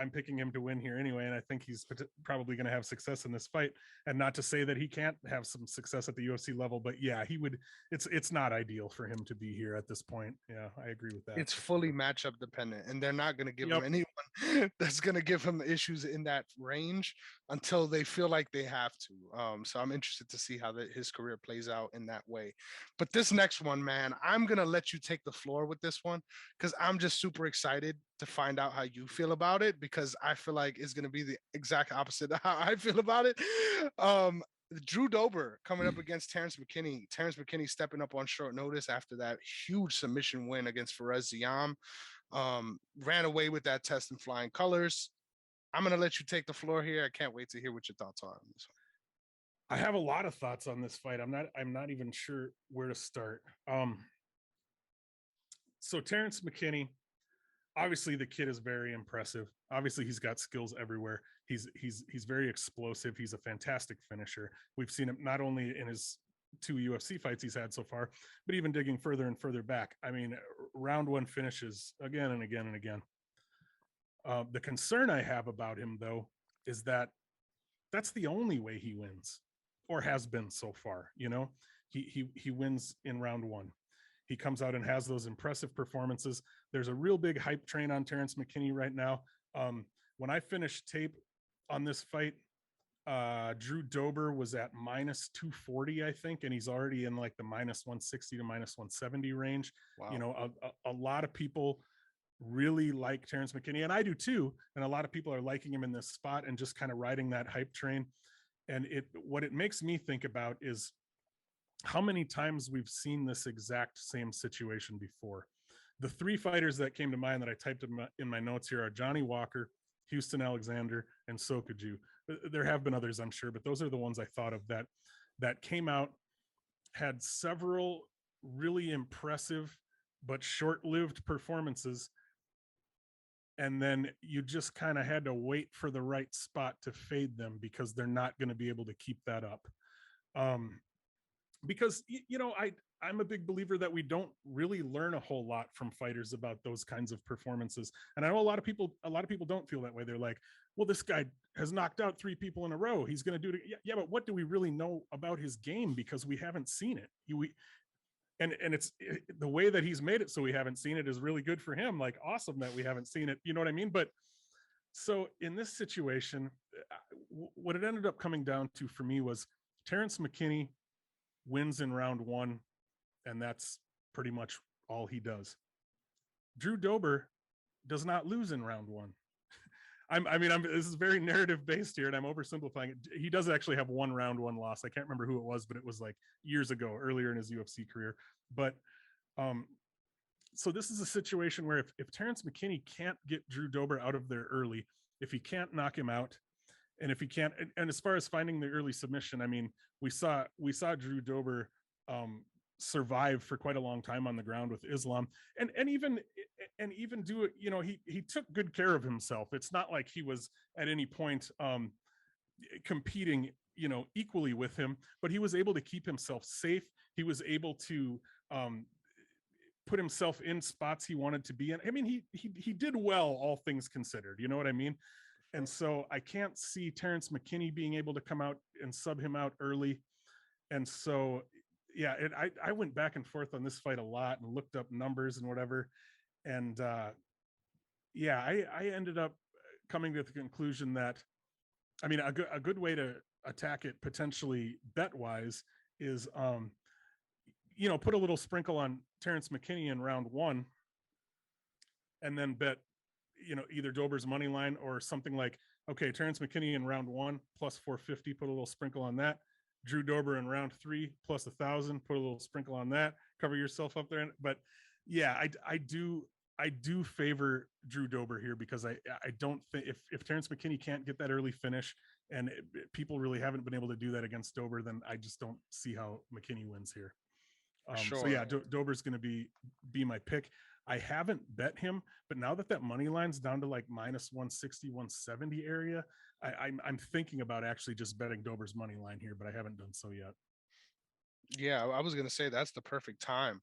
picking him to win here anyway, and I think he's probably going to have success in this fight, and not to say that he can't have some success at the UFC level, but yeah, he would. It's not ideal for him to be here at this point. Yeah, I agree with that. It's fully matchup dependent, and they're not going to give him Yep. anyone that's going to give him issues in that range until they feel like they have to. So I'm interested to see how his career plays out in that way. But this next one, man, I'm going to let you take the floor with this one, because I'm just super excited to find out how you feel about it, because I feel like it's going to be the exact opposite of how I feel about it. Drew Dober coming up against Terrence McKinney. Terrence McKinney stepping up on short notice after that huge submission win against Fares Ziam. Ran away with that test in flying colors. I'm going to let you take the floor here. I can't wait to hear what your thoughts are on this one. I have a lot of thoughts on this fight. I'm not even sure where to start. So Terrence McKinney, obviously the kid is very impressive. Obviously he's got skills everywhere. He's very explosive. He's a fantastic finisher. We've seen him not only in his 2 UFC fights he's had so far, but even digging further and further back. I mean, round one finishes again and again and again. The concern I have about him, though, is that that's the only way he wins, or has been so far. You know, he wins in round one. He comes out and has those impressive performances. There's a real big hype train on Terrence McKinney right now. When I finished tape on this fight, Drew Dober was at minus 240, I think, and he's already in like the minus 160 to minus 170 range. Wow. You know, a lot of people really like Terrence McKinney, and I do too. And a lot of people are liking him in this spot and just kind of riding that hype train. And what it makes me think about is how many times we've seen this exact same situation before. The 3 fighters that came to mind that I typed in my notes here are Johnny Walker, Houston Alexander, and Sokaju. There have been others, I'm sure, but those are the ones I thought of that came out, had several really impressive but short-lived performances, and then you just kind of had to wait for the right spot to fade them because they're not going to be able to keep that up. Because, you know, I'm a big believer that we don't really learn a whole lot from fighters about those kinds of performances. And I know a lot of people don't feel that way. They're like, well, this guy has knocked out 3 people in a row. He's going to do it. Yeah, but what do we really know about his game? Because we haven't seen it. And it's the way that he's made it so we haven't seen it is really good for him. Like, awesome that we haven't seen it. You know what I mean? But so in this situation, what it ended up coming down to for me was Terrence McKinney wins in round 1, and that's pretty much all he does. Drew Dober does not lose in round 1. This is very narrative based here, and I'm oversimplifying it. He does actually have one round 1 loss. I can't remember who it was, but it was like years ago, earlier in his UFC career. But so this is a situation where if Terrence McKinney can't get Drew Dober out of there early, if he can't knock him out, and if he can't, and as far as finding the early submission, I mean, we saw Drew Dober survive for quite a long time on the ground with Islam, and even do it. You know, he took good care of himself. It's not like he was at any point competing, you know, equally with him, but he was able to keep himself safe. He was able to put himself in spots he wanted to be in. I mean, he did well, all things considered. You know what I mean? And so I can't see Terrence McKinney being able to come out and sub him out early. And so, yeah, I went back and forth on this fight a lot and looked up numbers and whatever. And yeah, I ended up coming to the conclusion that, I mean, a good way to attack it potentially bet-wise is, you know, put a little sprinkle on Terrence McKinney in round 1 and then bet, you know, either Dober's money line or something like, okay, Terrence McKinney in round 1 plus 450, put a little sprinkle on that. Drew Dober in round 3 plus 1,000, put a little sprinkle on that. Cover yourself up there. But yeah, I do favor Drew Dober here because I don't think if Terrence McKinney can't get that early finish, and people really haven't been able to do that against Dober, then I just don't see how McKinney wins here. Sure. So yeah, Dober's going to be my pick. I haven't bet him, but now that money line's down to like minus 160, 170 area, I'm thinking about actually just betting Dober's money line here, but I haven't done so yet. Yeah, I was gonna say that's the perfect time.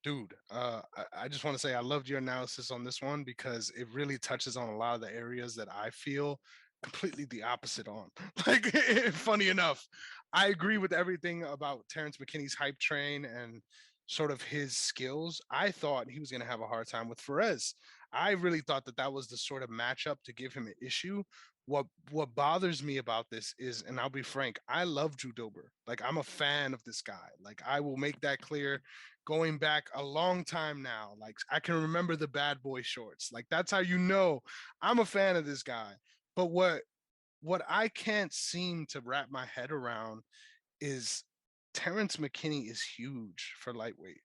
Dude, I just want to say I loved your analysis on this one because it really touches on a lot of the areas that I feel completely the opposite on. Like, funny enough, I agree with everything about Terrence McKinney's hype train and sort of his skills. I thought he was going to have a hard time with Ferreira. I really thought that was the sort of matchup to give him an issue. What bothers me about this is, and I'll be frank, I love Drew Dober. Like, I'm a fan of this guy. Like, I will make that clear going back a long time now. Like, I can remember the Bad Boy shorts. Like, that's how you know I'm a fan of this guy. But what I can't seem to wrap my head around is Terrence McKinney is huge for lightweight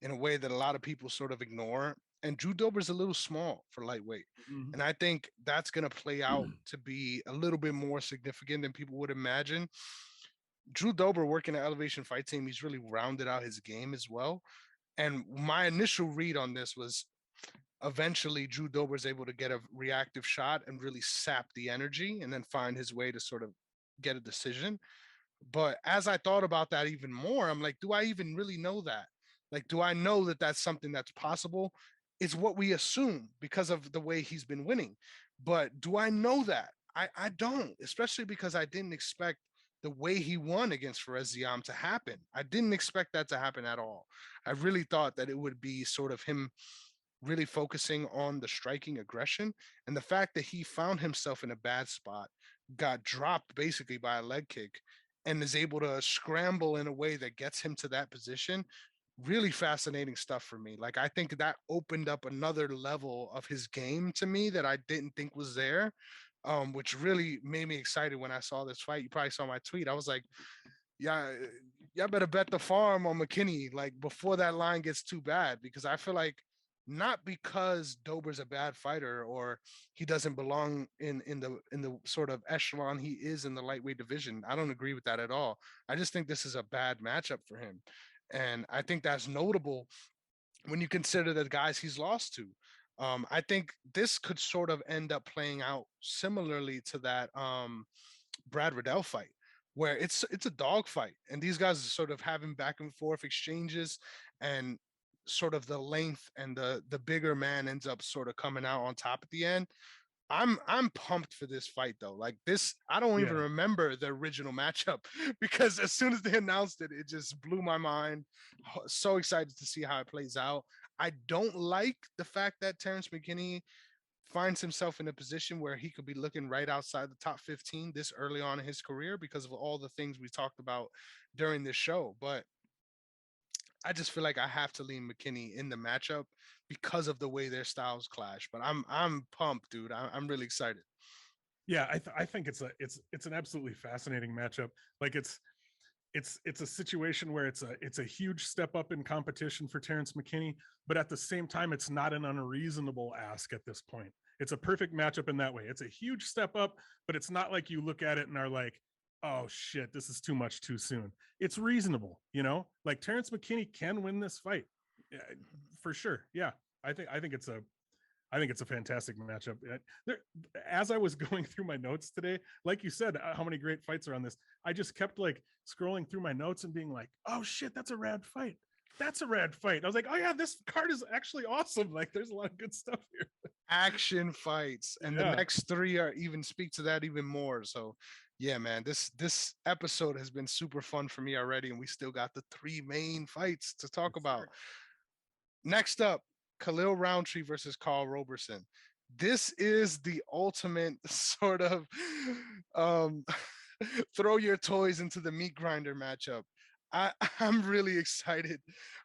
in a way that a lot of people sort of ignore. And Drew Dober's a little small for lightweight. Mm-hmm. And I think that's going to play out to be a little bit more significant than people would imagine. Drew Dober working at Elevation Fight Team, he's really rounded out his game as well. And my initial read on this was eventually Drew Dober's able to get a reactive shot and really sap the energy and then find his way to sort of get a decision. But as I thought about that even more, I'm like, do I even really know that? Like, do I know that that's something that's possible? It's what we assume because of the way he's been winning. But do I know that? I don't, especially because I didn't expect the way he won against Ferreira to happen. I didn't expect that to happen at all. I really thought that it would be sort of him really focusing on the striking aggression, and the fact that he found himself in a bad spot, got dropped basically by a leg kick, and is able to scramble in a way that gets him to that position. Really fascinating stuff for me. Like, I think that opened up another level of his game to me that I didn't think was there, which really made me excited when I saw this fight. You probably saw my tweet. I was like, yeah, y'all better bet the farm on McKinney, like, before that line gets too bad, because I feel like, not because Dober's a bad fighter or he doesn't belong in the sort of echelon he is in the lightweight division. I don't agree with that at all. I just think this is a bad matchup for him. And I think that's notable when you consider the guys he's lost to. I think this could sort of end up playing out similarly to that Brad Riddell fight, where it's a dog fight, and these guys are sort of having back and forth exchanges, and sort of the length and the bigger man ends up sort of coming out on top at the end. I'm pumped for this fight though. Like, this, I don't even Yeah. remember the original matchup because as soon as they announced it, it just blew my mind. So excited to see how it plays out. I don't like the fact that Terrence McKinney finds himself in a position where he could be looking right outside the top 15 this early on in his career because of all the things we talked about during this show. But I just feel like I have to lean McKinney in the matchup because of the way their styles clash. But I'm pumped, dude. I'm really excited. Yeah, I think it's an absolutely fascinating matchup. Like it's a situation where it's a huge step up in competition for Terrence McKinney, but at the same time, it's not an unreasonable ask at this point. It's a perfect matchup in that way. It's a huge step up, but it's not like you look at it and are like, oh shit, this is too much too soon. It's reasonable, you know? Like Terrence McKinney can win this fight. Yeah, for sure. Yeah. I think it's a fantastic matchup. There, as I was going through my notes today, like you said, how many great fights are on this? I just kept like scrolling through my notes and being like, "Oh shit, that's a rad fight. That's a rad fight." I was like, "Oh yeah, this card is actually awesome. Like, there's a lot of good stuff here." Action fights, and the Yeah, next three are even speak to that even more. So, yeah, man, this episode has been super fun for me already, and we still got the three main fights to talk yes, about. sir. Next up, Khalil Roundtree versus Carl Roberson. This is the ultimate sort of um, throw your toys into the meat grinder matchup. I, I'm really excited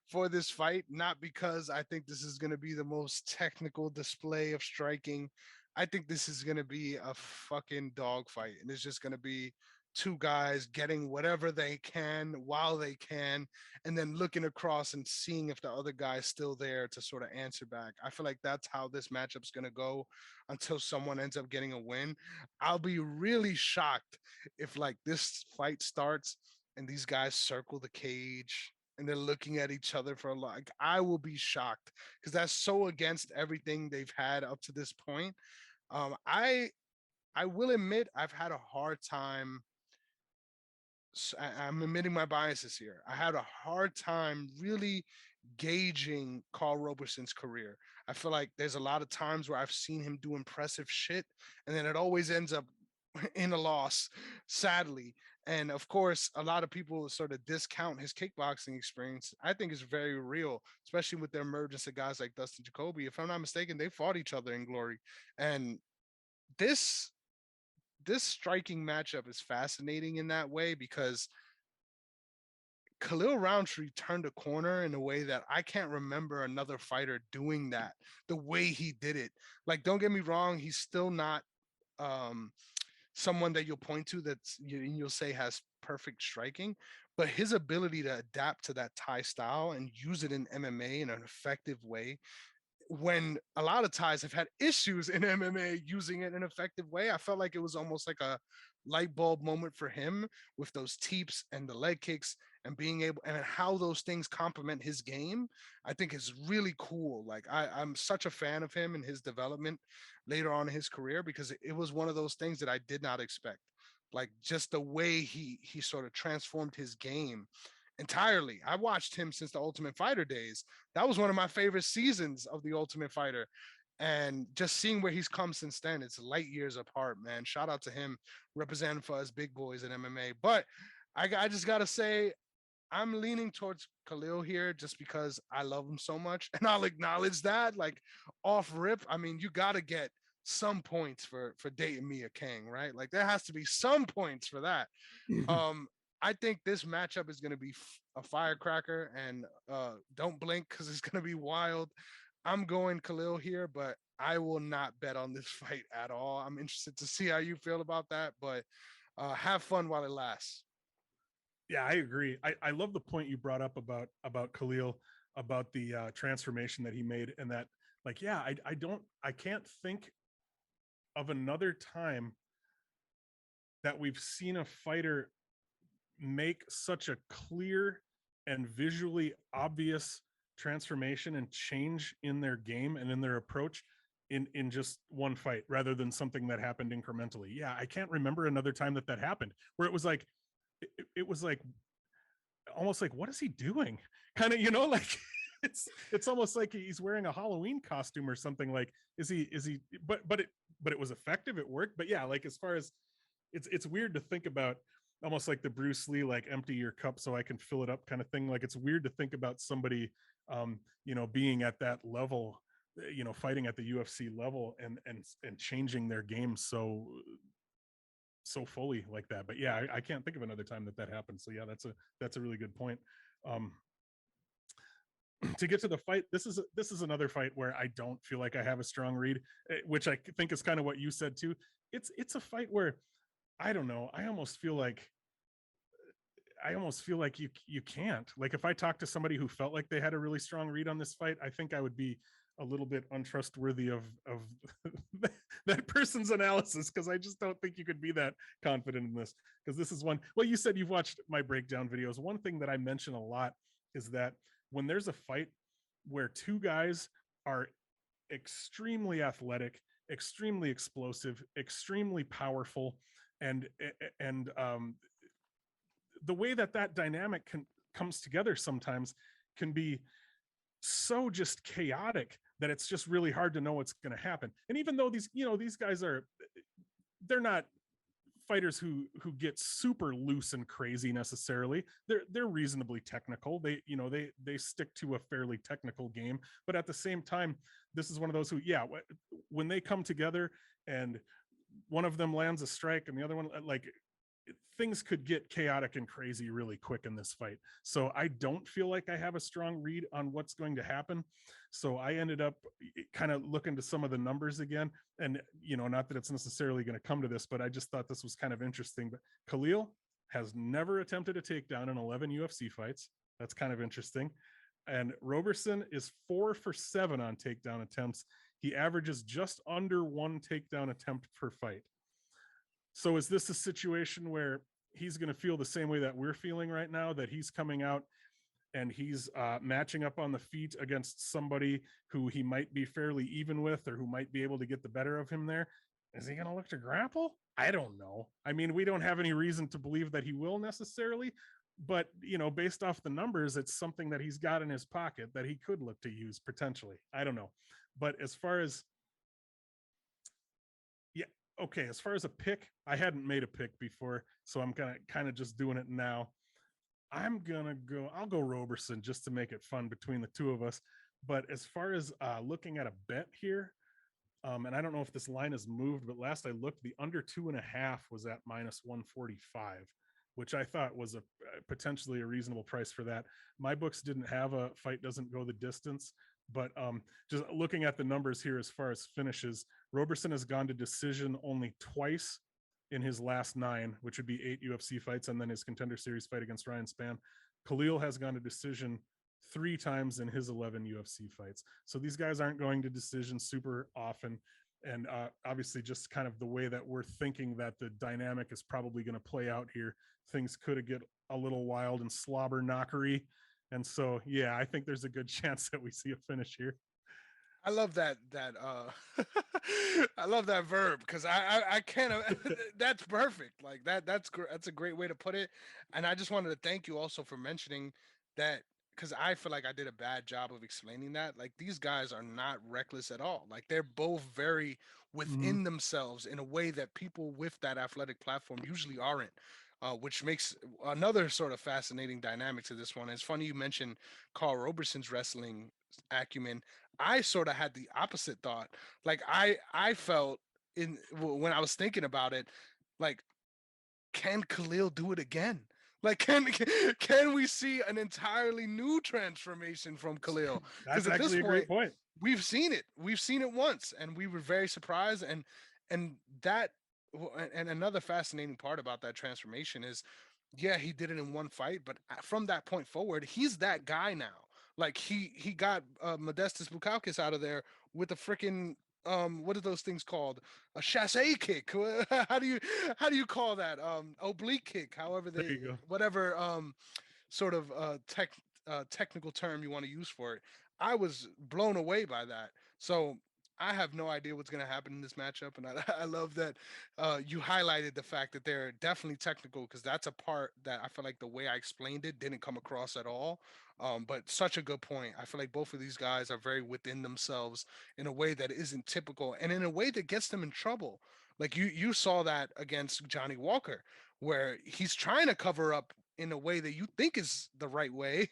for this fight, not because I think this is going to be the most technical display of striking. I think this is going to be a fucking dogfight, and it's just going to be two guys getting whatever they can while they can, and then looking across and seeing if the other guy's still there to sort of answer back. I feel like that's how this matchup's going to go until someone ends up getting a win. I'll be really shocked if, like, this fight starts and these guys circle the cage and they're looking at each other for a lot. Like, I will be shocked because that's so against everything they've had up to this point. I will admit I've had a hard time. I'm admitting my biases here. I had a hard time really gauging Carl Roberson's career. I feel like there's a lot of times where I've seen him do impressive shit, and then it always ends up in a loss, sadly. And of course, a lot of people sort of discount his kickboxing experience. I think it's very real, especially with the emergence of guys like Dustin Jacoby. If I'm not mistaken, they fought each other in glory. And this this striking matchup is fascinating in that way because Khalil Roundtree turned a corner in a way that I can't remember another fighter doing that the way he did it. Like, don't get me wrong, he's still not um, someone that you'll point to you'll say has perfect striking, but his ability to adapt to that Thai style and use it in MMA in an effective way, when a lot of Thais have had issues in MMA using it in an effective way. I felt like it was almost like a light bulb moment for him with those teeps and the leg kicks and being able and how those things complement his game, I think is really cool. Like I'm such a fan of him and his development later on in his career, because it was one of those things that I did not expect. Like just the way he sort of transformed his game entirely. I watched him since the Ultimate Fighter days. That was one of my favorite seasons of the Ultimate Fighter. And just seeing where he's come since then, it's light years apart, man. Shout out to him representing for us big boys in MMA. But I just got to say, I'm leaning towards Khalil here just because I love him so much. And I'll acknowledge that. Like off rip, I mean, you got to get some points for dating Mia King, right? Like there has to be some points for that. Um, I think this matchup is going to be a firecracker, and don't blink because it's going to be wild. I'm going Khalil here, but I will not bet on this fight at all. I'm interested to see how you feel about that, but have fun while it lasts. Yeah, I agree. I love the point you brought up about Khalil, about the transformation that he made, and that, like, yeah, I can't think of another time that we've seen a fighter make such a clear and visually obvious transformation and change in their game and in their approach in just one fight, rather than something that happened incrementally. Yeah, I can't remember another time that happened where it was like it was like almost like, what is he doing? Kind of, like it's almost like he's wearing a Halloween costume or something. Like, is he but it was effective, it worked. But yeah, like, as far as it's weird to think about, almost like the Bruce Lee, like, empty your cup so I can fill it up kind of thing. Like, it's weird to think about somebody being at that level, fighting at the UFC level, and changing their game so fully like that. But yeah, I can't think of another time that happened. So yeah, that's a really good point. um to get to the fight, this is another fight where I don't feel like I have a strong read, which I think is kind of what you said too. It's a fight where, I don't know, I almost feel like you can't. Like, if I talk to somebody who felt like they had a really strong read on this fight, I think I would be a little bit untrustworthy of that person's analysis, because I just don't think you could be that confident in this. Because this is one. Well, you said you've watched my breakdown videos. One thing that I mention a lot is that when there's a fight where two guys are extremely athletic, extremely explosive, extremely powerful, and the way that dynamic comes together sometimes can be so just chaotic that it's just really hard to know what's going to happen. And even though these guys they're not fighters who get super loose and crazy necessarily. They're reasonably technical. They stick to a fairly technical game, but at the same time, this is one of those who, yeah, when they come together and one of them lands a strike and the other one, like, things could get chaotic and crazy really quick in this fight. So I don't feel like I have a strong read on what's going to happen. So I ended up kind of looking to some of the numbers again. And, not that it's necessarily going to come to this, but I just thought this was kind of interesting. But Khalil has never attempted a takedown in 11 UFC fights. That's kind of interesting. And Roberson is 4 for 7 on takedown attempts. He averages just under 1 takedown attempt per fight. So is this a situation where he's going to feel the same way that we're feeling right now, that he's coming out and he's matching up on the feet against somebody who he might be fairly even with, or who might be able to get the better of him there? Is he going to look to grapple? I don't know. I mean, we don't have any reason to believe that he will necessarily, but, based off the numbers, it's something that he's got in his pocket that he could look to use potentially. I don't know. But as far as okay, as far as a pick, I hadn't made a pick before, so I'm kind of just doing it now. I'll go Roberson just to make it fun between the two of us. But as far as looking at a bet here, and I don't know if this line has moved, but last I looked, the under 2.5 was at -145, which I thought was potentially a reasonable price for that. My books didn't have a fight doesn't go the distance, but just looking at the numbers here as far as finishes, Roberson has gone to decision only twice in his last 9, which would be 8 UFC fights, and then his Contender Series fight against Ryan Spann. Khalil has gone to decision 3 times in his 11 UFC fights. So these guys aren't going to decision super often. And obviously, just kind of the way that we're thinking that the dynamic is probably going to play out here, things could get a little wild and slobber knockery. And so, yeah, I think there's a good chance that we see a finish here. I love that I love that verb because I can't that's perfect. Like that's a great way to put it. And I just wanted to thank you also for mentioning that because I feel like I did a bad job of explaining that. Like these guys are not reckless at all. Like they're both very Mhm. within themselves in a way that people with that athletic platform usually aren't. Which makes another sort of fascinating dynamic to this one. It's funny you mentioned Carl Roberson's wrestling acumen. I sort of had the opposite thought. Like I felt when I was thinking about it, like can Khalil do it again? Like can we see an entirely new transformation from Khalil? Because That's at this actually a great point point. we've seen it. We've seen it once, and we were very surprised. And that and another fascinating part about that transformation is, yeah, he did it in one fight, but from that point forward, he's that guy now. Like he got Modestus Bukauskas out of there with a freaking what are those things called? A chasse kick. How do you call that? Oblique kick. However There they you go. whatever sort of technical term you want to use for it. I was blown away by that. So I have no idea what's going to happen in this matchup, and I love that you highlighted the fact that they're definitely technical because that's a part that I feel like the way I explained it didn't come across at all. But such a good point. I feel like both of these guys are very within themselves in a way that isn't typical, and in a way that gets them in trouble. Like you saw that against Johnny Walker, where he's trying to cover up in a way that you think is the right way,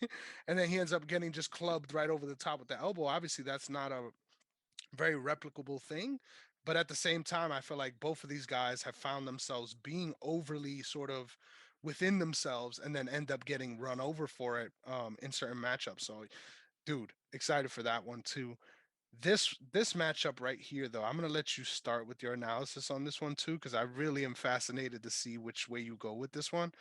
and then he ends up getting just clubbed right over the top with the elbow. Obviously, that's not a very replicable thing. But at the same time, I feel like both of these guys have found themselves being overly sort of within themselves and then end up getting run over for it in certain matchups. So, dude, excited for that one too. This matchup right here, though, I'm gonna let you start with your analysis on this one too, because I really am fascinated to see which way you go with this one.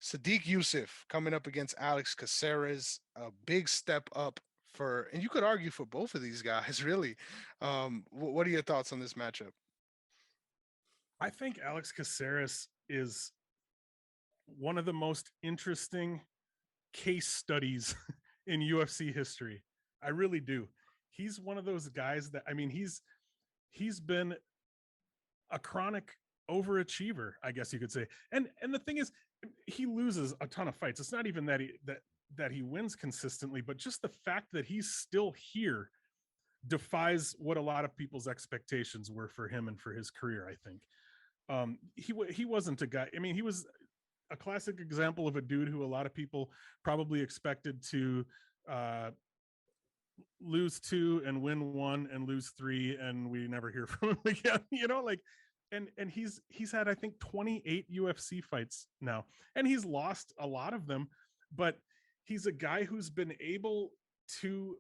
Sadiq Yusuf coming up against Alex Caceres, a big step up for, and you could argue for both of these guys, really. What are your thoughts on this matchup? I think Alex Caceres is one of the most interesting case studies in UFC history. I really do. He's one of those guys that, I mean, he's been a chronic overachiever, I guess you could say. And the thing is, he loses a ton of fights. It's not even that he wins consistently, but just the fact that he's still here defies what a lot of people's expectations were for him and for his career. I think he wasn't a guy. I mean, he was a classic example of a dude who a lot of people probably expected to uh, lose 2 and win 1 and lose 3, and we never hear from him again. You know, like, and he's had, I think, 28 UFC fights now, and he's lost a lot of them, but he's a guy who's been able to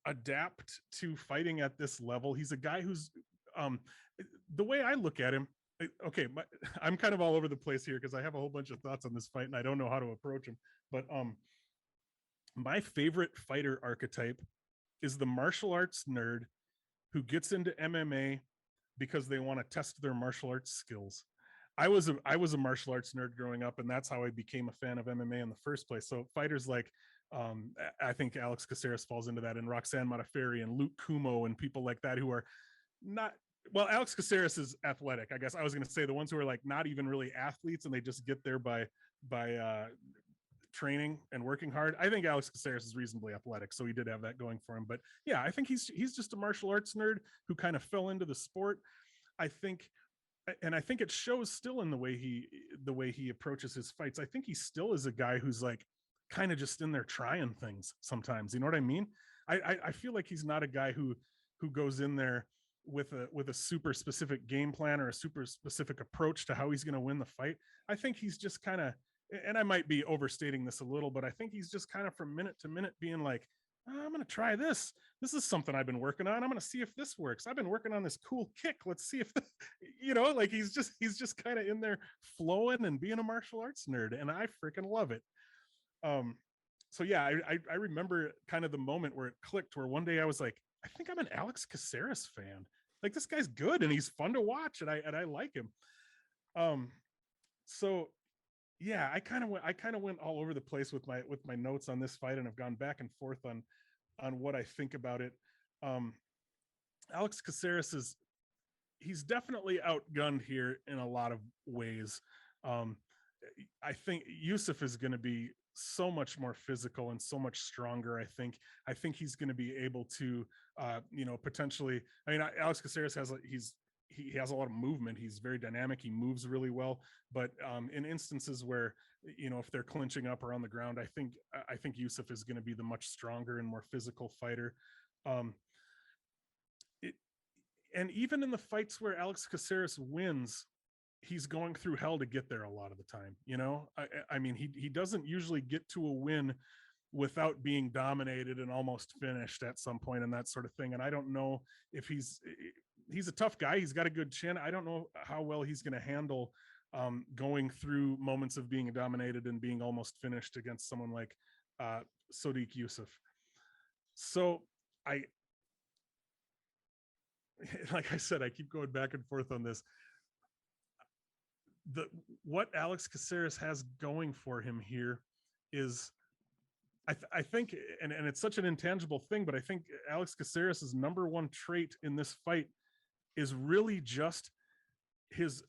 adapt to fighting at this level. He's a guy who's um the way I look at him, okay, I'm kind of all over the place here because I have a whole bunch of thoughts on this fight and I don't know how to approach him. But my favorite fighter archetype is the martial arts nerd who gets into MMA because they want to test their martial arts skills. I was a martial arts nerd growing up, and that's how I became a fan of MMA in the first place. So fighters like I think Alex Caceres falls into that, and Roxanne Modafferi and Luke Kumo and people like that who are not, well, Alex Caceres is athletic. I guess I was going to say the ones who are like not even really athletes and they just get there by training and working hard. I think Alex Caceres is reasonably athletic, so he did have that going for him. But yeah, I think he's just a martial arts nerd who kind of fell into the sport. I think, and I think it shows still in the way he approaches his fights. I think he still is a guy who's like kind of just in there trying things sometimes. You know what I mean? I feel like he's not a guy who goes in there with a super specific game plan or a super specific approach to how he's going to win the fight. I think he's just kind of, and I might be overstating this a little, but I think he's just kind of from minute to minute being like, I'm going to try this. This is something I've been working on. I'm going to see if this works. I've been working on this cool kick. Let's see if, like he's just kind of in there flowing and being a martial arts nerd. And I freaking love it. Um, so yeah, I remember kind of the moment where it clicked, where one day I was like, I think I'm an Alex Caceres fan. Like, this guy's good and he's fun to watch, and I like him. Um, so yeah, I kind of went all over the place with my notes on this fight, and have gone back and forth on what I think about it. Um, Alex Caceres he's definitely outgunned here in a lot of ways. Um, I think Yusuf is going to be so much more physical and so much stronger. I think he's going to be able to, potentially. I mean, Alex Caceres he has a lot of movement. He's very dynamic. He moves really well. But in instances where, if they're clinching up or on the ground, I think Yusuf is going to be the much stronger and more physical fighter. Um, it, and even in the fights where Alex Caceres wins, he's going through hell to get there a lot of the time. I mean, he doesn't usually get to a win without being dominated and almost finished at some point and that sort of thing. And I don't know if he's a tough guy. He's got a good chin. I don't know how well he's going to handle going through moments of being dominated and being almost finished against someone like Sodiq Yusuf. So I, like I said, I keep going back and forth on this. What Alex Caceres has going for him here is, I think, and it's such an intangible thing, but I think Alex Caceres' number one trait in this fight is really just his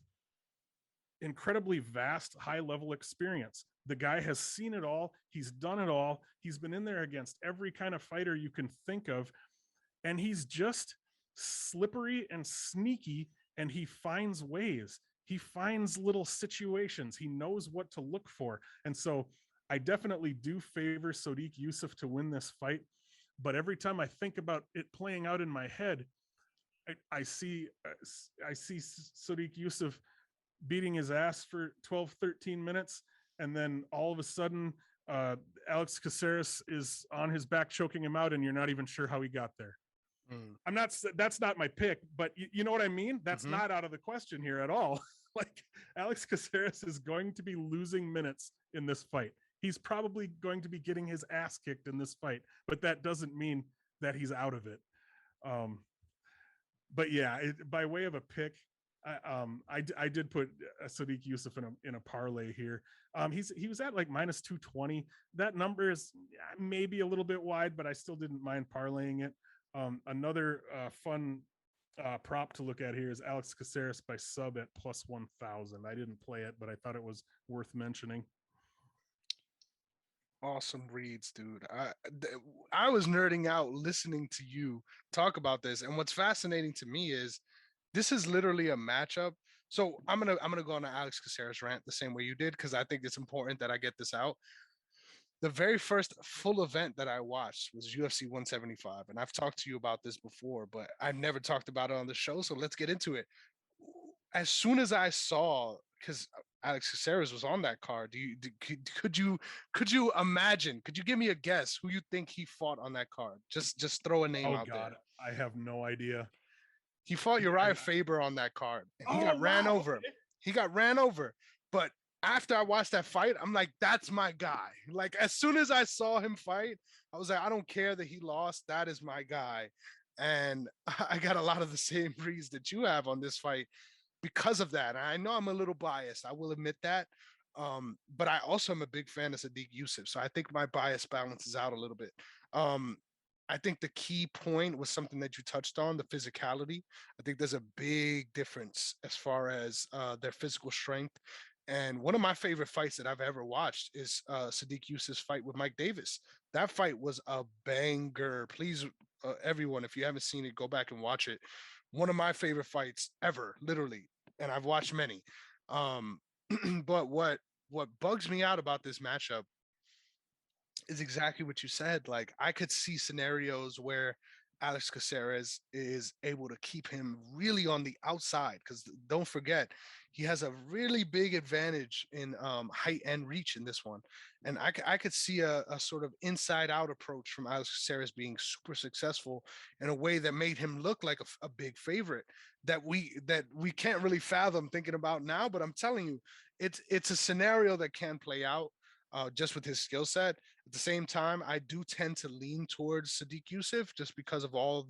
incredibly vast, high level experience. The guy has seen it all. He's done it all. He's been in there against every kind of fighter you can think of. And he's just slippery and sneaky, and he finds ways. He finds little situations. He knows what to look for. And so I definitely do favor Sodiq Yusuf to win this fight. But every time I think about it playing out in my head, I see Sodiq Yusuf beating his ass for 12, 13 minutes. And then all of a sudden, Alex Caceres is on his back choking him out, and you're not even sure how he got there. That's not my pick, but you know what I mean? That's not out of the question here at all. Like, Alex Caceres is going to be losing minutes in this fight. He's probably going to be getting his ass kicked in this fight, but that doesn't mean that he's out of it. But yeah, by way of a pick, I did put Sodiq Yusuf in a parlay here. He was at like minus 220. That number is maybe a little bit wide, but I still didn't mind parlaying it. Another fun prop to look at here is Alex Caceres by sub at plus 1,000. I didn't play it, but I thought it was worth mentioning. Awesome reads, dude. I was nerding out listening to you talk about this, and what's fascinating to me is this is literally a matchup. So I'm gonna go on an Alex Caceres rant the same way you did, because I think it's important that I get this out. The very first full event that I watched was UFC 175, and I've talked to you about this before, but I've never talked about it on the show. So let's get into it. As soon as I saw, because Alex Caceres was on that card, could you imagine? Could you give me a guess who you think he fought on that card? Just throw a name out there. I have no idea. He fought Uriah Faber on that card, and he got ran over. He got ran over. But after I watched that fight, I'm like, that's my guy. Like, as soon as I saw him fight, I was like, I don't care that he lost. That is my guy. And I got a lot of the same reads that you have on this fight because of that. And I know I'm a little biased. I will admit that. But I also am a big fan of Sodiq Yusuf. So I think my bias balances out a little bit. I think the key point was something that you touched on, the physicality. I think there's a big difference as far as their physical strength. And one of my favorite fights that I've ever watched is Sodiq Yusuf's fight with Mike Davis. That fight was a banger. Please, everyone, if you haven't seen it, go back and watch it. One of my favorite fights ever, literally. And I've watched many. But what bugs me out about this matchup is exactly what you said. Like, I could see scenarios where Alex Caceres is able to keep him really on the outside, because don't forget, he has a really big advantage in height and reach in this one. And I could see a sort of inside out approach from Alex Caceres being super successful in a way that made him look like a big favorite that we can't really fathom thinking about now. But I'm telling you, it's a scenario that can play out just with his skill set. At the same time, I do tend to lean towards Sodiq Yusuf just because of all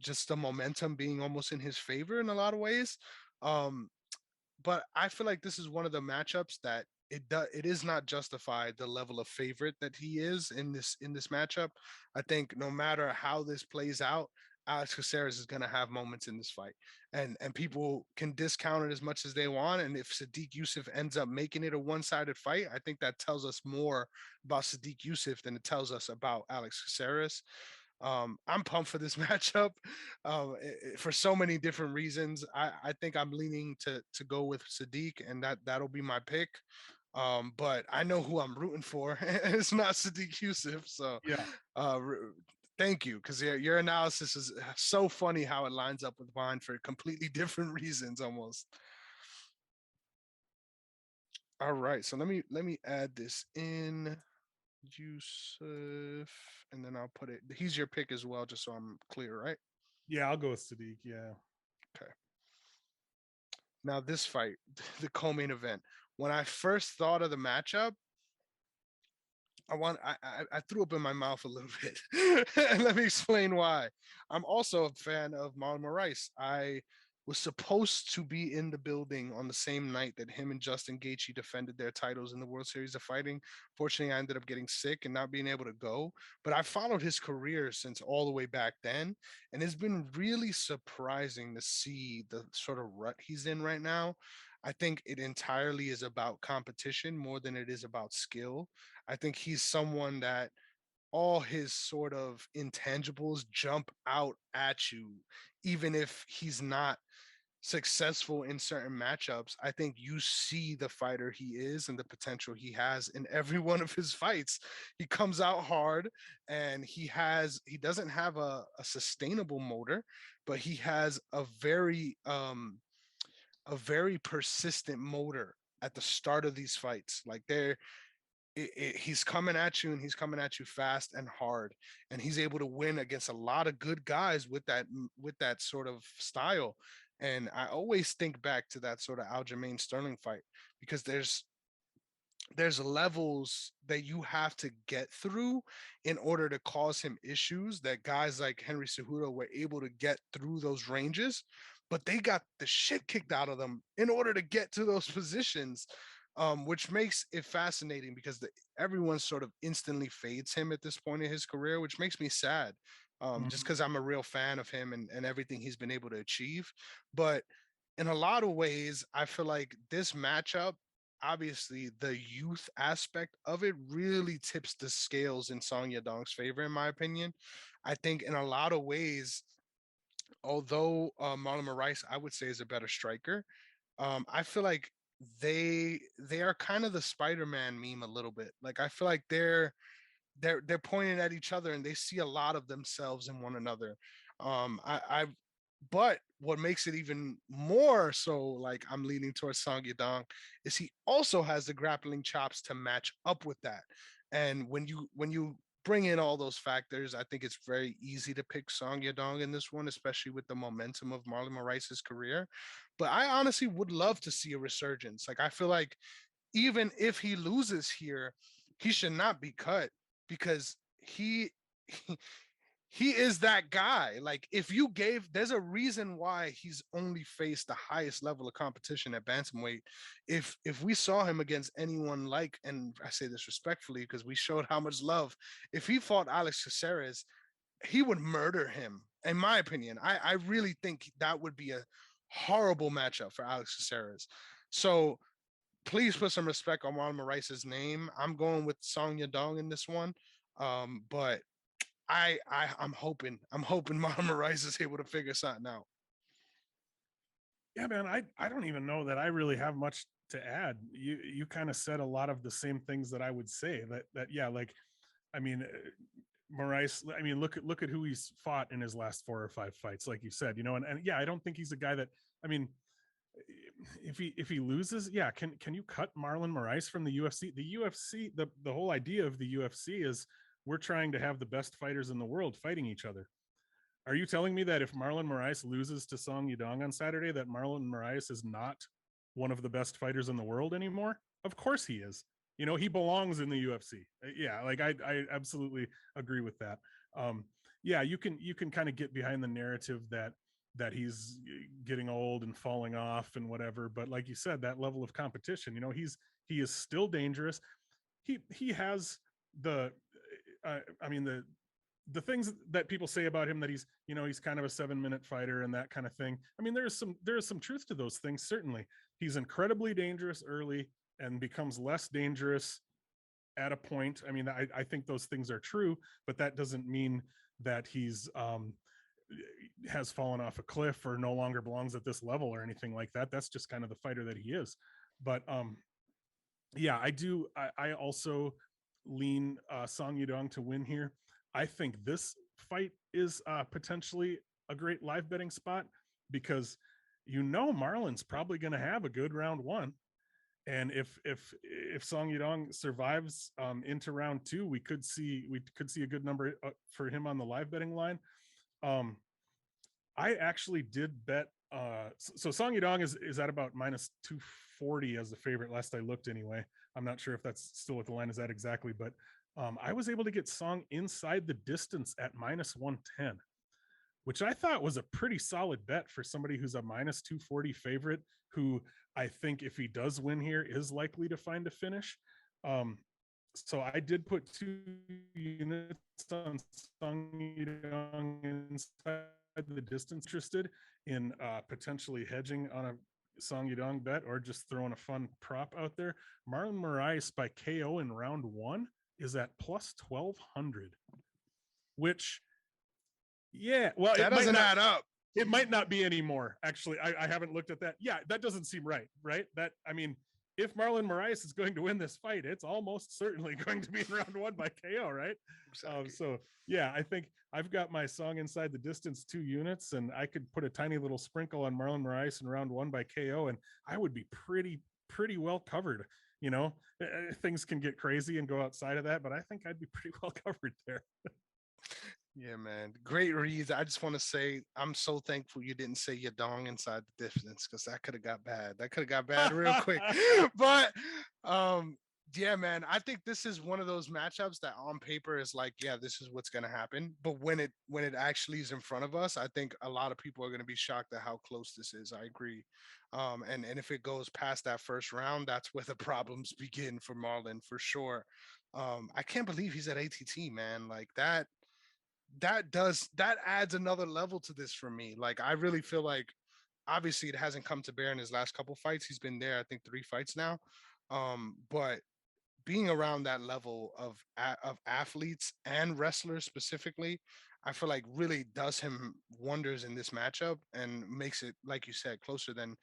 just the momentum being almost in his favor in a lot of ways. But I feel like this is one of the matchups that it is not justified the level of favorite that he is in this matchup. I think no matter how this plays out, Alex Caceres is going to have moments in this fight, and people can discount it as much as they want. And if Sadiq Youssef ends up making it a one-sided fight, I think that tells us more about Sadiq Youssef than it tells us about Alex Caceres. I'm pumped for this matchup for so many different reasons. I think I'm leaning to go with Sadiq, and that'll be my pick. But I know who I'm rooting for. It's not Sadiq Youssef. So Yeah. uh, thank you, because your analysis is so funny how it lines up with mine for completely different reasons almost. All right, so let me add this in. Yusuf, and then I'll put it. He's your pick as well, just so I'm clear, right? Yeah, I'll go with Sadiq. Yeah. Okay. Now this fight, the co-main event. When I first thought of the matchup, I threw up in my mouth a little bit. And let me explain why. I'm also a fan of Marlon Moraes. I was supposed to be in the building on the same night that him and Justin Gaethje defended their titles in the World Series of Fighting. Fortunately, I ended up getting sick and not being able to go. But I followed his career since all the way back then, and it's been really surprising to see the sort of rut he's in right now. I think it entirely is about competition more than it is about skill. I think he's someone that all his sort of intangibles jump out at you, even if he's not successful in certain matchups. I think you see the fighter he is and the potential he has in every one of his fights. He comes out hard, and he doesn't have a sustainable motor, but he has a very persistent motor at the start of these fights. Like he's coming at you, and he's coming at you fast and hard, and he's able to win against a lot of good guys with that sort of style. And I always think back to that sort of Aljamain Sterling fight, because there's levels that you have to get through in order to cause him issues that guys like Henry Cejudo were able to get through those ranges, but they got the shit kicked out of them in order to get to those positions. Which makes it fascinating, because everyone sort of instantly fades him at this point in his career, which makes me sad. Just Mhm. because I'm a real fan of him and everything he's been able to achieve. But in a lot of ways, I feel like this matchup, obviously, the youth aspect of it really tips the scales in Song Yadong's favor, in my opinion. I think in a lot of ways, although Marlon Moraes, I would say, is a better striker, I feel like they are kind of the Spider-Man meme a little bit. Like I feel like they're pointing at each other, and they see a lot of themselves in one another. I But what makes it even more so, like I'm leaning towards Song Yadong, is he also has the grappling chops to match up with that. And when you bring in all those factors, I think it's very easy to pick Song Yadong in this one, especially with the momentum of Marlon Moraes' career. But I honestly would love to see a resurgence. Like I feel like even if he loses here, he should not be cut, because he he is that guy. Like if you gave, there's a reason why he's only faced the highest level of competition at bantamweight. If we saw him against anyone like, and I say this respectfully because we showed how much love, if he fought Alex Caceres, he would murder him. In my opinion, I really think that would be a horrible matchup for Alex Caceres. So please put some respect on Marlon Moraes' name. I'm going with Song Yadong in this one. But I'm hoping Marlon Moraes is able to figure something out. Yeah, man, I don't even know that I really have much to add. You kind of said a lot of the same things that I would say. That yeah, like I mean, Moraes. I mean, look at who he's fought in his last 4 or 5 fights. Like you said, and yeah, I don't think he's a guy that. I mean, if he loses, yeah, can you cut Marlon Moraes from the UFC? The UFC, the whole idea of the UFC is we're trying to have the best fighters in the world fighting each other. Are you telling me that if Marlon Moraes loses to Song Yadong on Saturday, that Marlon Moraes is not one of the best fighters in the world anymore? Of course he is. He belongs in the UFC. Yeah, like I absolutely agree with that. Um, yeah, you can kind of get behind the narrative that he's getting old and falling off and whatever, but like you said, that level of competition, he's He is still dangerous. He has the, I mean, the things that people say about him, that he's, you know, he's kind of a 7-minute fighter and that kind of thing. I mean, there is some truth to those things. Certainly, he's incredibly dangerous early and becomes less dangerous at a point. I mean, I think those things are true, but that doesn't mean that he's has fallen off a cliff or no longer belongs at this level or anything like that. That's just kind of the fighter that he is. But yeah, I also lean Song Yudong to win here. I think this fight is potentially a great live betting spot because, you know, Marlon's probably going to have a good round one. And if Song Yudong survives into round two, we could see a good number for him on the live betting line. I actually did bet. So Song Yudong is at about minus 240 as the favorite last I looked anyway. I'm not sure if that's still what the line is at exactly, but I was able to get Song inside the distance at minus 110, which I thought was a pretty solid bet for somebody who's a minus 240 favorite, who I think if he does win here is likely to find a finish. So I did put 2 units on Song Yudong inside the distance, interested in potentially hedging on a Song Yudong bet or just throwing a fun prop out there. Marlon Moraes by KO in round one is at plus 1,200, which, yeah, well, that doesn't add up. It might not be anymore. Actually, I haven't looked at that. Yeah, that doesn't seem right, right? That, I mean, if Marlon Moraes is going to win this fight, it's almost certainly going to be in round one by KO, right? Exactly. So yeah, I think I've got my Song inside the distance 2 units, and I could put a tiny little sprinkle on Marlon Moraes in round one by KO, and I would be pretty well covered. You know, things can get crazy and go outside of that, but I think I'd be pretty well covered there. Yeah, man. Great reads. I just want to say I'm so thankful you didn't say your dong inside the distance, because that could have got bad. That could have got bad real quick. But yeah, man, I think this is one of those matchups that on paper is like, yeah, this is what's gonna happen. But when it actually is in front of us, I think a lot of people are gonna be shocked at how close this is. I agree. And if it goes past that first round, that's where the problems begin for Marlon for sure. I can't believe he's at ATT, man. Like that adds another level to this for me. Like, I really feel like, obviously it hasn't come to bear in his last couple fights. He's been there, I think, 3 fights now. But being around that level of athletes and wrestlers specifically, I feel like really does him wonders in this matchup and makes it, like you said, closer than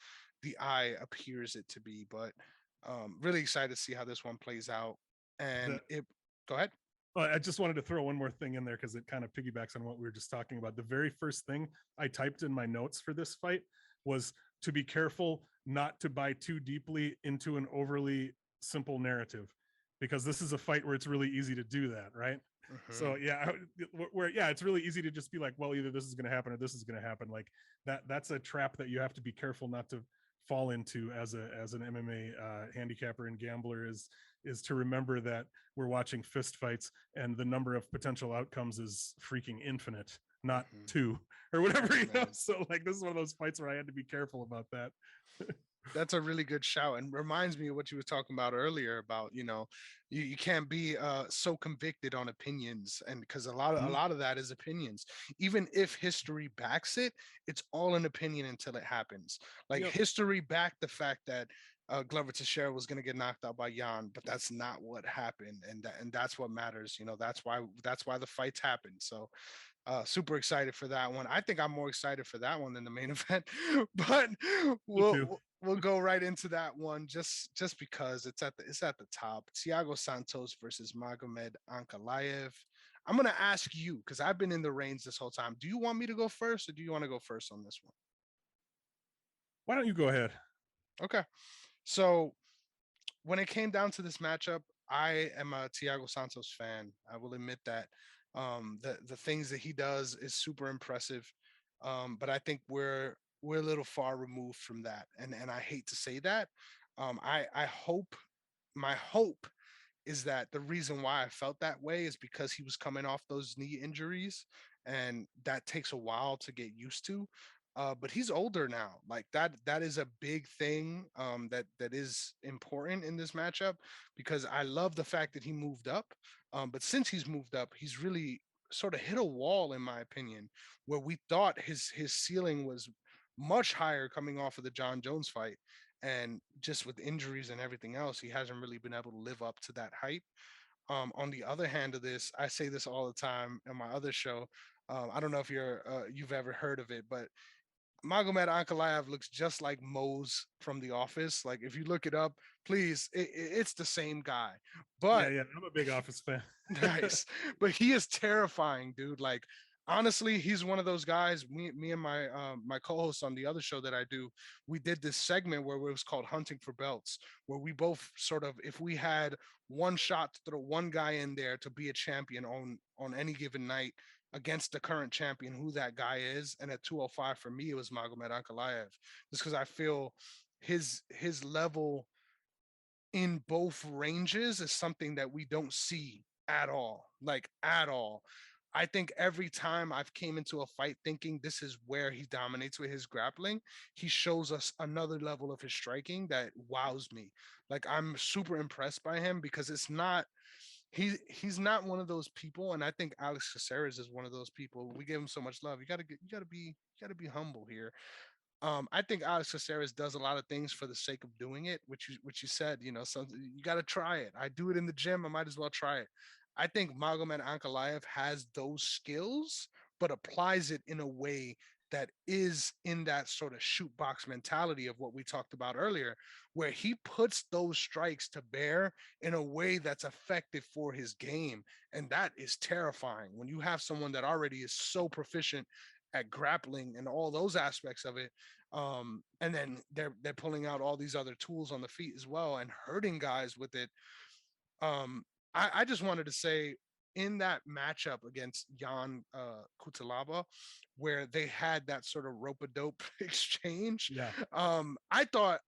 the eye appears it to be. But really excited to see how this one plays out. And go ahead. I just wanted to throw one more thing in there because it kind of piggybacks on what we were just talking about. The very first thing I typed in my notes for this fight was to be careful not to buy too deeply into an overly simple narrative, because this is a fight where it's really easy to do that, right? Mm-hmm. So yeah, it's really easy to just be like, well, either this is going to happen or this is going to happen. Like that's a trap that you have to be careful not to fall into as an MMA handicapper and gambler, is to remember that we're watching fist fights and the number of potential outcomes is freaking infinite, not 2 or whatever, you know? So like, this is one of those fights where I had to be careful about that. That's a really good shout, and reminds me of what you were talking about earlier about, you know, you can't be so convicted on opinions, and because a lot of that is opinions. Even if history backs it, it's all an opinion until it happens. Like, history backed the fact that Glover Teixeira was going to get knocked out by Jan, but that's not what happened, and that's what matters. You know, that's why the fights happen. So super excited for that one. I think I'm more excited for that one than the main event, but we'll go right into that one just because it's at the top. Thiago Santos versus Magomed Ankalaev. I'm gonna ask you, because I've been in the reins this whole time. Do you want me to go first, or do you want to go first on this one? Why don't you go ahead? Okay. So when it came down to this matchup, I am a Thiago Santos fan. I will admit that. The things that he does is super impressive, but I think we're a little far removed from that, and I hate to say that. I hope, my hope is that the reason why I felt that way is because he was coming off those knee injuries, and that takes a while to get used to. But he's older now. Like that is a big thing that is important in this matchup, because I love the fact that he moved up. But since he's moved up, he's really sort of hit a wall, in my opinion, where we thought his ceiling was much higher coming off of the John Jones fight. And just with injuries and everything else, he hasn't really been able to live up to that hype. On the other hand of this, I say this all the time in my other show. I don't know if you've ever heard of it, but Magomed Ankalaev looks just like Mose from The Office. Like if you look it up, please, it's the same guy. Yeah, But yeah, I'm a big Office fan. nice, but he is terrifying, dude. Like honestly, he's one of those guys. Me and my co-host on the other show that I do, we did this segment where it was called Hunting for Belts, where we both sort of, if we had one shot to throw one guy in there to be a champion on any given night against the current champion, who that guy is. And at 205 for me, it was Magomed Ankalaev, just because I feel his level in both ranges is something that we don't see at all, like at all. I think every time I've came into a fight thinking this is where he dominates with his grappling, he shows us another level of his striking that wows me. Like I'm super impressed by him, because it's not, he's not one of those people, and I think Alex Caceres is one of those people. We give him so much love. You got to be humble here. I think Alex Caceres does a lot of things for the sake of doing it, which you said, so you got to try it. I do it in the gym. I might as well try it. I think Magomed Ankalaev has those skills, but applies it in a way that is in that sort of shoot box mentality of what we talked about earlier, where he puts those strikes to bear in a way that's effective for his game. And that is terrifying when you have someone that already is so proficient at grappling and all those aspects of it. And then they're pulling out all these other tools on the feet as well and hurting guys with it. I just wanted to say, in that matchup against Jan Kutalaba, where they had that sort of rope a dope exchange, Yeah, I thought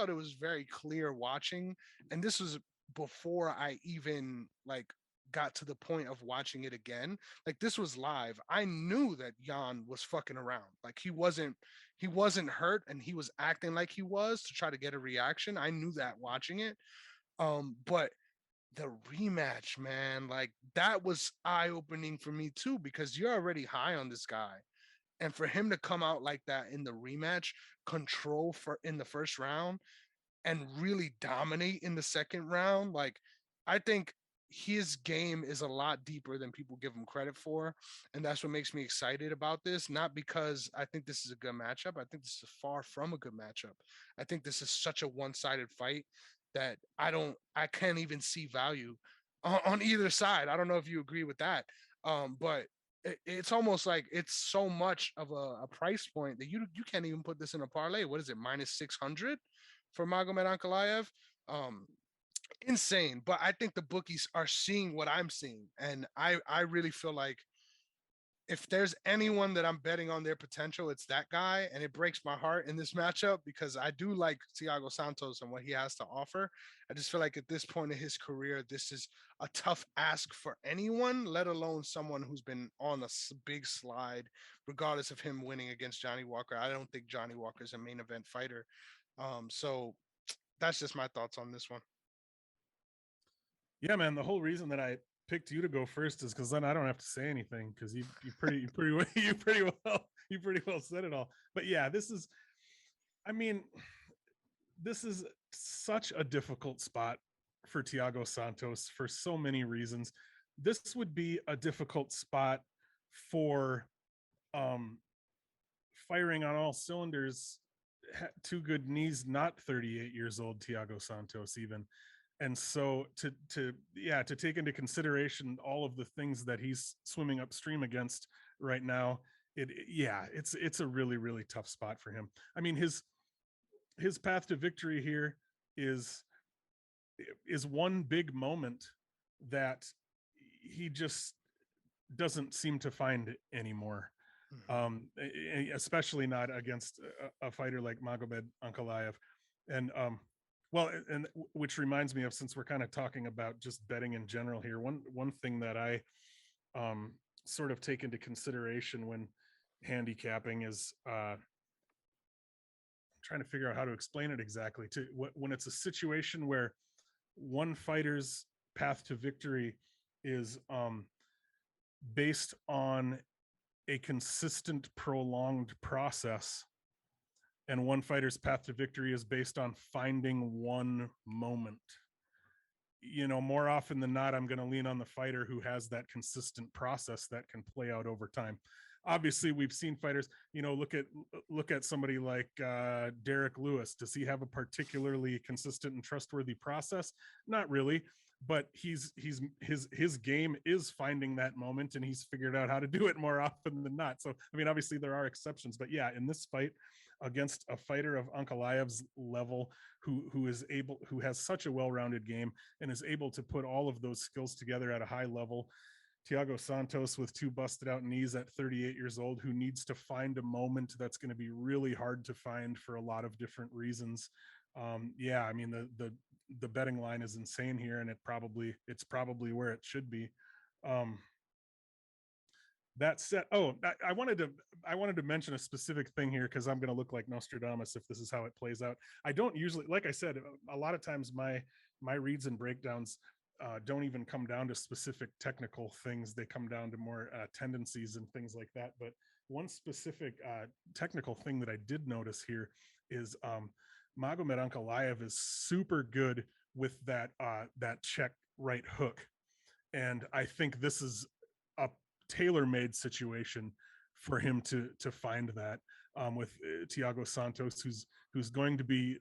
it was very clear watching, and this was before I even like got to the point of watching it again. Like this was live. I knew that Jan was fucking around. Like he wasn't hurt, and he was acting like he was to try to get a reaction. I knew that watching it. But the rematch, man, like that was eye opening for me too, because you're already high on this guy. And for him to come out like that in the rematch, control for in the first round, and really dominate in the second round, like I think his game is a lot deeper than people give him credit for. And that's what makes me excited about this. Not because I think this is a good matchup. I think this is far from a good matchup. I think this is such a one-sided fight that I can't even see value on either side. I don't know if you agree with that. But it's almost like it's so much of a price point that you can't even put this in a parlay. What is it, minus 600 for Magomed Ankalaev? Um, Insane. But I think the bookies are seeing what I'm seeing, and I really feel like if there's anyone that I'm betting on their potential, it's that guy. And it breaks my heart in this matchup, because I do like Thiago Santos and what he has to offer. I just feel like at this point in his career, this is a tough ask for anyone, let alone someone who's been on a big slide, regardless of him winning against Johnny Walker. I don't think Johnny Walker is a main event fighter. So that's just my thoughts on this one. yeah, man. The whole reason that I picked you to go first is because then I don't have to say anything, because you pretty well said it all. But yeah, I mean, this is such a difficult spot for Thiago Santos for so many reasons. This would be a difficult spot for um firing on all cylinders, two good knees, not 38 years old Thiago Santos even. And so to take into consideration all of the things that he's swimming upstream against right now, it's a really, really tough spot for him. I mean, his path to victory here is one big moment that he just doesn't seem to find anymore. Especially not against a fighter like Magomed Ankalaev. And well, and which reminds me of, since we're kind of talking about just betting in general here, one thing that I sort of take into consideration handicapping is trying to figure out how to explain it exactly. When it's a situation where one fighter's path to victory is based on a consistent, prolonged process, and one fighter's path to victory is based on finding one moment. More often than not, I'm going to lean on the fighter who has that consistent process that can play out over time. Obviously, we've seen fighters, look at somebody like Derek Lewis. Does he have a particularly consistent and trustworthy process? Not really, but his game is finding that moment, and he's figured out how to do it more often than not. So, I mean, obviously there are exceptions, but yeah, in this fight against a fighter of Ankalaev's level, who has such a well-rounded game and is able to put all of those skills together at a high level. Thiago Santos with 2 busted out knees at 38 years old, who needs to find a moment that's going to be really hard to find for a lot of different reasons. Yeah, I mean, the betting line is insane here, and it's probably where it should be. That said, I wanted to mention a specific thing here, because I'm going to look like Nostradamus if this is how it plays out. I don't usually, like I said, a lot of times my reads and breakdowns don't even come down to specific technical things. They come down to more tendencies and things like that. But one specific technical thing that I did notice here is Magomed Ankalaev is super good with that check right hook, and I think this is a tailor-made situation for him to find that with Thiago Santos, who's going to be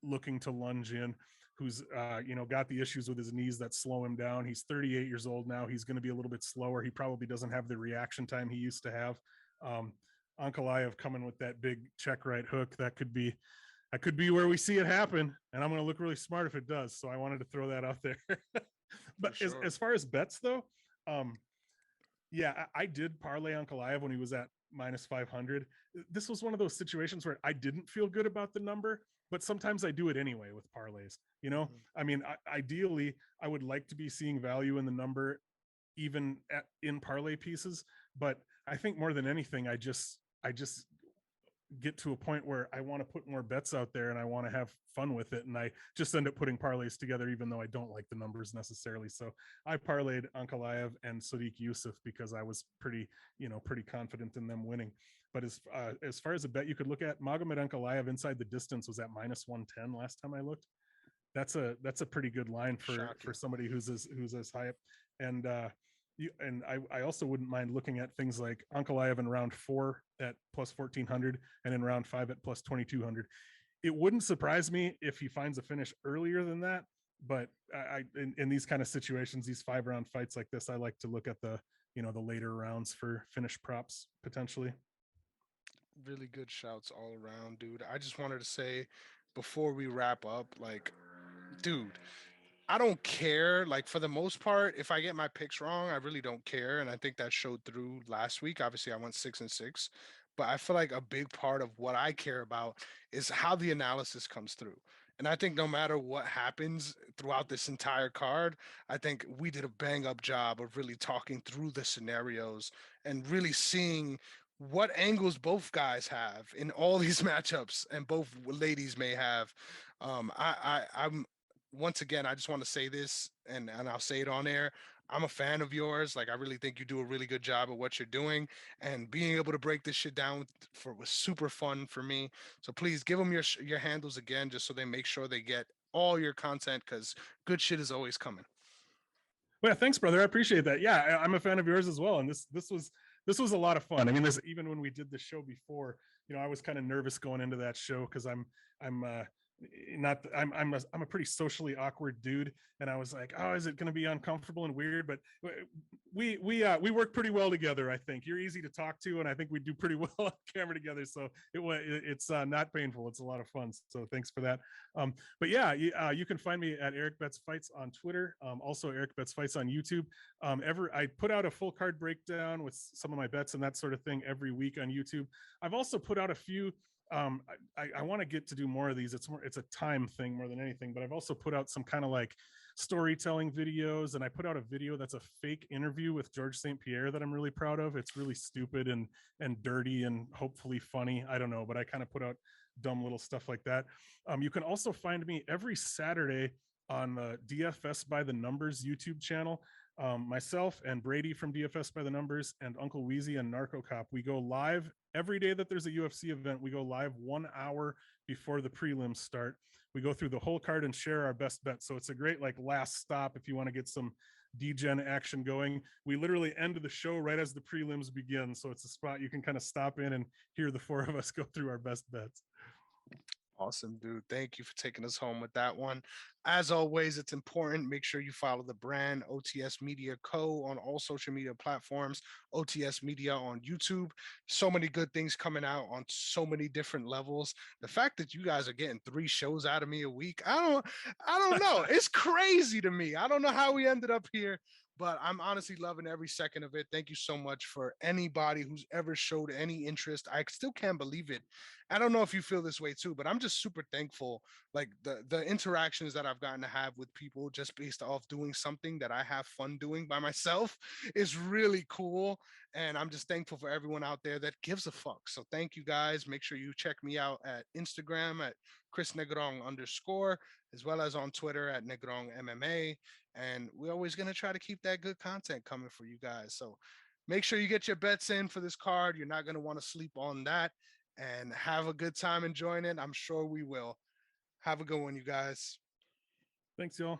looking to lunge in, who's got the issues with his knees that slow him down. He's 38 years old now. He's going to be a little bit slower. He probably doesn't have the reaction time he used to have. Ankalaev coming with that big check right hook, that could be where we see it happen, and I'm going to look really smart if it does. So I wanted to throw that out there. But sure. As far as bets though, yeah, I did parlay Ankalaev when he was at minus 500. This was one of those situations where I didn't feel good about the number, but sometimes I do it anyway with parlays. I mean, ideally, I would like to be seeing value in the number, even in parlay pieces. But I think more than anything, I just get to a point where I want to put more bets out there and I want to have fun with it. And I just end up putting parlays together, even though I don't like the numbers necessarily. So I parlayed Ankalaev and Sodiq Yusuff because I was pretty confident in them winning. But as far as a bet you could look at, Magomed Ankalaev inside the distance was at minus 110 last time I looked. That's a pretty good line for somebody who's as high up. And I also wouldn't mind looking at things like Ankalaev in round 4 at plus 1400 and in round 5 at plus 2200. It wouldn't surprise me if he finds a finish earlier than that, but in these kind of situations, these 5-round fights like this, I like to look at the later rounds for finish props potentially. Really good shouts all around, dude. I just wanted to say before we wrap up, like, dude, I don't care. Like, for the most part, if I get my picks wrong, I really don't care. And I think that showed through last week. Obviously, I went 6-6, but I feel like a big part of what I care about is how the analysis comes through. And I think no matter what happens throughout this entire card, I think we did a bang up job of really talking through the scenarios and really seeing what angles both guys have in all these matchups and both ladies may have. I'm once again, I just want to say this, and I'll say it on air. I'm a fan of yours. Like, I really think you do a really good job at what you're doing, and being able to break this shit down was super fun for me. So please give them your handles again, just so they make sure they get all your content, because good shit is always coming. Well, yeah, thanks, brother. I appreciate that. Yeah, I'm a fan of yours as well, and this was a lot of fun. I mean, even when we did the show before, I was kind of nervous going into that show because I'm a pretty socially awkward dude, and I was like, oh, is it going to be uncomfortable and weird? But we work pretty well together. I think you're easy to talk to, and I think we do pretty well on camera together. So it's not painful. It's a lot of fun. So thanks for that. But yeah, you can find me at Erik Bets Fights on Twitter. Also Erik Bets Fights on YouTube. I put out a full card breakdown with some of my bets and that sort of thing every week on YouTube. I've also put out a few. I want to get to do more of these. It's a time thing more than anything, but I've also put out some kind of like storytelling videos, and I put out a video that's a fake interview with George St. Pierre that I'm really proud of. It's really stupid and dirty and hopefully funny. I don't know, but I kind of put out dumb little stuff like that. You can also find me every Saturday on the DFS by the Numbers YouTube channel. Myself and Brady from DFS by the Numbers and Uncle Weezy and Narco Cop, we go live every day that there's a UFC event. We go live 1 hour before the prelims start. We go through the whole card and share our best bets. So it's a great like last stop if you want to get some degen action going. We literally end the show right as the prelims begin. So it's a spot you can kind of stop in and hear the four of us go through our best bets. Awesome, dude. Thank you for taking us home with that one. As always, it's important. Make sure you follow the brand OTS Media Co. on all social media platforms, OTS Media on YouTube. So many good things coming out on so many different levels. The fact that you guys are getting 3 shows out of me a week, I don't know. It's crazy to me. I don't know how we ended up here, but I'm honestly loving every second of it. Thank you so much for anybody who's ever showed any interest. I still can't believe it. I don't know if you feel this way too, but I'm just super thankful. Like the interactions that I've gotten to have with people just based off doing something that I have fun doing by myself is really cool. And I'm just thankful for everyone out there that gives a fuck. So thank you guys. Make sure you check me out at Instagram at Chris Negron _ as well as on Twitter at Negron MMA. And we're always going to try to keep that good content coming for you guys. So make sure you get your bets in for this card. You're not going to want to sleep on that, and have a good time enjoying it. I'm sure we will. Have a good one, you guys. Thanks, y'all.